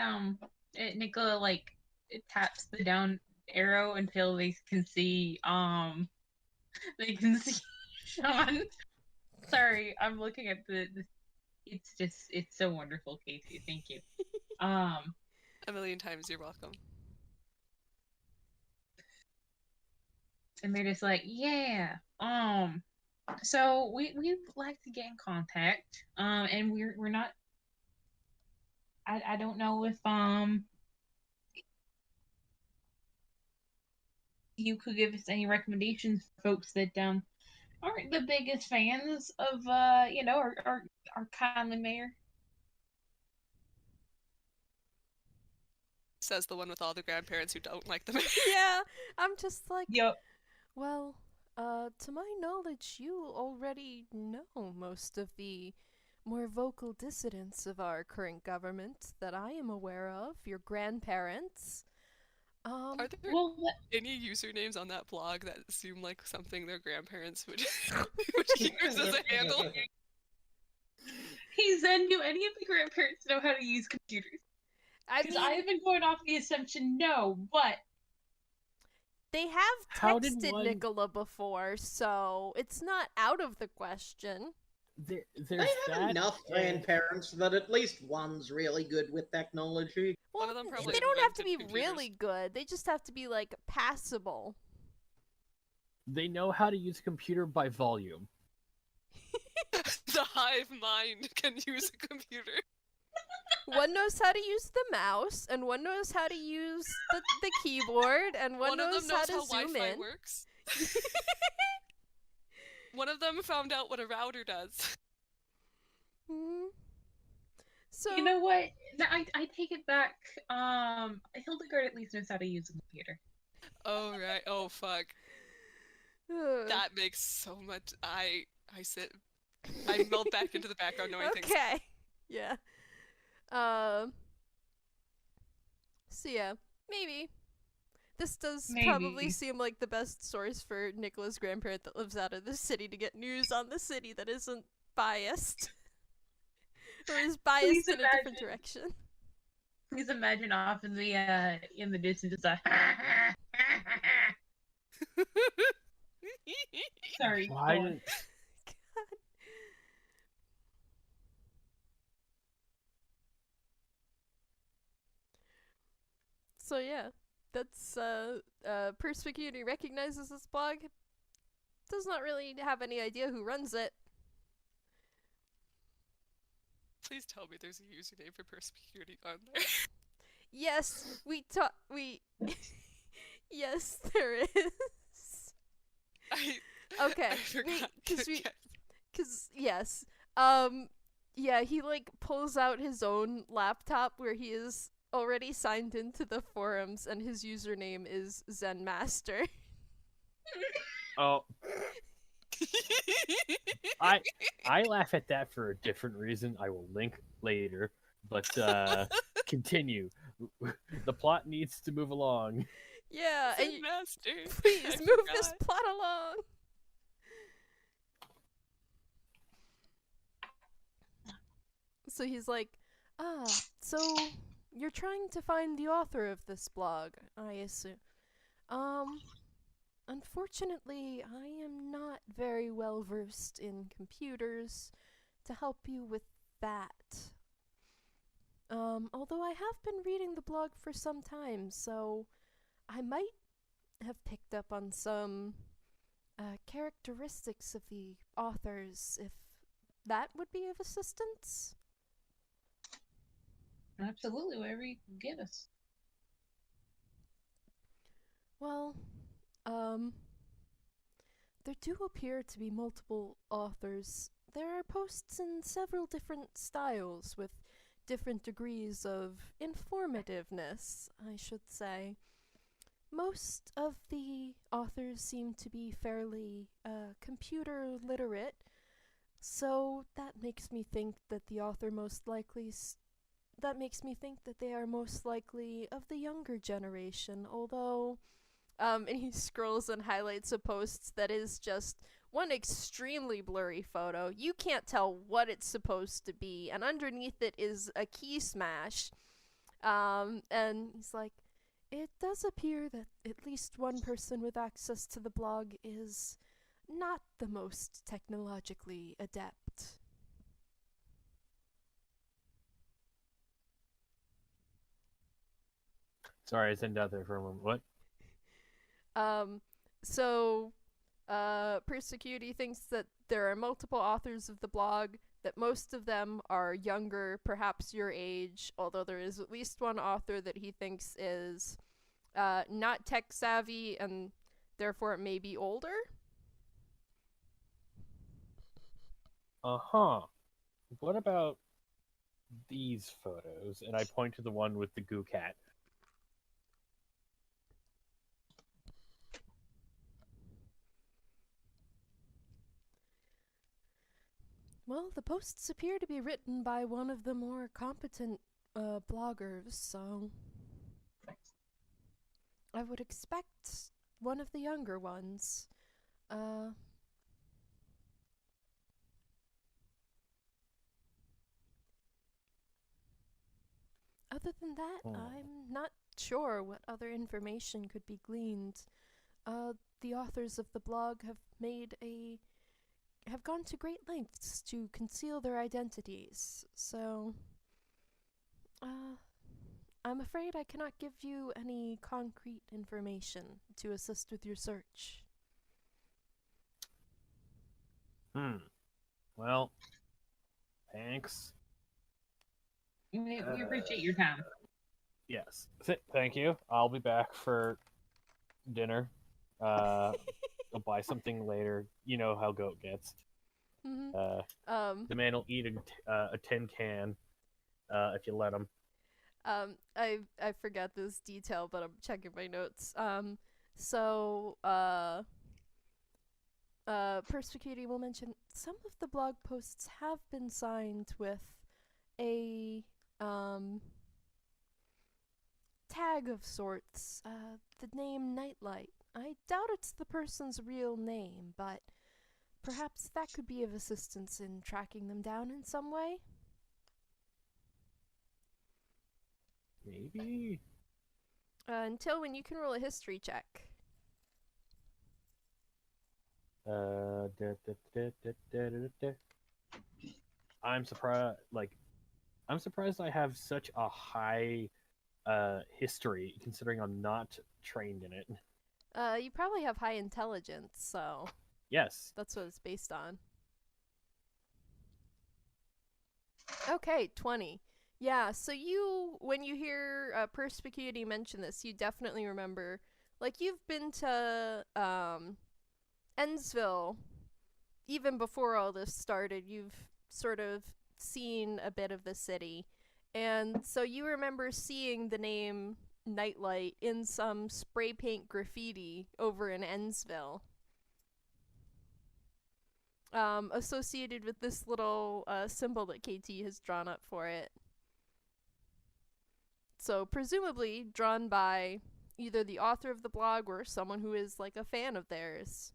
Speaker 4: Nikola like it taps the down arrow until they can see Shaun. Sorry, I'm looking at the it's so wonderful, Casey. Thank you.
Speaker 7: A million times you're welcome.
Speaker 4: And they're just like, yeah. So we'd like to get in contact. And we're not I don't know if you could give us any recommendations for folks that aren't the biggest fans of our kindly mayor.
Speaker 7: Says the one with all the grandparents who don't like the mayor.
Speaker 1: Yeah, I'm just like,
Speaker 4: Yep.
Speaker 1: well, to my knowledge, you already know most of the more vocal dissidents of our current government that I am aware of, your grandparents.
Speaker 7: Are there
Speaker 4: Well,
Speaker 7: any usernames on that blog that seem like something their grandparents would use as a handle?
Speaker 4: hey Zen, do any of the grandparents know how to use computers?
Speaker 1: I
Speaker 4: Because
Speaker 1: mean,
Speaker 4: I have been going off the assumption no, but
Speaker 1: they have
Speaker 6: How did
Speaker 1: texted
Speaker 6: one-
Speaker 1: Nikola before, so it's not out of the question.
Speaker 6: There's
Speaker 2: They have
Speaker 6: that
Speaker 2: enough grandparents that at least one's really good with technology.
Speaker 1: Well,
Speaker 7: One of them probably
Speaker 1: they don't have to be
Speaker 7: invented computers.
Speaker 1: really good. They just have to be, like, passable.
Speaker 6: They know how to use a computer by volume.
Speaker 7: The hive mind can use a computer.
Speaker 1: One knows how to use the mouse, and one knows how to use the keyboard, and one
Speaker 7: of
Speaker 1: knows
Speaker 7: them knows
Speaker 1: how to zoom
Speaker 7: Wi-Fi
Speaker 1: in.
Speaker 7: works. One of them found out what a router does.
Speaker 1: Hmm. So
Speaker 4: you know what? I take it back. Hildegard at least knows how to use a computer.
Speaker 7: Oh right. Oh fuck. That makes so much. I melt back into the background knowing things.
Speaker 1: okay. Yeah. So yeah, maybe. This does probably
Speaker 4: Maybe.
Speaker 1: seem like the best source for Nicola's grandparent that lives out of the city to get news on the city that isn't biased. Or is biased in a different
Speaker 4: imagine.
Speaker 1: direction.
Speaker 4: Please imagine off in the distance just a sorry.
Speaker 6: Why
Speaker 4: go on.
Speaker 6: didn't-
Speaker 1: So yeah, that's Perspicuity recognizes this blog. Does not really have any idea who runs it.
Speaker 7: Please tell me there's a username for perspicuity on there.
Speaker 1: Yes, we. Yes, there is. Okay,
Speaker 7: I forgot.
Speaker 1: Cause yes, yeah, he like pulls out his own laptop where he is already signed into the forums, and his username is Zen Master.
Speaker 6: Oh, I laugh at that for a different reason. I will link later, but continue. The plot needs to move along.
Speaker 1: Yeah, and
Speaker 7: Master.
Speaker 1: please
Speaker 7: I
Speaker 1: move this
Speaker 7: forgot.
Speaker 1: plot along. So he's like, so you're trying to find the author of this blog, I assume. Unfortunately, I am not very well versed in computers to help you with that. Although I have been reading the blog for some time, so I might have picked up on some characteristics of the authors, if that would be of assistance.
Speaker 4: Absolutely, whatever you can give us.
Speaker 1: Well, there do appear to be multiple authors. There are posts in several different styles with different degrees of informativeness, I should say. Most of the authors seem to be fairly computer literate, so that makes me think that the author most likely that makes me think that they are most likely of the younger generation, although and he scrolls and highlights a post that is just one extremely blurry photo. You can't tell what it's supposed to be, and underneath it is a key smash. And he's like, it does appear that at least one person with access to the blog is not the most technologically adept.
Speaker 6: Sorry, I zoomed out there for a moment. What?
Speaker 1: So Persecuty thinks that there are multiple authors of the blog, that most of them are younger, perhaps your age, although there is at least one author that he thinks is not tech savvy and therefore may be older.
Speaker 6: Uh-huh. What about these photos? And I point to the one with the goo cat.
Speaker 1: Well, the posts appear to be written by one of the more competent bloggers, so I would expect one of the younger ones. Other than that, I'm not sure what other information could be gleaned. The authors of the blog have gone to great lengths to conceal their identities, so I'm afraid I cannot give you any concrete information to assist with your search.
Speaker 6: Well, thanks.
Speaker 4: We appreciate your time.
Speaker 6: Yes. Thank you. I'll be back for dinner. I'll buy something later. You know how goat gets.
Speaker 1: Mm-hmm.
Speaker 6: The man will eat a tin can if you let him.
Speaker 1: I forgot this detail, but I'm checking my notes. Persecuting will mention some of the blog posts have been signed with a tag of sorts, the name Nightlight. I doubt it's the person's real name, but perhaps that could be of assistance in tracking them down in some way.
Speaker 6: Maybe.
Speaker 1: Until when you can roll a history check.
Speaker 6: I'm surprised. I'm surprised I have such a high history, considering I'm not trained in it.
Speaker 1: You probably have high intelligence, so
Speaker 6: Yes.
Speaker 1: that's what it's based on. Okay, 20. Yeah, so when you hear Perspicuity mention this, you definitely remember, like, you've been to, Ennsville, even before all this started, you've sort of seen a bit of the city. And so you remember seeing the name Nightlight in some spray paint graffiti over in Ennsville. Associated with this little symbol that KT has drawn up for it. So presumably drawn by either the author of the blog or someone who is like a fan of theirs.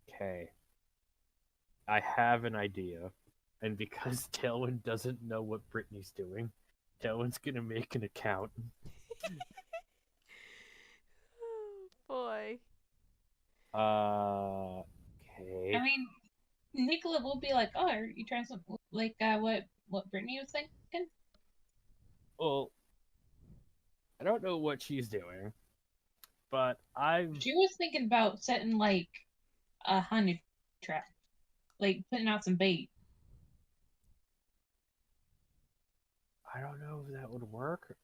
Speaker 6: Okay. I have an idea. And because Tailwind doesn't know what Brittney's doing, Tailwind's gonna make an account.
Speaker 1: Boy.
Speaker 6: Okay.
Speaker 4: I mean, Nikola will be like, "Oh, are you trying something like what Brittney was thinking?"
Speaker 6: Well, I don't know what she's doing, but
Speaker 4: She was thinking about setting like a honey trap, like putting out some bait.
Speaker 6: I don't know if that would work.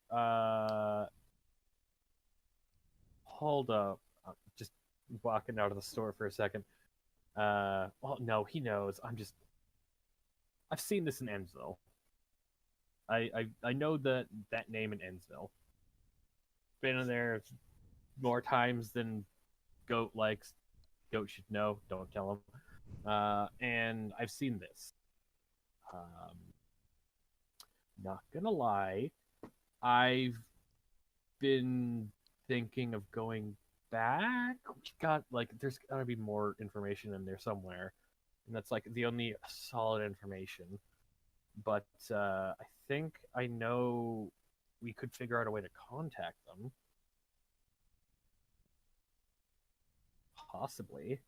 Speaker 6: Hold up. I'm just walking out of the store for a second. Well, no, he knows. I've seen this in Ennsville. I know that name in Ennsville. Been in there more times than Goat likes. Goat should know. Don't tell him. And I've seen this. Not gonna lie, I've been thinking of going back. There's gotta be more information in there somewhere, and that's like the only solid information. But I think I know we could figure out a way to contact them. Possibly.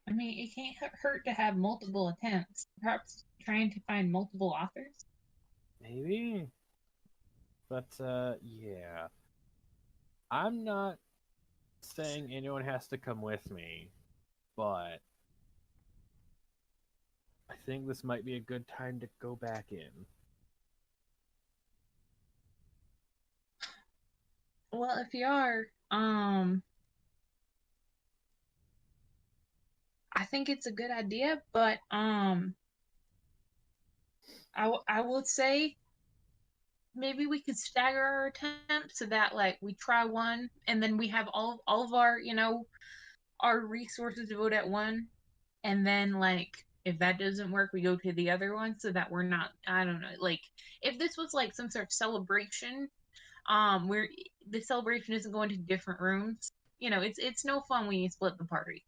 Speaker 4: I mean, it can't hurt to have multiple attempts. Perhaps trying to find multiple authors.
Speaker 6: Maybe. But yeah. I'm not saying anyone has to come with me, but I think this might be a good time to go back in.
Speaker 4: Well, if you are, I think it's a good idea, but I would say maybe we could stagger our attempts so that like we try one and then we have all of our our resources devoted at one, and then like if that doesn't work we go to the other one so that we're not, I don't know, like if this was like some sort of celebration where the celebration isn't going to different rooms, it's no fun when you split the party.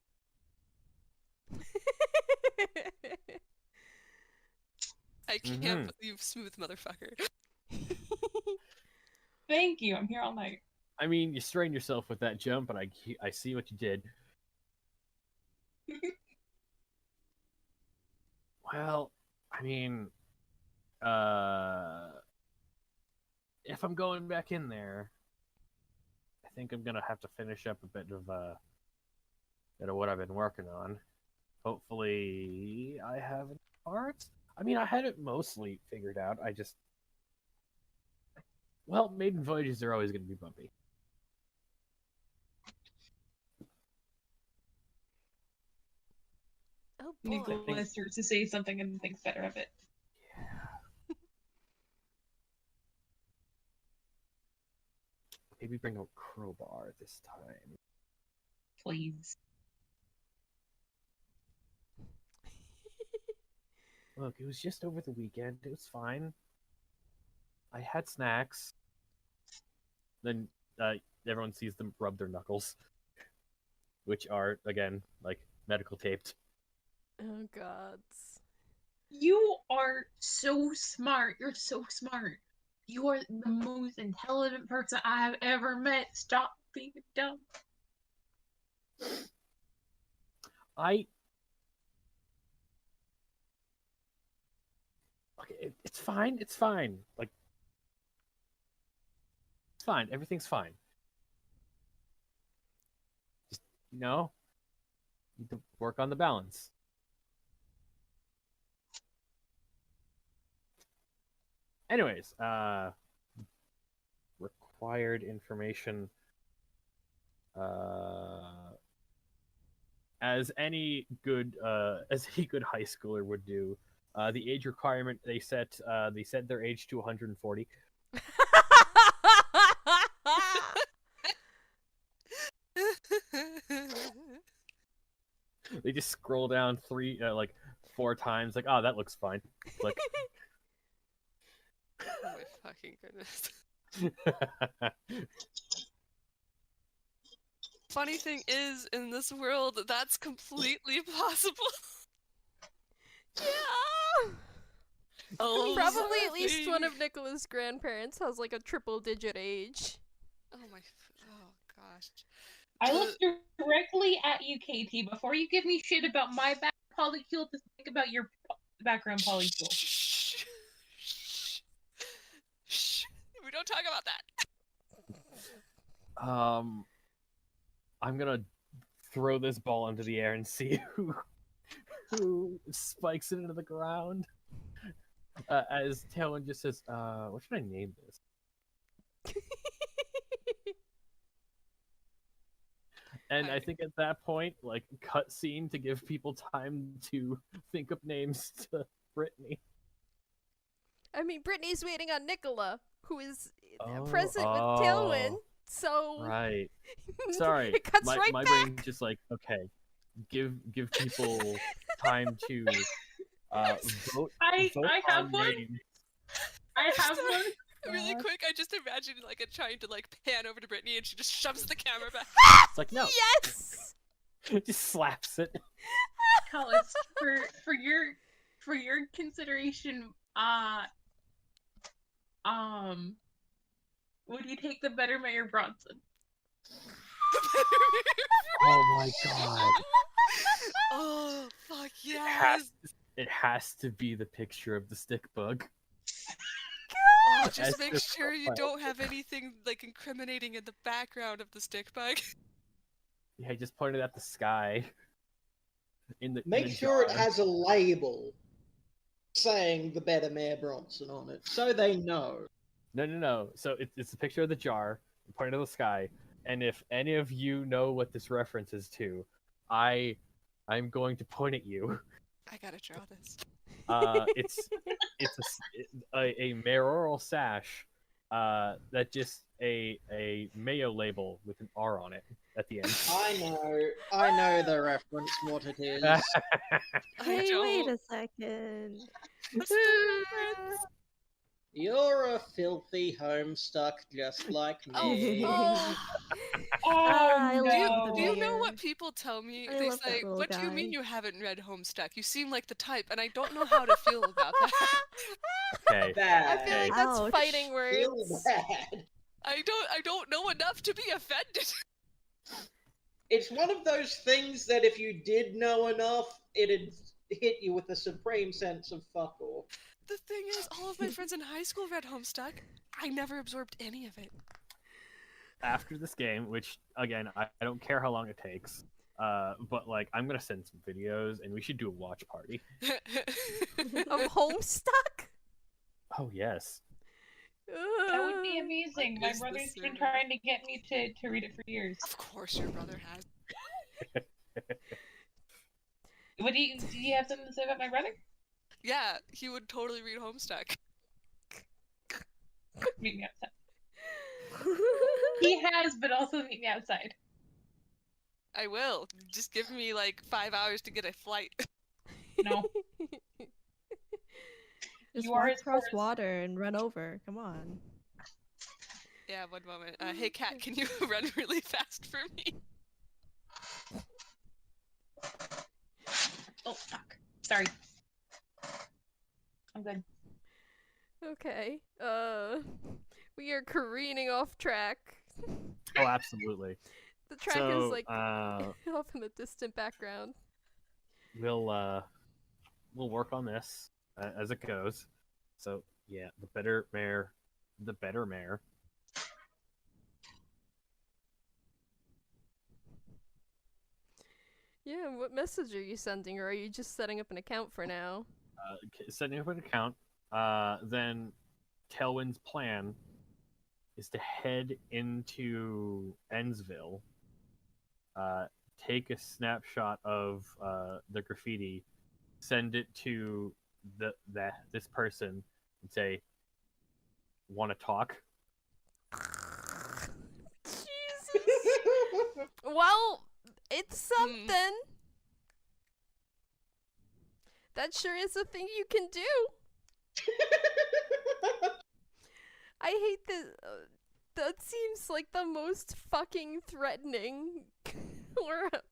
Speaker 7: I can't believe smooth motherfucker.
Speaker 4: Thank you. I'm here all night.
Speaker 6: I mean, you strained yourself with that jump, and I see what you did. Well, I mean, if I'm going back in there, I think I'm gonna have to finish up a bit of what I've been working on. Hopefully, I have parts. I mean, I had it mostly figured out. Maiden voyages are always going to be bumpy.
Speaker 1: Oh boy.
Speaker 4: Nikola starts to say something and thinks better of it.
Speaker 6: Yeah. Maybe bring a crowbar this time.
Speaker 4: Please.
Speaker 6: Look, it was just over the weekend. It was fine. I had snacks. Then everyone sees them rub their knuckles, which are, again, like, medical taped.
Speaker 1: Oh, gods.
Speaker 4: You are so smart. You're so smart. You are the most intelligent person I have ever met. Stop being dumb.
Speaker 6: Okay, it's fine. It's fine. Like, it's fine. Everything's fine. Just, need to work on the balance. Anyways, required information. As any good high schooler would do, the age requirement they set their age to 140. They just scroll down four times, like, oh, that looks fine. Like,
Speaker 7: Oh my fucking goodness. Funny thing is, in this world, that's completely possible.
Speaker 1: Yeah.
Speaker 7: Oh,
Speaker 1: Probably at least
Speaker 7: exactly.
Speaker 1: one of Nikola's grandparents has like a triple-digit age.
Speaker 7: Oh my. Oh gosh.
Speaker 4: I look directly at you, KT. Before you give me shit about my polycule, just think about your background polycule.
Speaker 7: Shh. Shh. We don't talk about that.
Speaker 6: I'm gonna throw this ball into the air and see who spikes it into the ground. As Tailwind just says, what should I name this? And I think at that point, like, cutscene to give people time to think up names to Brittney.
Speaker 1: I mean, Brittney's waiting on Nikola, who is present with Tailwind, so...
Speaker 6: Right. Sorry.
Speaker 1: It cuts
Speaker 6: my
Speaker 1: right
Speaker 6: my
Speaker 1: back.
Speaker 6: brain's just like, okay, give people time to vote.
Speaker 4: I have
Speaker 6: on
Speaker 4: one.
Speaker 6: names.
Speaker 4: I have one.
Speaker 7: Really quick, I just imagine like it trying to like pan over to Brittney, and she just shoves the camera back.
Speaker 6: It's like, no.
Speaker 1: Yes!
Speaker 6: Just slaps it.
Speaker 4: Alice, for your consideration, would you take the better Mayor Bronson?
Speaker 6: Oh my god.
Speaker 7: Oh fuck yes!
Speaker 6: It has to be the picture of the Stickbug.
Speaker 7: Oh,
Speaker 6: As
Speaker 7: just make
Speaker 6: the
Speaker 7: sure you
Speaker 6: profile.
Speaker 7: don't have anything like incriminating in the background of the Stickbug.
Speaker 6: Yeah, I just pointed at the sky.
Speaker 2: Make sure it has a label saying the better Mayor Bronson on it, so they know.
Speaker 6: No. So it's a picture of the jar, pointed at the sky, and if any of you know what this reference is to, I'm going to point at you.
Speaker 7: I gotta draw this.
Speaker 6: It's a mayoral sash, that just a mayo label with an R on it at the end.
Speaker 2: I know the reference, what it is.
Speaker 3: Hey,
Speaker 7: don't.
Speaker 3: wait a second.
Speaker 7: What's the reference?
Speaker 2: You're a filthy homestuck just like me.
Speaker 7: Oh.
Speaker 3: I
Speaker 4: Oh,
Speaker 3: love
Speaker 4: no.
Speaker 3: the
Speaker 7: Do you know
Speaker 3: mayor.
Speaker 7: what people tell me?
Speaker 3: I
Speaker 7: They
Speaker 3: love that
Speaker 7: say,
Speaker 3: little
Speaker 7: "What do you mean
Speaker 3: guy."
Speaker 7: you haven't read Homestuck? You seem like the type," and I don't know how to feel about that.
Speaker 6: Okay.
Speaker 1: I
Speaker 2: Bad.
Speaker 1: feel like that's
Speaker 3: Ouch.
Speaker 1: fighting
Speaker 2: Feel
Speaker 1: words.
Speaker 2: bad.
Speaker 7: I don't know enough to be offended.
Speaker 2: It's one of those things that if you did know enough, it'd hit you with a supreme sense of fuck off.
Speaker 7: The thing is, all of my friends in high school read Homestuck. I never absorbed any of it.
Speaker 6: After this game, which again I don't care how long it takes, but like I'm gonna send some videos and we should do a watch party.
Speaker 1: Of Homestuck?
Speaker 6: Oh yes.
Speaker 4: That would be amazing. My
Speaker 7: Is the
Speaker 4: brother's been
Speaker 7: server.
Speaker 4: trying to get me to read it for years.
Speaker 7: Of course, your brother has.
Speaker 4: What do you have something to say about my brother?
Speaker 7: Yeah, he would totally read Homestuck.
Speaker 4: Meet me outside. He has, but also meet me outside.
Speaker 7: I will. Just give me like 5 hours to get a flight.
Speaker 4: No.
Speaker 3: Just
Speaker 4: You are
Speaker 3: walk
Speaker 4: as
Speaker 3: across
Speaker 4: far as-
Speaker 3: water and run over. Come on.
Speaker 7: Yeah, one moment. Hey, Kat, can you run really fast for me?
Speaker 4: Oh fuck. Sorry. I'm good.
Speaker 1: Okay. We are careening off track.
Speaker 6: Oh, absolutely.
Speaker 1: The track
Speaker 6: So,
Speaker 1: is like
Speaker 6: uh,
Speaker 1: off in the distant background.
Speaker 6: we'll work on this as it goes. So yeah, the better mayor.
Speaker 1: Yeah, what message are you sending, or are you just setting up an account for now?
Speaker 6: Setting up an account. Then Tailwind's plan is to head into Ensville, take a snapshot of the graffiti, send it to this person, and say, "Want to talk?"
Speaker 1: Jesus. Well, it's something. That sure is a thing you can do. I hate this. That seems like the most fucking threatening.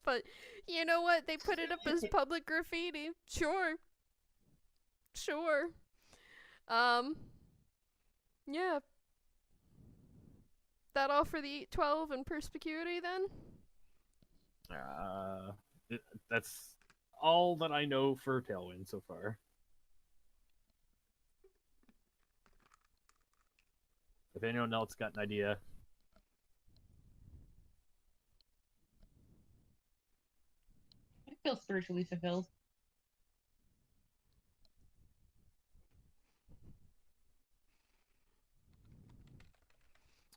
Speaker 1: But you know what? They put it up as public graffiti. Sure. Sure. Yeah. That all for the 12 and perspicuity then?
Speaker 6: That's all that I know for Tailwind so far. If anyone else got an idea.
Speaker 4: I feel spiritually fulfilled.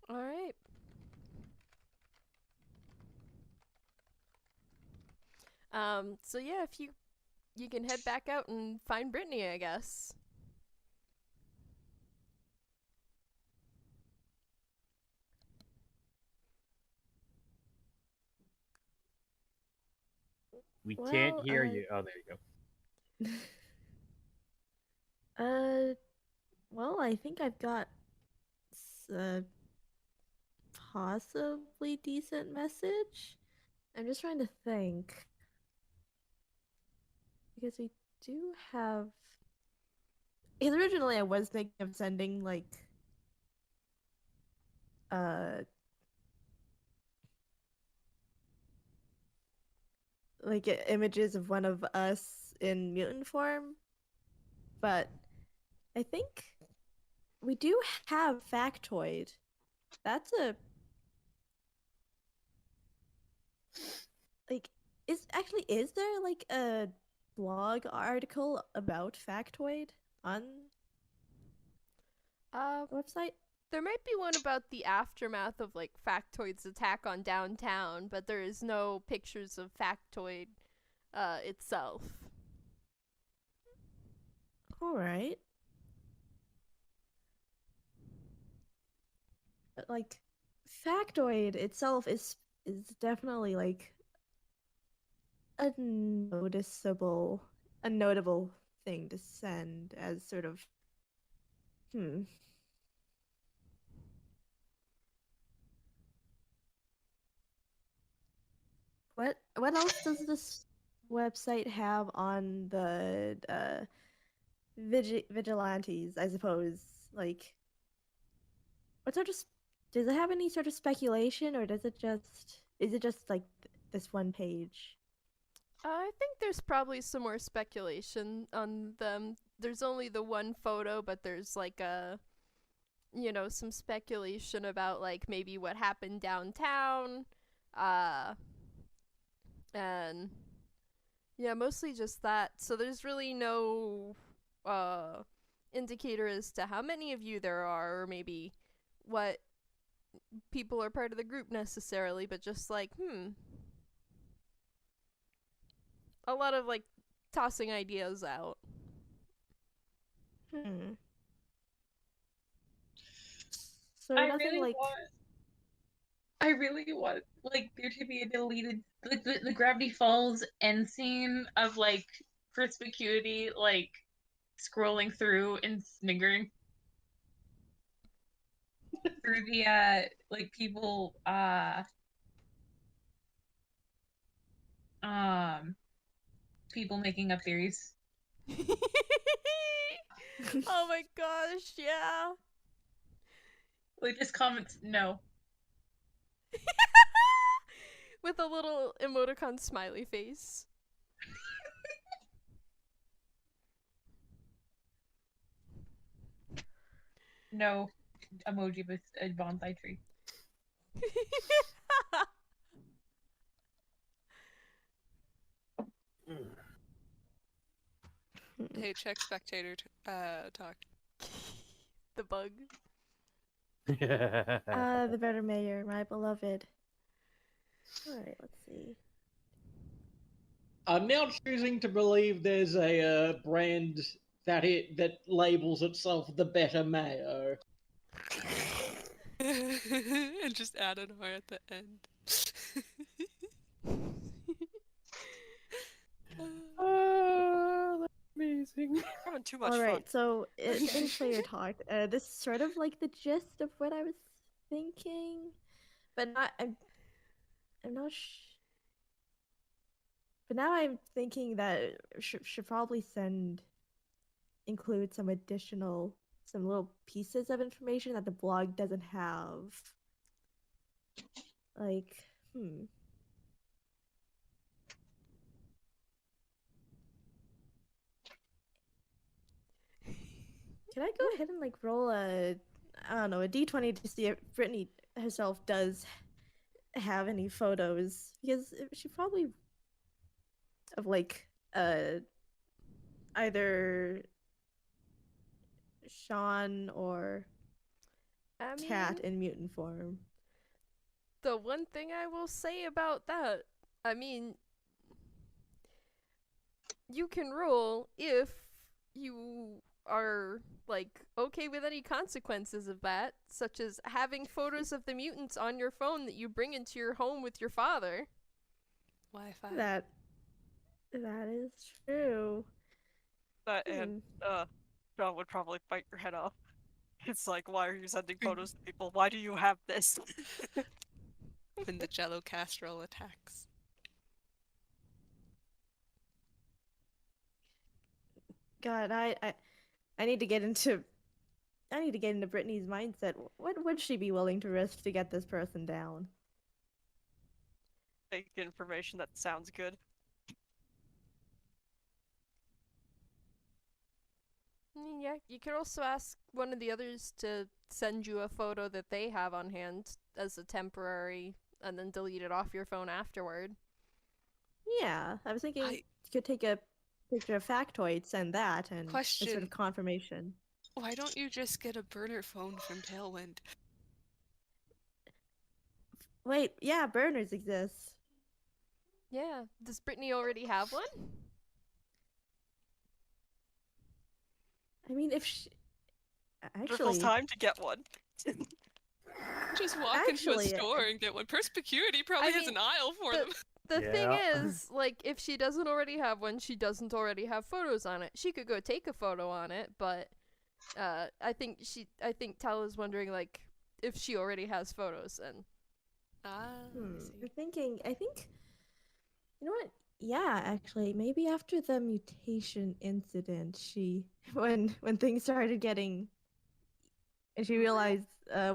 Speaker 1: All right. So yeah, if you can head back out and find Brittney, I guess.
Speaker 6: We
Speaker 3: Well,
Speaker 6: can't hear you. Oh, there you go.
Speaker 3: Well, I think I've got a possibly decent message. I'm just trying to think. Because we do have. Because originally I was thinking of sending, images of one of us in mutant form. But I think we do have Factoid. That's a is there a blog article about Factoid on
Speaker 1: Uh,
Speaker 3: the website?
Speaker 1: there might be one about the aftermath of Factoid's attack on downtown, but there is no pictures of Factoid itself.
Speaker 3: All right. But Factoid itself is definitely a notable thing to send as sort of What else does this website have on the vigilantes, I suppose? What sort of does it have any sort of speculation, or is it just this one page?
Speaker 1: I think there's probably some more speculation on them. There's only the one photo, but there's some speculation about maybe what happened downtown. And yeah, mostly just that. So there's really no indicator as to how many of you there are, or maybe what people are part of the group necessarily, but just a lot of tossing ideas out.
Speaker 3: So
Speaker 4: I
Speaker 3: nothing
Speaker 4: really want there to be a deleted the Gravity Falls end scene of perspicuity scrolling through and sniggering through the people people making up theories.
Speaker 1: Oh my gosh, yeah.
Speaker 4: Just comments no.
Speaker 1: With a little emoticon smiley face.
Speaker 4: No emoji with a bonsai tree.
Speaker 7: Hey, check spectator talk.
Speaker 1: The bug.
Speaker 3: The better mayor, my beloved. Alright, let's see.
Speaker 2: I'm now choosing to believe there's a brand that labels itself the Better Mayo.
Speaker 7: And just add an R at the end.
Speaker 6: That's amazing.
Speaker 5: Having too much fun.
Speaker 3: Alright, so in player talk, this is sort of like the gist of what I was thinking, but I'm not but now I'm thinking that should probably include some little pieces of information that the blog doesn't have. Like, Can I go ahead and like roll a d20 to see if Brittney herself does have any photos? Because she probably of like either Shaun or Cat in mutant form.
Speaker 1: The one thing I will say about that, I mean, you can roll if you are like okay with any consequences of that, such as having photos of the mutants on your phone that you bring into your home with your father.
Speaker 7: Wi-Fi.
Speaker 3: That is true.
Speaker 5: And Shaun would probably bite your head off. It's like, why are you sending photos to people? Why do you have this?
Speaker 7: When the Jello casserole attacks.
Speaker 3: God, I need to get into Brittney's mindset. What would she be willing to risk to get this person down?
Speaker 5: Fake information that sounds good.
Speaker 1: Yeah, you could also ask one of the others to send you a photo that they have on hand as a temporary, and then delete it off your phone afterward.
Speaker 3: Yeah, I was thinking you could take a picture of factoid, send that, and a sort of confirmation.
Speaker 7: Why don't you just get a burner phone from Tailwind?
Speaker 3: Wait, yeah, burners exist.
Speaker 1: Yeah, does Brittney already have one?
Speaker 3: I mean, if she...
Speaker 5: Actually, time to get one.
Speaker 7: Just walk into a store and get one. Perspicuity probably has an aisle for them.
Speaker 1: The thing is, like, if she doesn't already have one, she doesn't already have photos on it. She could go take a photo on it, but I think Tala's wondering, like, if she already has photos. And
Speaker 3: I'm thinking, I think, you know what? Yeah, actually, maybe after the mutation incident, when things started getting, and she realized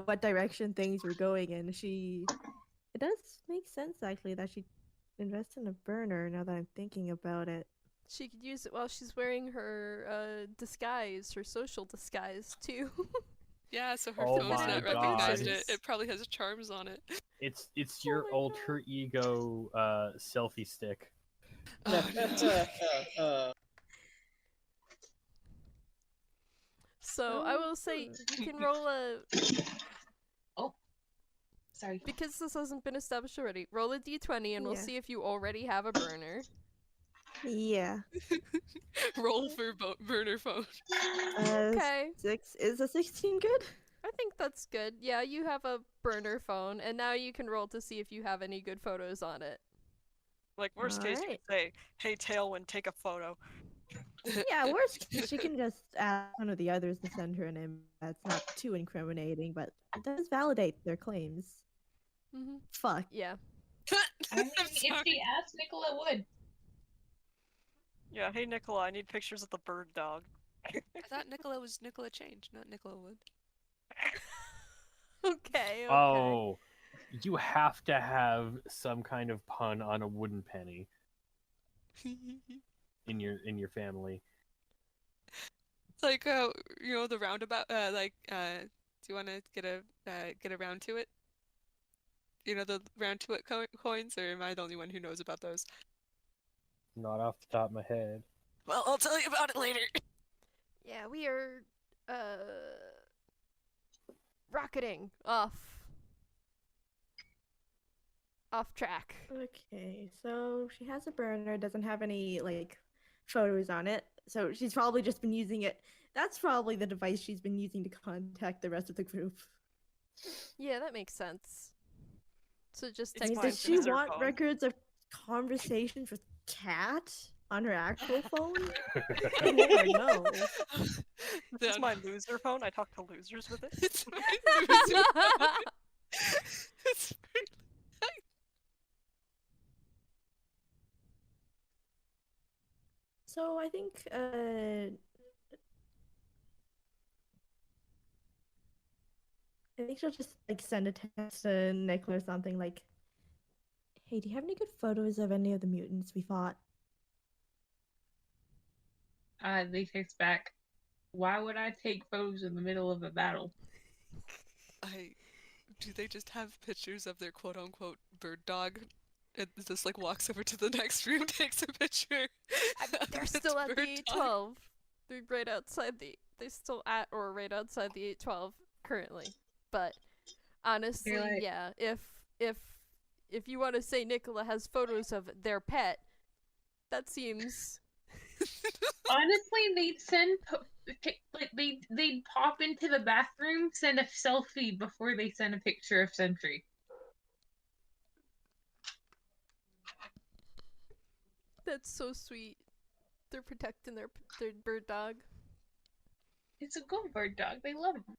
Speaker 3: what direction things were going in, it does make sense actually that she invest in a burner. Now that I'm thinking about it,
Speaker 1: she could use it while she's wearing her disguise, her social disguise too.
Speaker 7: Yeah, so her phone's not recognized it. It probably has charms on it.
Speaker 6: It's your alter ego selfie stick.
Speaker 1: So I will say you can roll a.
Speaker 4: Oh, sorry.
Speaker 1: Because this hasn't been established already, roll a d20 and we'll see if you already have a burner.
Speaker 3: Yeah.
Speaker 7: Roll for burner phone.
Speaker 1: Okay.
Speaker 3: 6 is a 16 good?
Speaker 1: I think that's good. Yeah, you have a burner phone, and now you can roll to see if you have any good photos on it.
Speaker 5: Like, worst case, you could say, hey, Tailwind, take a photo.
Speaker 3: Yeah, worst case, she can just ask one of the others to send her an image that's not too incriminating, but it does validate their claims.
Speaker 1: Mm-hmm.
Speaker 3: Fuck.
Speaker 1: Yeah.
Speaker 4: I mean, if she asked, Nikola would.
Speaker 5: Yeah, hey, Nikola, I need pictures of the bird dog.
Speaker 7: I thought Nikola was Nikola Change, not Nikola Wood.
Speaker 1: Okay.
Speaker 6: Oh, you have to have some kind of pun on a wooden penny in your family.
Speaker 7: It's like you know, the roundabout. Do you want to get around to it? You know, the round to it coins, or am I the only one who knows about those?
Speaker 6: Not off the top of my head.
Speaker 7: Well, I'll tell you about it later.
Speaker 1: Yeah, we are rocketing off track.
Speaker 3: Okay, so she has a burner, doesn't have any like photos on it. So she's probably just been using it. That's probably the device she's been using to contact the rest of the group.
Speaker 1: Yeah, that makes sense. So just
Speaker 5: It's
Speaker 3: I mean,
Speaker 1: text
Speaker 5: fine,
Speaker 3: does
Speaker 5: so
Speaker 3: she
Speaker 5: it's her
Speaker 3: want
Speaker 5: phone.
Speaker 3: records of conversations with Cat on her actual phone? Lord, no.
Speaker 5: This is my loser phone. I talk to losers with it.
Speaker 7: It's my loser. It's
Speaker 3: So I think she'll just like send a text to Nicola or something like, "Hey, do you have any good photos of any of the mutants we fought?"
Speaker 4: They text back, why would I take photos in the middle of a battle?
Speaker 7: Do they just have pictures of their quote-unquote bird dog? And just like walks over to the next room, takes a picture.
Speaker 1: They're
Speaker 7: of
Speaker 1: still
Speaker 7: its
Speaker 1: at the
Speaker 7: bird dog.
Speaker 1: 812. They're right outside the. They're still at or right outside the 812 currently. But honestly,
Speaker 4: like-
Speaker 1: yeah. If you want to say Nikola has photos of their pet, that seems.
Speaker 4: Honestly, they'd they'd pop into the bathroom, send a selfie before they send a picture of Sentry.
Speaker 1: That's so sweet. They're protecting their bird dog.
Speaker 4: It's a good bird dog. They love him.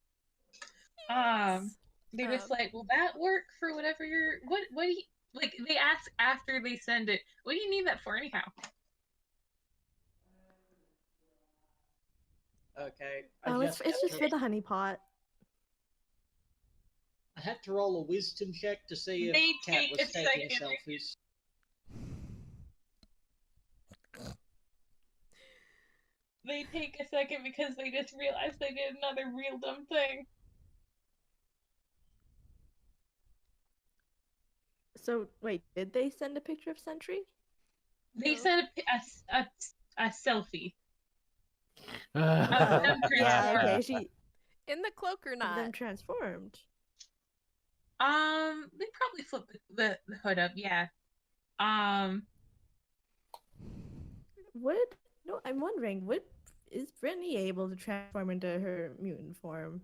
Speaker 1: Yes.
Speaker 4: They're just like, will that work for whatever you're? What do you like? They ask after they send it. What do you need that for anyhow?
Speaker 2: Okay.
Speaker 3: Oh, it's just for the honeypot.
Speaker 2: I had to roll a wisdom check to see if
Speaker 4: They
Speaker 2: Cat
Speaker 4: take
Speaker 2: was
Speaker 4: a
Speaker 2: taking
Speaker 4: second.
Speaker 2: selfies.
Speaker 4: They take a second because they just realized they did another real dumb thing.
Speaker 3: So wait, did they send a picture of Sentry?
Speaker 4: They
Speaker 1: No.
Speaker 4: sent a selfie.
Speaker 3: Oh,
Speaker 4: them
Speaker 3: yeah,
Speaker 4: transformed.
Speaker 3: okay. She
Speaker 1: In the cloak or
Speaker 3: of
Speaker 1: not?
Speaker 3: them transformed.
Speaker 4: They probably flipped the hood up, yeah.
Speaker 3: I'm wondering, is Brittney able to transform into her mutant form?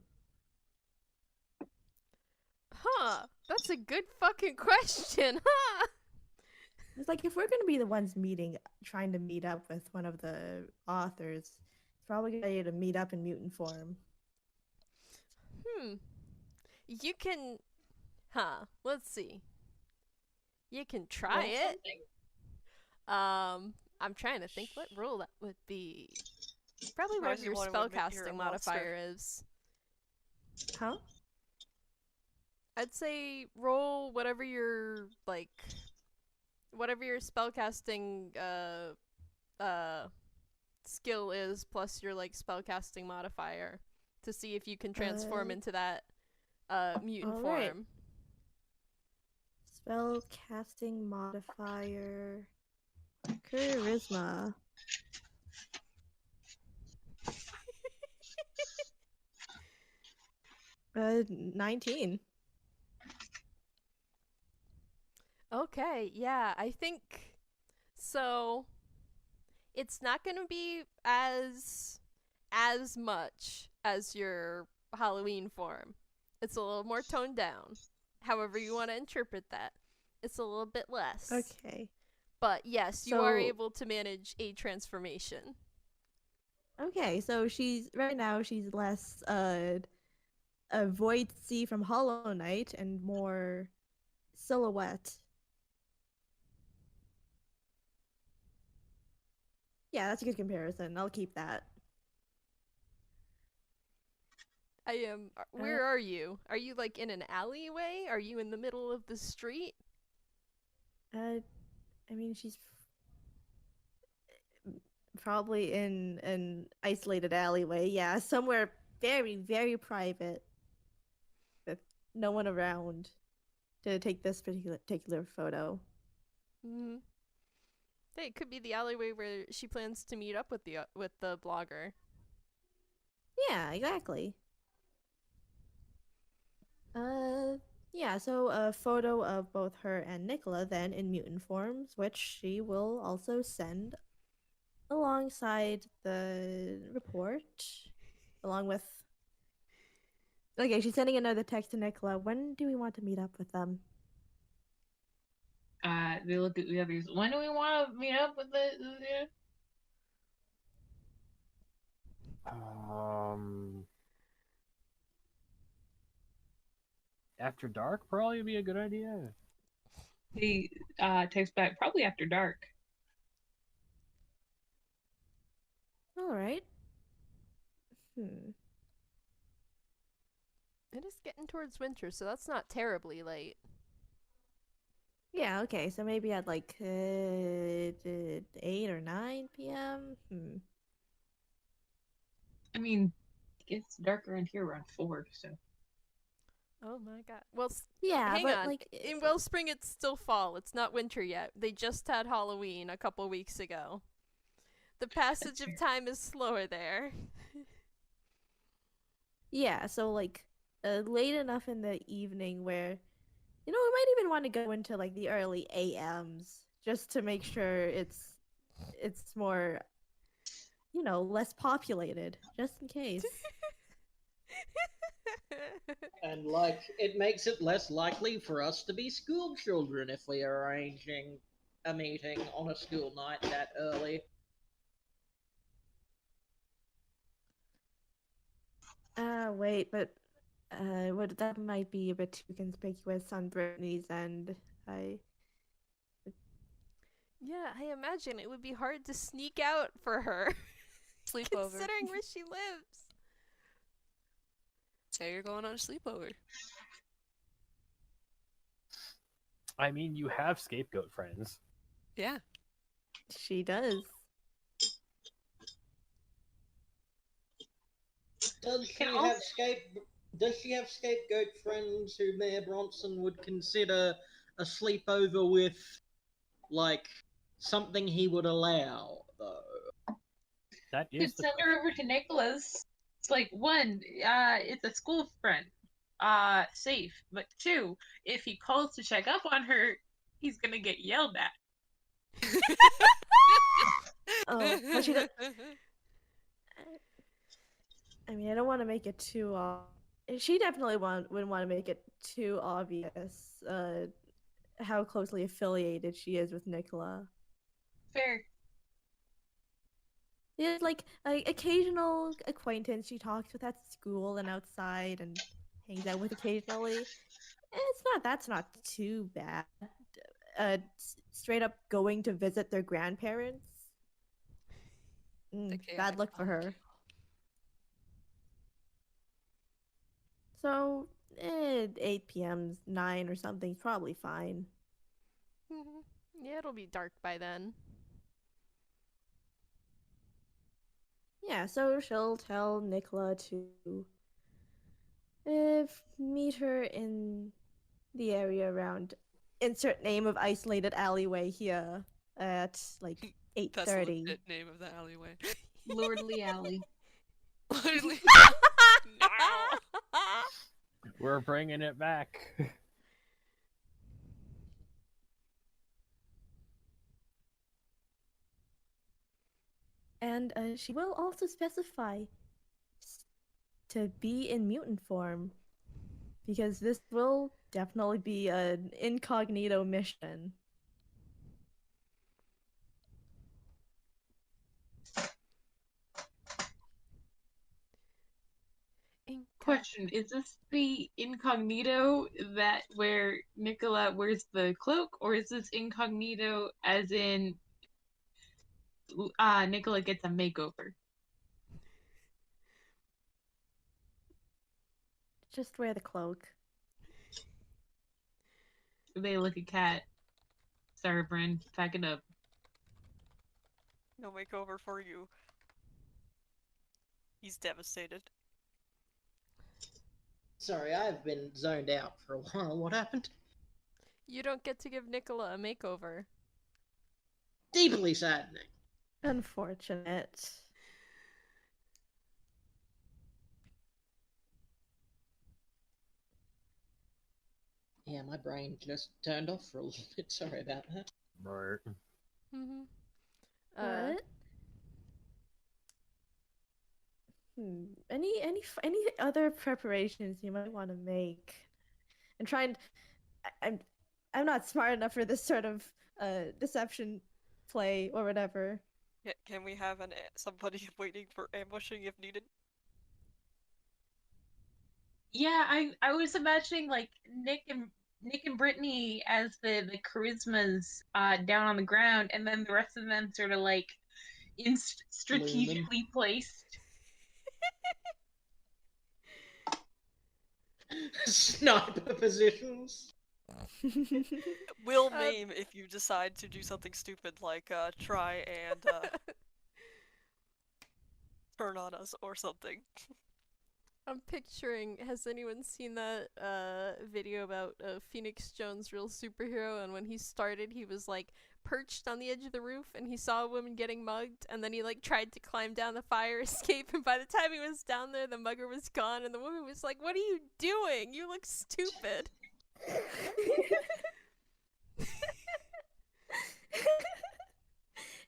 Speaker 1: Huh. That's a good fucking question, huh?
Speaker 3: It's like if we're gonna be the ones trying to meet up with one of the authors, it's probably gonna need to meet up in mutant form.
Speaker 1: You can. Huh. Let's see. You can try
Speaker 4: roll
Speaker 1: it.
Speaker 4: something.
Speaker 1: I'm trying to think what rule that would be. Probably
Speaker 5: Surprised
Speaker 1: whatever
Speaker 5: you
Speaker 1: your
Speaker 5: wanted to admit you're a
Speaker 1: spellcasting
Speaker 5: monster.
Speaker 1: modifier is.
Speaker 3: Huh?
Speaker 1: I'd say roll whatever your spellcasting skill is plus your spellcasting modifier to see if you can transform into that mutant
Speaker 3: all right.
Speaker 1: form.
Speaker 3: Spell casting modifier. Charisma. 19.
Speaker 1: Okay, yeah, I think so. It's not going to be as much as your Halloween form. It's a little more toned down. However you want to interpret that. It's a little bit less.
Speaker 3: Okay.
Speaker 1: But yes, you are
Speaker 3: So-
Speaker 1: able to manage a transformation.
Speaker 3: Okay, so right now she's less a void sea from Hollow Knight and more silhouette. Yeah, that's a good comparison. I'll keep that.
Speaker 1: I am. Where are you? Are you in an alleyway? Are you in the middle of the street?
Speaker 3: I mean, she's probably in an isolated alleyway. Yeah, somewhere very, very private, with no one around to take this particular photo.
Speaker 1: Mm-hmm. Hey, it could be the alleyway where she plans to meet up with the blogger.
Speaker 3: Yeah, exactly. Yeah, so a photo of both her and Nikola then in mutant forms, which she will also send alongside the report, along with. Okay, she's sending another text to Nikola. When do we want to meet up with them?
Speaker 4: They look at the others. When do we want to meet up with the
Speaker 6: After dark probably be a good idea.
Speaker 4: They text back probably after dark.
Speaker 3: All right.
Speaker 1: It is getting towards winter, so that's not terribly late.
Speaker 3: Yeah, okay, so maybe at like 8 or 9 p.m.
Speaker 4: I mean, it gets darker in here around 4, so.
Speaker 1: Oh my god. Well,
Speaker 3: Yeah,
Speaker 1: hang
Speaker 3: but
Speaker 1: on.
Speaker 3: like
Speaker 1: In Wellspring, it's still fall. It's not winter yet. They just had Halloween a couple weeks ago. The passage of time is slower there.
Speaker 3: yeah, so like late enough in the evening where we might even want to go into like the early AMs just to make sure it's more less populated just in case.
Speaker 2: And like, it makes it less likely for us to be school children if we are arranging a meeting on a school night that early.
Speaker 3: Wait, but what that might be a bit too conspicuous on Brittney's end.
Speaker 1: Yeah, I imagine it would be hard to sneak out for her,
Speaker 7: Sleepover.
Speaker 1: considering where she lives.
Speaker 7: Say you're going on a sleepover.
Speaker 6: I mean, you have scapegoat friends.
Speaker 7: Yeah.
Speaker 3: She does.
Speaker 2: Does she have scapegoat friends who Mayor Bronson would consider a sleepover with, like, something he would allow, though?
Speaker 6: That
Speaker 4: You
Speaker 6: is
Speaker 4: could
Speaker 6: the
Speaker 4: send her over to Nicholas. It's like, 1, it's a school friend. Safe. But 2, if he calls to check up on her, he's gonna get yelled at.
Speaker 3: Oh, but she does. I mean, I don't want to make it too. She definitely wouldn't want to make it too obvious. How closely affiliated she is with Nikola.
Speaker 4: Fair.
Speaker 3: Yeah, like occasional acquaintance she talks with at school and outside and hangs out with occasionally. That's not too bad. Straight up going to visit their grandparents. Bad luck for her. So 8 p.m., 9 or something's probably fine.
Speaker 1: Yeah, it'll be dark by then.
Speaker 3: Yeah, so she'll tell Nikola to meet her in the area around insert name of isolated alleyway here at like 8:30.
Speaker 7: That's the legit name of the alleyway.
Speaker 4: Lordly Alley.
Speaker 7: Literally.
Speaker 1: No.
Speaker 6: We're bringing it back.
Speaker 3: And she will also specify to be in mutant form, because this will definitely be an incognito mission.
Speaker 4: Question: is this the incognito that where Nikola wears the cloak, or is this incognito as in Nikola gets a makeover?
Speaker 3: Just wear the cloak.
Speaker 4: They look at Cat. Sorry, Bryn, pack it up.
Speaker 5: No makeover for you. He's devastated.
Speaker 2: Sorry, I've been zoned out for a while. What happened?
Speaker 1: You don't get to give Nikola a makeover.
Speaker 2: deeply saddening.
Speaker 3: Unfortunate.
Speaker 2: Yeah, my brain just turned off for a little bit. Sorry about that.
Speaker 6: Right.
Speaker 1: Mm-hmm.
Speaker 3: What? Any other preparations you might want to make? And try and I'm not smart enough for this sort of deception play or whatever.
Speaker 5: Can we have somebody waiting for ambushing if needed?
Speaker 4: Yeah, I was imagining like Nick and Brittney as the charismas down on the ground, and then the rest of them sort of like strategically placed.
Speaker 2: Sniper positions.
Speaker 5: We'll name if you decide to do something stupid like try and turn on us or something.
Speaker 1: I'm picturing, has anyone seen that video about Phoenix Jones' real superhero, and when he started he was like perched on the edge of the roof and he saw a woman getting mugged, and then he like tried to climb down the fire escape, and by the time he was down there the mugger was gone and the woman was like, "What are you doing? You look stupid."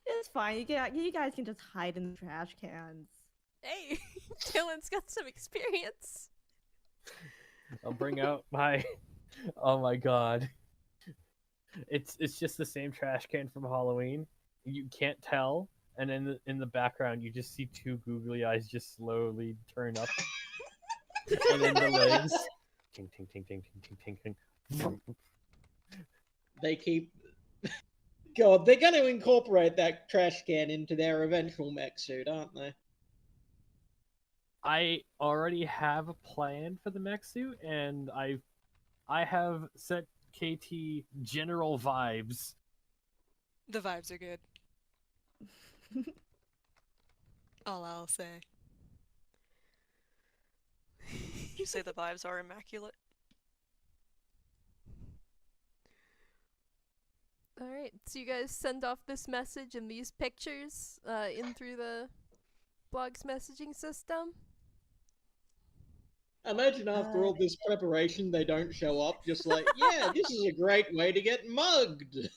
Speaker 3: It's fine. You guys can just hide in the trash cans.
Speaker 1: Hey, Dylan's got some experience.
Speaker 6: I'll bring out my. Oh my god. It's just the same trash can from Halloween. You can't tell, and in the background you just see two googly eyes just slowly turn up, and then the legs. Ting ting ting ting ting ting ting ting.
Speaker 2: They keep. God, they're going to incorporate that trash can into their eventual mech suit, aren't they?
Speaker 6: I already have a plan for the mech suit, and I have set KT general vibes.
Speaker 7: The vibes are good. All I'll say.
Speaker 5: You say the vibes are immaculate.
Speaker 1: Alright, so you guys send off this message and these pictures in through the blog's messaging system.
Speaker 2: Imagine after all this preparation, they don't show up, just like, yeah, this is a great way to get mugged.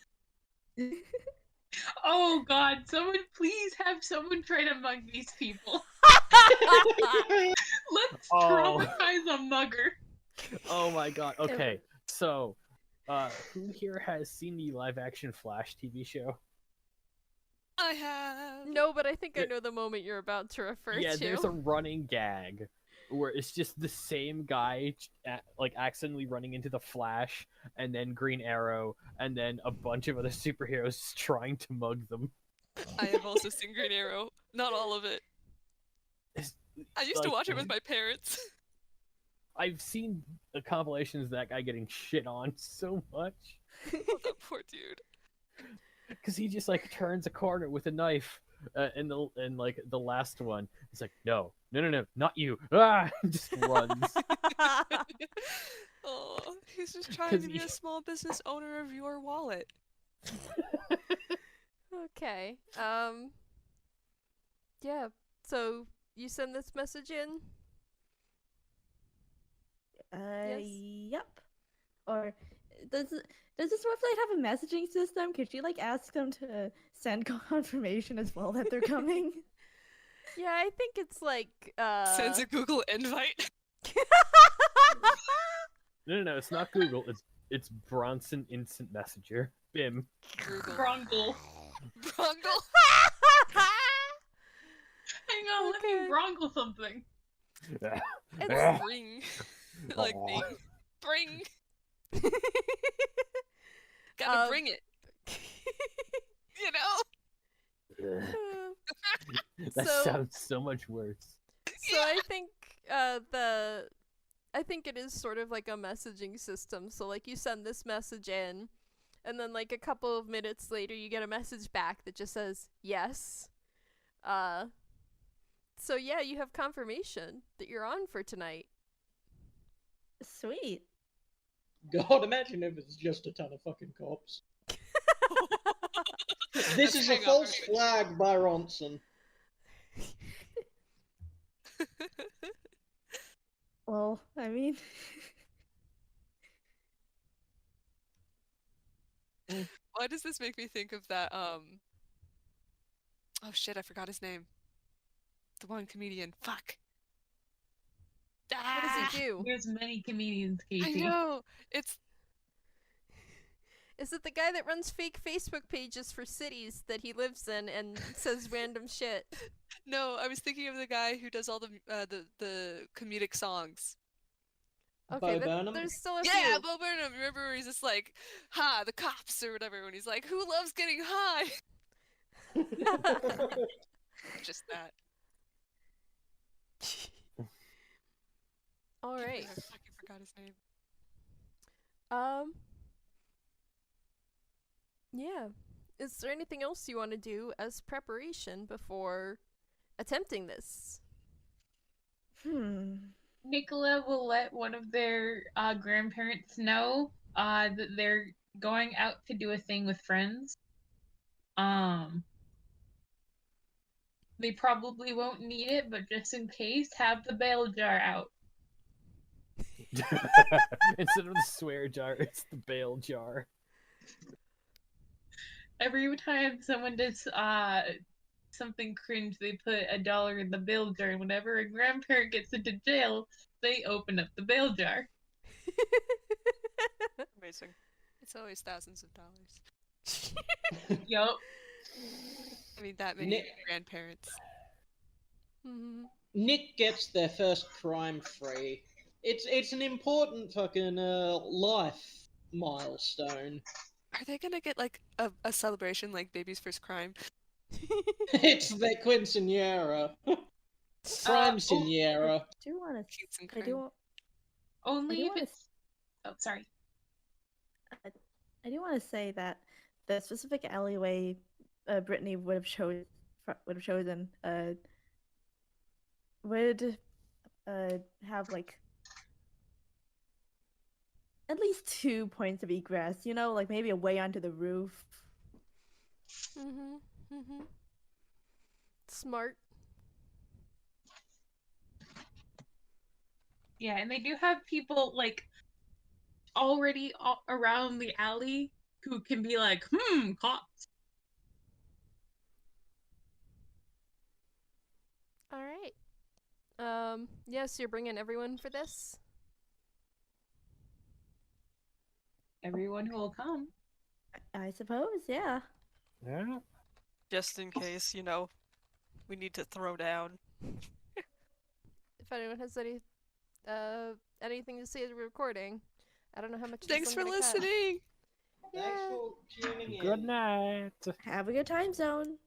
Speaker 4: Oh god, someone please have someone try to mug these people. Let's traumatize a mugger.
Speaker 6: Oh my god. Okay, so who here has seen the live-action Flash TV show?
Speaker 7: I have.
Speaker 1: No, but I think I know the moment you're about to refer to.
Speaker 6: Yeah, there's a running gag where it's just the same guy like accidentally running into the Flash and then Green Arrow and then a bunch of other superheroes trying to mug them.
Speaker 7: I have also seen Green Arrow. Not all of it. I used to watch it with my parents.
Speaker 6: I've seen the compilations of that guy getting shit on so much.
Speaker 7: Oh, that poor dude.
Speaker 6: Because he just like turns a corner with a knife in the last one. He's like, no, not you. Ah! Just runs.
Speaker 7: Oh, he's just trying to be a small business owner of your wallet.
Speaker 1: Okay. Yeah. So you send this message in? Yes.
Speaker 3: Yep. Or does this website have a messaging system? Could you like ask them to send confirmation as well that they're coming?
Speaker 1: Yeah, I think it's like
Speaker 7: Sends a Google invite.
Speaker 6: No, it's not Google. It's Bronson Instant Messenger. BIM.
Speaker 4: Brongle.
Speaker 7: Brongle.
Speaker 4: Hang on, let me brongle something.
Speaker 1: It's
Speaker 7: Bring. Like me. Bring. Gotta bring it. You know?
Speaker 6: That
Speaker 1: So-
Speaker 6: sounds so much worse.
Speaker 1: So I think I think it is sort of like a messaging system. So like you send this message in, and then like a couple of minutes later you get a message back that just says yes. So yeah, you have confirmation that you're on for tonight.
Speaker 3: Sweet.
Speaker 2: God, imagine if it's just a ton of fucking cops. This is a
Speaker 7: Hang on,
Speaker 2: false
Speaker 7: perfect.
Speaker 2: flag by Bronson.
Speaker 3: Well, I mean,
Speaker 7: Why does this make me think of that? Oh shit, I forgot his name. The one comedian. Fuck.
Speaker 1: What does
Speaker 7: Ah,
Speaker 1: he do?
Speaker 4: There's many comedians,
Speaker 7: I
Speaker 4: Casey.
Speaker 7: know. It's
Speaker 1: Is it the guy that runs fake Facebook pages for cities that he lives in and says random shit?
Speaker 7: no. I was thinking of the guy who does all the comedic songs.
Speaker 1: Okay,
Speaker 2: Bo Burnham?
Speaker 1: there's still a
Speaker 7: Yeah,
Speaker 1: few.
Speaker 7: Bo Burnham. Remember where he's just like, "Ha, the cops" or whatever. When he's like, "Who loves getting high?" Just that.
Speaker 1: All right.
Speaker 7: I fucking forgot his name.
Speaker 1: Yeah. Is there anything else you want to do as preparation before attempting this?
Speaker 4: Nikola will let one of their grandparents know that they're going out to do a thing with friends. They probably won't need it, but just in case, have the bail jar out.
Speaker 6: Instead of the swear jar, it's the bail jar.
Speaker 4: Every time someone does something cringe, they put $1 in the bail jar, and whenever a grandparent gets into jail, they open up the bail jar.
Speaker 5: Amazing.
Speaker 7: It's always thousands of dollars.
Speaker 4: Yup.
Speaker 7: I mean, that many
Speaker 2: Nick-
Speaker 7: grandparents.
Speaker 1: Mhm.
Speaker 2: Nick gets their first crime free. It's an important fucking life milestone.
Speaker 7: Are they gonna get like a celebration like baby's first crime?
Speaker 2: It's the quinceanera. Crime-cineera.
Speaker 3: I do want to.
Speaker 7: Kids and
Speaker 3: I
Speaker 7: crime.
Speaker 3: do.
Speaker 4: Only
Speaker 3: I do
Speaker 4: if
Speaker 3: wanna
Speaker 4: it's. Oh, sorry.
Speaker 3: I do want to say that the specific alleyway Brittney would have chosen would have like at least 2 points of egress. You know, like maybe a way onto the roof.
Speaker 1: Smart.
Speaker 4: Yeah, and they do have people like already around the alley who can be like, cops.
Speaker 1: All right. Yes, you're bringing everyone for this?
Speaker 4: Everyone who will come.
Speaker 3: I suppose, yeah.
Speaker 6: Yeah.
Speaker 5: Just in case, we need to throw down.
Speaker 1: If anyone has anything to say to the recording, I don't know how much.
Speaker 7: Thanks for
Speaker 1: I'm gonna cut.
Speaker 7: listening.
Speaker 2: Thanks for tuning in.
Speaker 6: Good night.
Speaker 3: Have a good time zone.